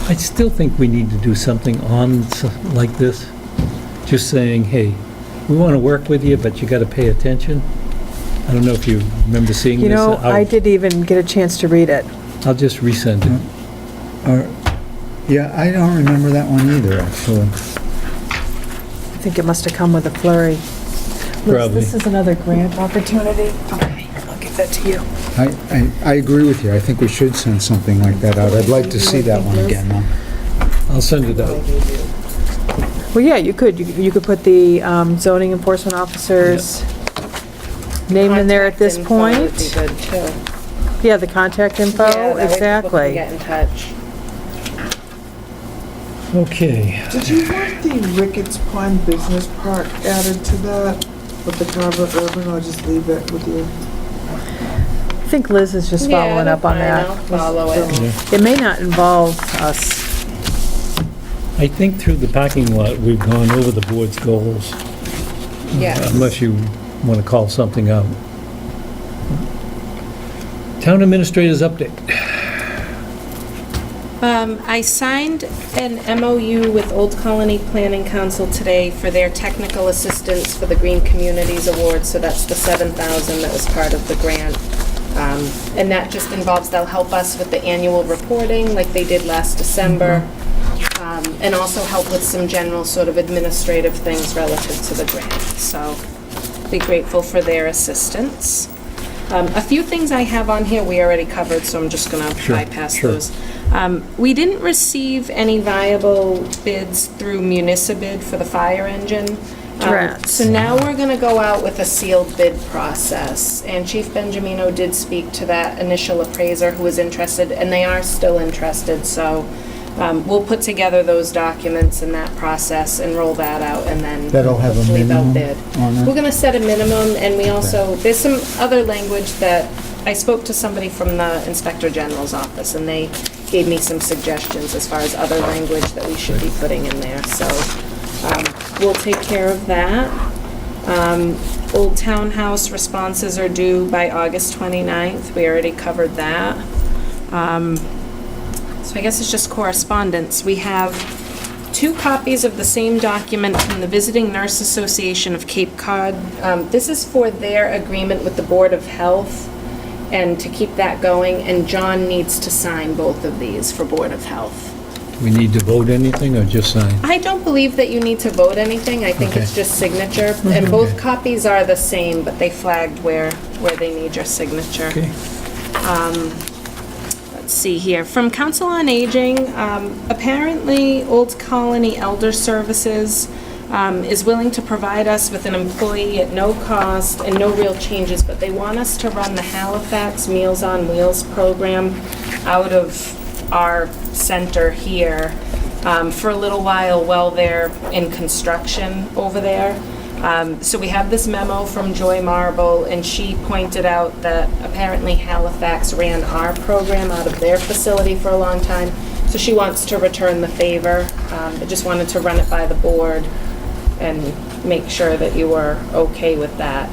I still think we need to do something like this. Just saying, hey, we want to work with you, but you got to pay attention. I don't know if you remember seeing this. I didn't even get a chance to read it. I'll just resend it. Yeah, I don't remember that one either, actually. I think it must have come with a flurry. Liz, Probably. this is another grant opportunity. Okay, I'll give that to you. I agree with you. I think we should send something like that out. I'd like to see that one again, though. I'll send it out. Well, yeah, you could. You could put the zoning enforcement officer's name in there at this Contact info would point. be good, too. Yeah, the contact info, Yeah, that way people exactly. can get in touch. Okay. Did you want the Ricketts Pond Business Park added to that with the Carver Urban, or just leave it with you? I think Liz is just Yeah, following up on that. I'll follow it. Yeah. It may not involve us. I think through the parking lot, we've gone over the board's goals. Yes. Unless you want to call something out. Town administrators update. I signed an MOU with Old Colony Planning Council today for their technical assistance for the Green Communities Award, so that's the $7,000 that was part of the grant. And that just involves, they'll help us with the annual reporting like they did last December, and also help with some general sort of administrative things relative to the grant. So be grateful for their assistance. A few things I have on here we already covered, so I'm just going to bypass those. We didn't receive any viable bids through Municipid for the fire engine, Rats. So now we're gonna go out with a sealed bid process, and Chief Benjamino did speak to that initial appraiser who was interested, and they are still interested, so we'll put together those documents in that process and roll that out, and then That'll have a hopefully they'll minimum bid. on it? We're gonna set a minimum, and we also, there's some other language that, I spoke to somebody from the Inspector General's office, and they gave me some suggestions as far as other language that we should be putting in there, so we'll take care of that. Old Townhouse responses are due by August 29th. We already covered that. So I guess it's just correspondence. We have 2 copies of the same document from the Visiting Nurse Association of Cape Cod. This is for their agreement with the Board of Health and to keep that going, and John needs to sign both of these for Board of Health. We need to vote anything or just sign? I don't believe that you need to vote anything. I think it's Okay. just signature. And both copies are the same, but they flagged where they need your signature. Okay. Let's see here. From Council on Aging, apparently Old Colony Elder Services is willing to provide us with an employee at no cost and no real changes, but they want us to run the Halifax Meals on Wheels program out of our center here for a little while they're in construction over there. So we have this memo from Joy Marble, and she pointed out that apparently Halifax ran our program out of their facility for a long time, so she wants to return the favor. I just wanted to run it by the board and make sure that you were okay with that.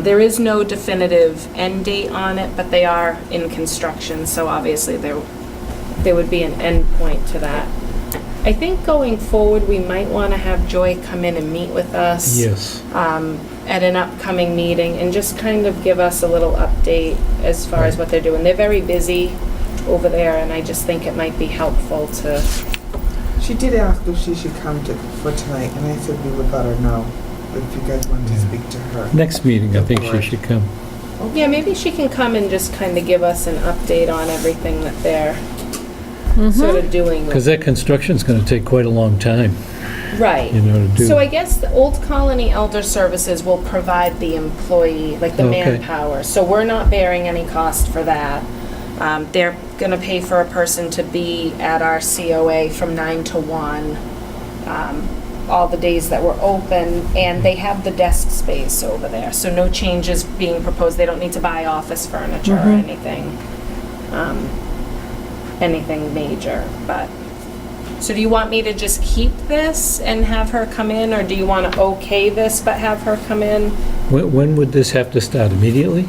There is no definitive end date on it, but they are in construction, so obviously there would be an end point to that. I think going forward, we might want to have Joy come in and meet with us. Yes. At an upcoming meeting and just kind of give us a little update as far as what they're doing. They're very busy over there, and I just think it might be helpful to... She did ask if she should come for tonight, and I said we would let her know if you guys wanted to speak to her. Next meeting, I think she should come. Yeah, maybe she can come and just kind of give us an update on everything that they're sort of doing. Because that construction's going to take quite a long time, Right. you know, to do. So I guess the Old Colony Elder Services will provide the employee, like the Okay. manpower. So we're not bearing any cost for that. They're going to pay for a person to be at our COA from 9 to 1, all the days that we're open, and they have the desk space over there. So no changes being proposed. They don't need to buy office furniture or anything major, but. So do you want me to just keep this and have her come in, or do you want to okay this but have her come in? When would this have to start? Immediately?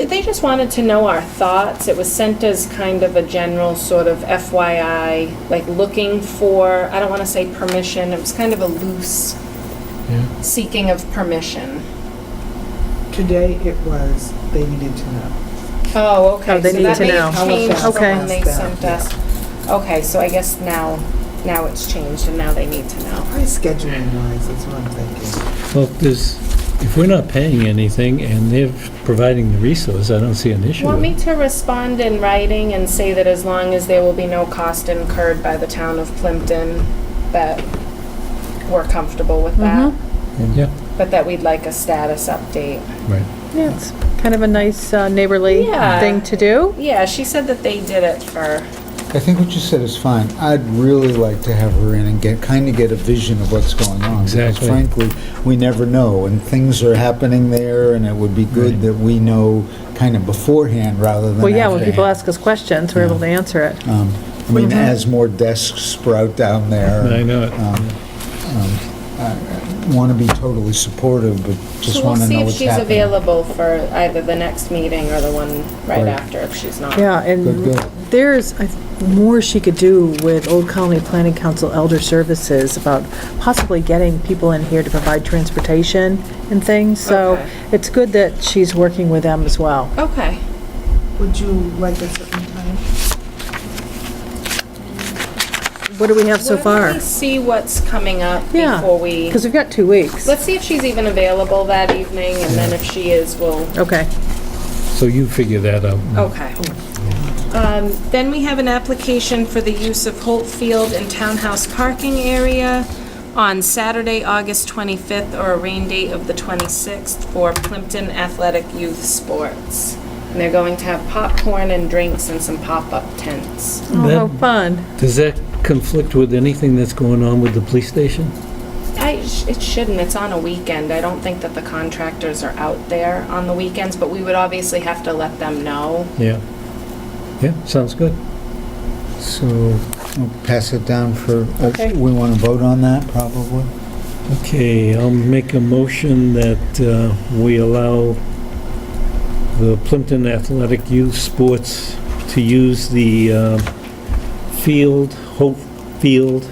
They just wanted to know our thoughts. It was sent as kind of a general sort of FYI, like looking for, I don't want to say permission, it was kind of a loose seeking of permission. Today it was, they needed to know. Oh, okay. Oh, they So need that to may know. have changed from Okay. when they sent us. Okay, so I guess now it's changed and now they need to know. Probably scheduling wise, that's what I'm thinking. Well, if we're not paying anything and they're providing the resource, I don't see an issue Want with me it. to respond in writing and say that as long as there will be no cost incurred by the town of Plimpton, that we're comfortable with that, Yeah, but that we'd like a status update. right. Yeah, it's kind of a nice neighborly Yeah. thing to do. Yeah, she said that they did it for, I think what you said is fine. I'd really like to have her in and kind of get a vision of what's going on. Exactly. Because frankly, we never know, and things are happening there, and it would be good Right. that we know kind of beforehand rather than Well, yeah, when people afterhand. ask us questions, we're able to answer it. I mean, as more desks sprout down there. I know it. I want to be totally supportive, but so just we'll want to see know if what's she's happening. available for either the next meeting or the one right Right. after if she's not. Yeah, and Good. there's more she could do with Old Colony Planning Council Elder Services about possibly getting people in here to provide transportation and things, so Okay. it's good that she's working with them as well. Okay. Would you like a certain time? What do we have so Why don't far? we see what's coming up Yeah, before we, because we've got 2 weeks. let's see if she's even available that evening, and then if she is, we'll, Okay. So you figure that out. okay. Then we have an application for the use of Holtfield and Townhouse parking area. on Saturday, August 25th, or a rain date of the 26th for Plimpton Athletic Youth Sports. And they're going to have popcorn and drinks and some pop-up tents. Oh, how fun. Does that conflict with anything that's going on with the police station? It shouldn't. It's on a weekend. I don't think that the contractors are out there on the weekends, but we would obviously have to let them know. Yeah. Yeah, sounds good. So we'll pass it down for, Okay. we want to vote on that, probably? Okay, I'll make a motion that we allow the Plimpton Athletic Youth Sports to use the Holtfield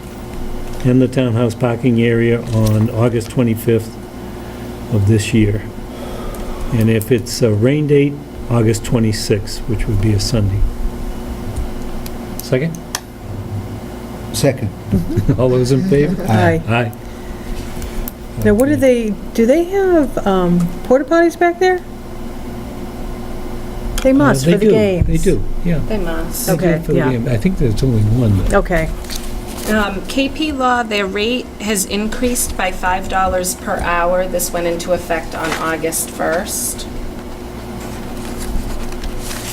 and the Townhouse parking area on August 25th of this year. And if it's a rain date, August 26th, which would be a Sunday. Second? Second. All those in favor? Aye. Aye. Now, what do they have porta potties back there? They must They for the do, games. They do, yeah. They must. They do Okay, for the yeah. game. I think there's only one, though. Okay. KP Law, their rate has increased by $5 per hour. This went into effect on August 1st.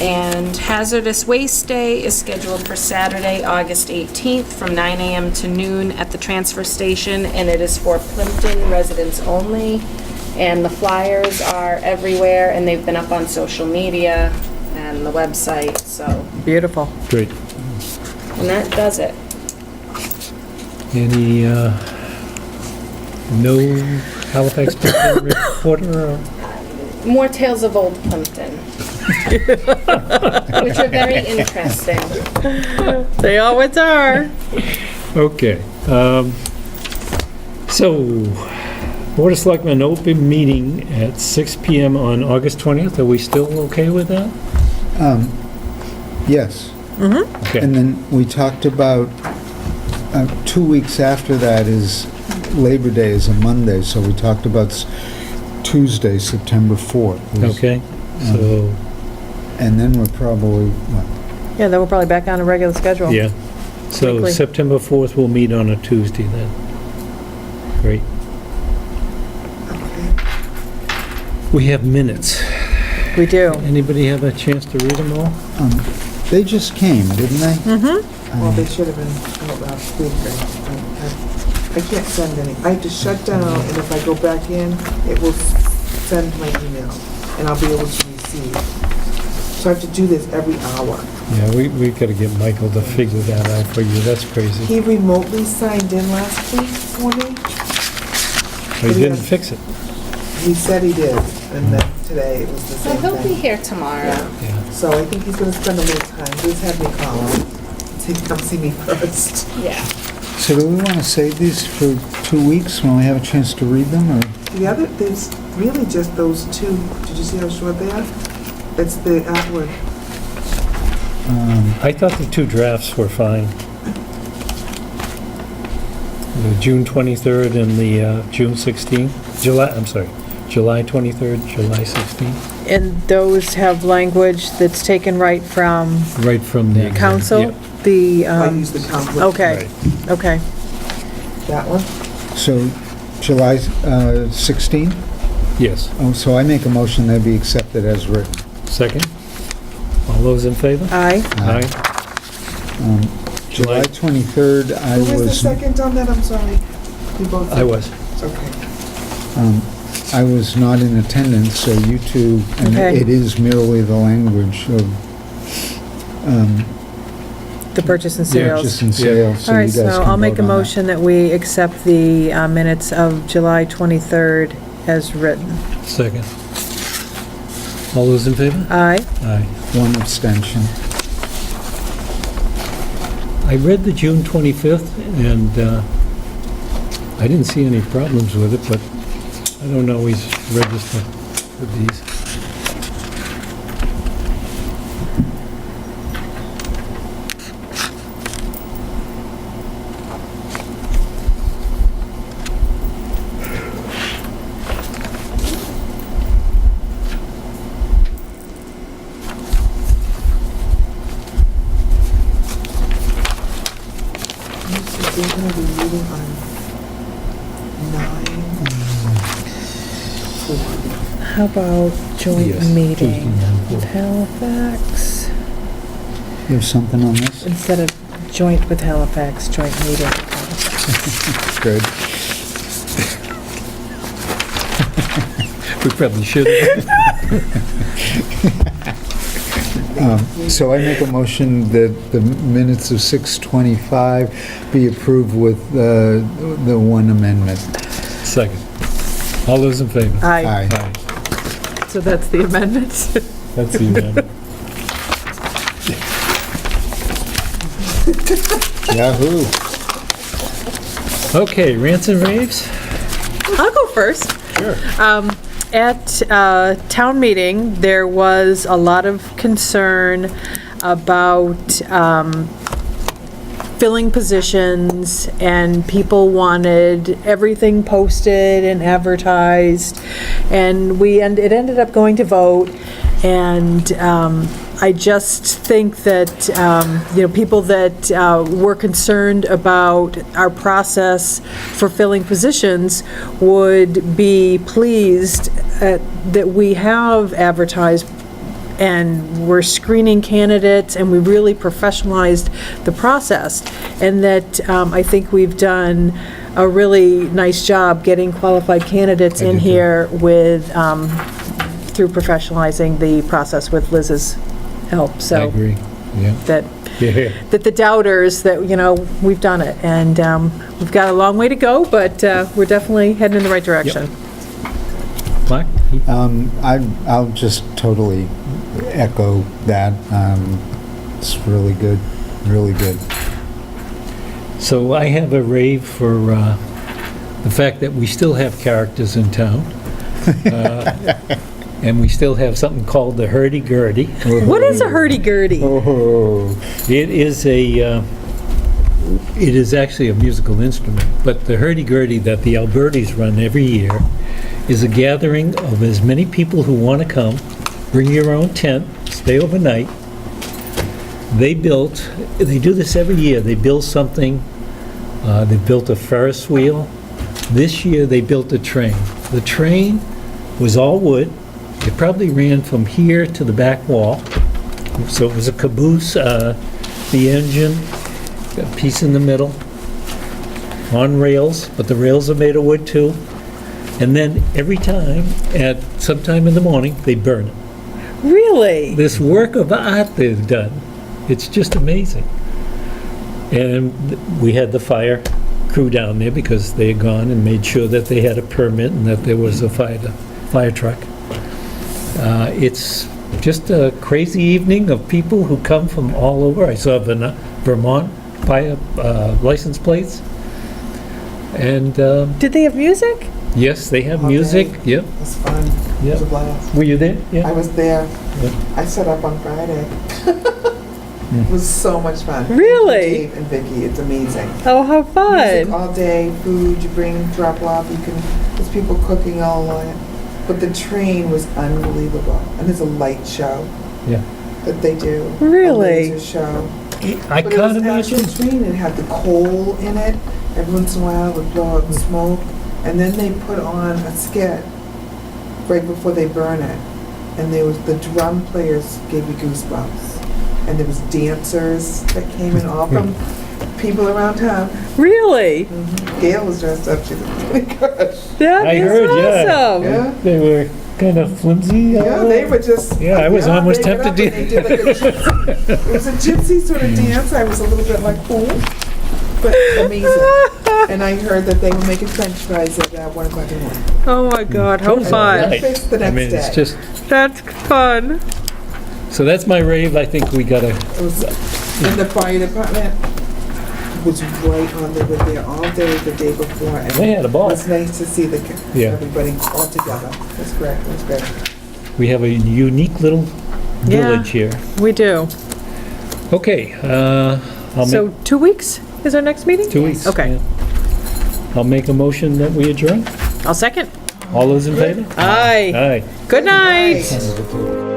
And Hazardous Waste Day is scheduled for Saturday, August 18th from 9 a.m. to noon at the transfer station, and it is for Plimpton residents only. And the flyers are everywhere, and they've been up on social media and the website, so, Beautiful. Great. and that does it. Any, no Halifax Plimpton reporter? Or? More tales of old Plimpton. Which are very interesting. They always are. Okay. So, Board of Selectmen open meeting at 6 PM on August 20th. Are we still okay with that? Yes. Okay. And then we talked about, 2 weeks after that is Labor Day, is a Monday, so we talked about Tuesday, September 4th. Okay, so, And then we're probably, what, Yeah, then we're probably back on a regular schedule. yeah. So Weekly. September 4th, we'll meet on a Tuesday then. Great. We have minutes. We do. Anybody have a chance to read them all? they just came, didn't they? Well, they should have been out last week. I can't send any. I have to shut down, and if I go back in, it will send my email, and I'll be able to receive. So I have to do this every hour. Yeah, we gotta get Michael to figure that out for you. That's crazy. He remotely signed in last week for me. He didn't fix it. He said he did, and then today it was the So same he'll be thing. here tomorrow. Yeah. So I think he's gonna spend a little time. Just have me call him. So he can come see me first. Yeah. So do we want to save these for 2 weeks when we have a chance to read them, or? The other, there's really just those two. Did you see how short they are? It's the Atwood. I thought the two drafts were fine. The June 23rd and the June 16th. July 23rd, July 16th. And those have language that's taken right from Right from the... council? Yeah. The, I use the conflict. okay, Right. okay. That one? So July 16th? Yes. Oh, so I make a motion that be accepted as written. Second? All those in favor? Aye. Aye. July 23rd, I Who was the was, second on that? I'm sorry. We both. I was. Okay. I was not in attendance, so you two, and Okay. it is merely the language of The purchase and purchase sales. and sales, so All you right, guys so can I'll make vote a on that. motion that we accept the minutes of July 23rd as written. Second. All those in favor? Aye. Aye. One abstention. I read the June 25th, and I didn't see any problems with it, but I don't always register with these. They're gonna be meeting on How about joint Yes, meeting Tuesday, 9:30. with Halifax? You have something on this? Instead of joint with Halifax, joint meeting. Good. We probably should have. So I make a motion that the minutes of 6:25 be approved with the one amendment. Second. All those in favor? Aye. Aye. Aye. So that's the amendment? That's the amendment. Yahoo! Okay, rants and raves? I'll go first. Sure. At town meeting, there was a lot of concern about filling positions, and people wanted everything posted and advertised, and it ended up going to vote, and I just think that, people that were concerned about our process for filling positions would be pleased that we have advertised and we're screening candidates, and we really professionalized the process, and that I think we've done a really nice job getting qualified candidates in here with, through professionalizing the process with Liz's help, so. I agree, yeah. That Yeah. the doubters, that, we've done it, and we've got a long way to go, but we're definitely heading in the right direction. Mark? I'll just totally echo that. It's really good, really good. So I have a rave for the fact that we still have characters in town. And we still have something called the hurdy-gurdy. What is a hurdy-gurdy? Oh, It is actually a musical instrument, but the hurdy-gurdy that the Albertis run every year is a gathering of as many people who want to come, bring your own tent, stay overnight. They do this every year. They build something. They built a Ferris wheel. This year they built a train. The train was all wood. It probably ran from here to the back wall. So it was a caboose, the engine, a piece in the middle, on rails, but the rails are made of wood too. And then every time, at sometime in the morning, they burn it. Really? This work of art they've done, it's just amazing. And we had the fire crew down there because they had gone and made sure that they had a permit and that there was a fire truck. It's just a crazy evening of people who come from all over. I saw Vermont fire license plates. And Did they have music? yes, they have All music. day. Yep. It was fun. It Yep. was a blast. Were you there? I Yeah. was there. Yeah. I set up on Friday. It was so much fun. Really? Dave and Vicky, it's amazing. Oh, how Music fun. all day, food, you bring, drop off, there's people cooking all on it. But the train was unbelievable. And there's a light show Yeah. that they do. Really? A laser show. I But it can't was imagine. actual train, it had the coal in it. Every once in a while it would blow out smoke. And then they put on a skit right before they burn it. And there was, the drum players gave you goosebumps. And there was dancers that came in, all from people around town. Really? Gail was dressed up, she was, oh my gosh. That I is heard, yeah. awesome. Yeah. They were kind of flimsy. Yeah, they were just. Yeah, I was almost they got tempted up and they did like a gypsy. It was a gypsy sort of dance. I was a little bit like, oh, but amazing. And I heard that they were making French fries at 1 o'clock in the morning. Oh my God, how Those are fun. right. Fixed the I next mean, it's day. just, That's fun. so that's my rave. I think we gotta, It was, and the fire department was right on, they were there all day the day before. And they had a it ball. was nice to see Yeah. everybody all together. That's great, that's great. We have a unique little Yeah. village here. We do. Okay, I'll So make 2 weeks is our next meeting? 2 weeks. Okay. yeah. I'll make a motion that we adjourn. I'll second. All those in favor? Aye. Aye. Good night. Night.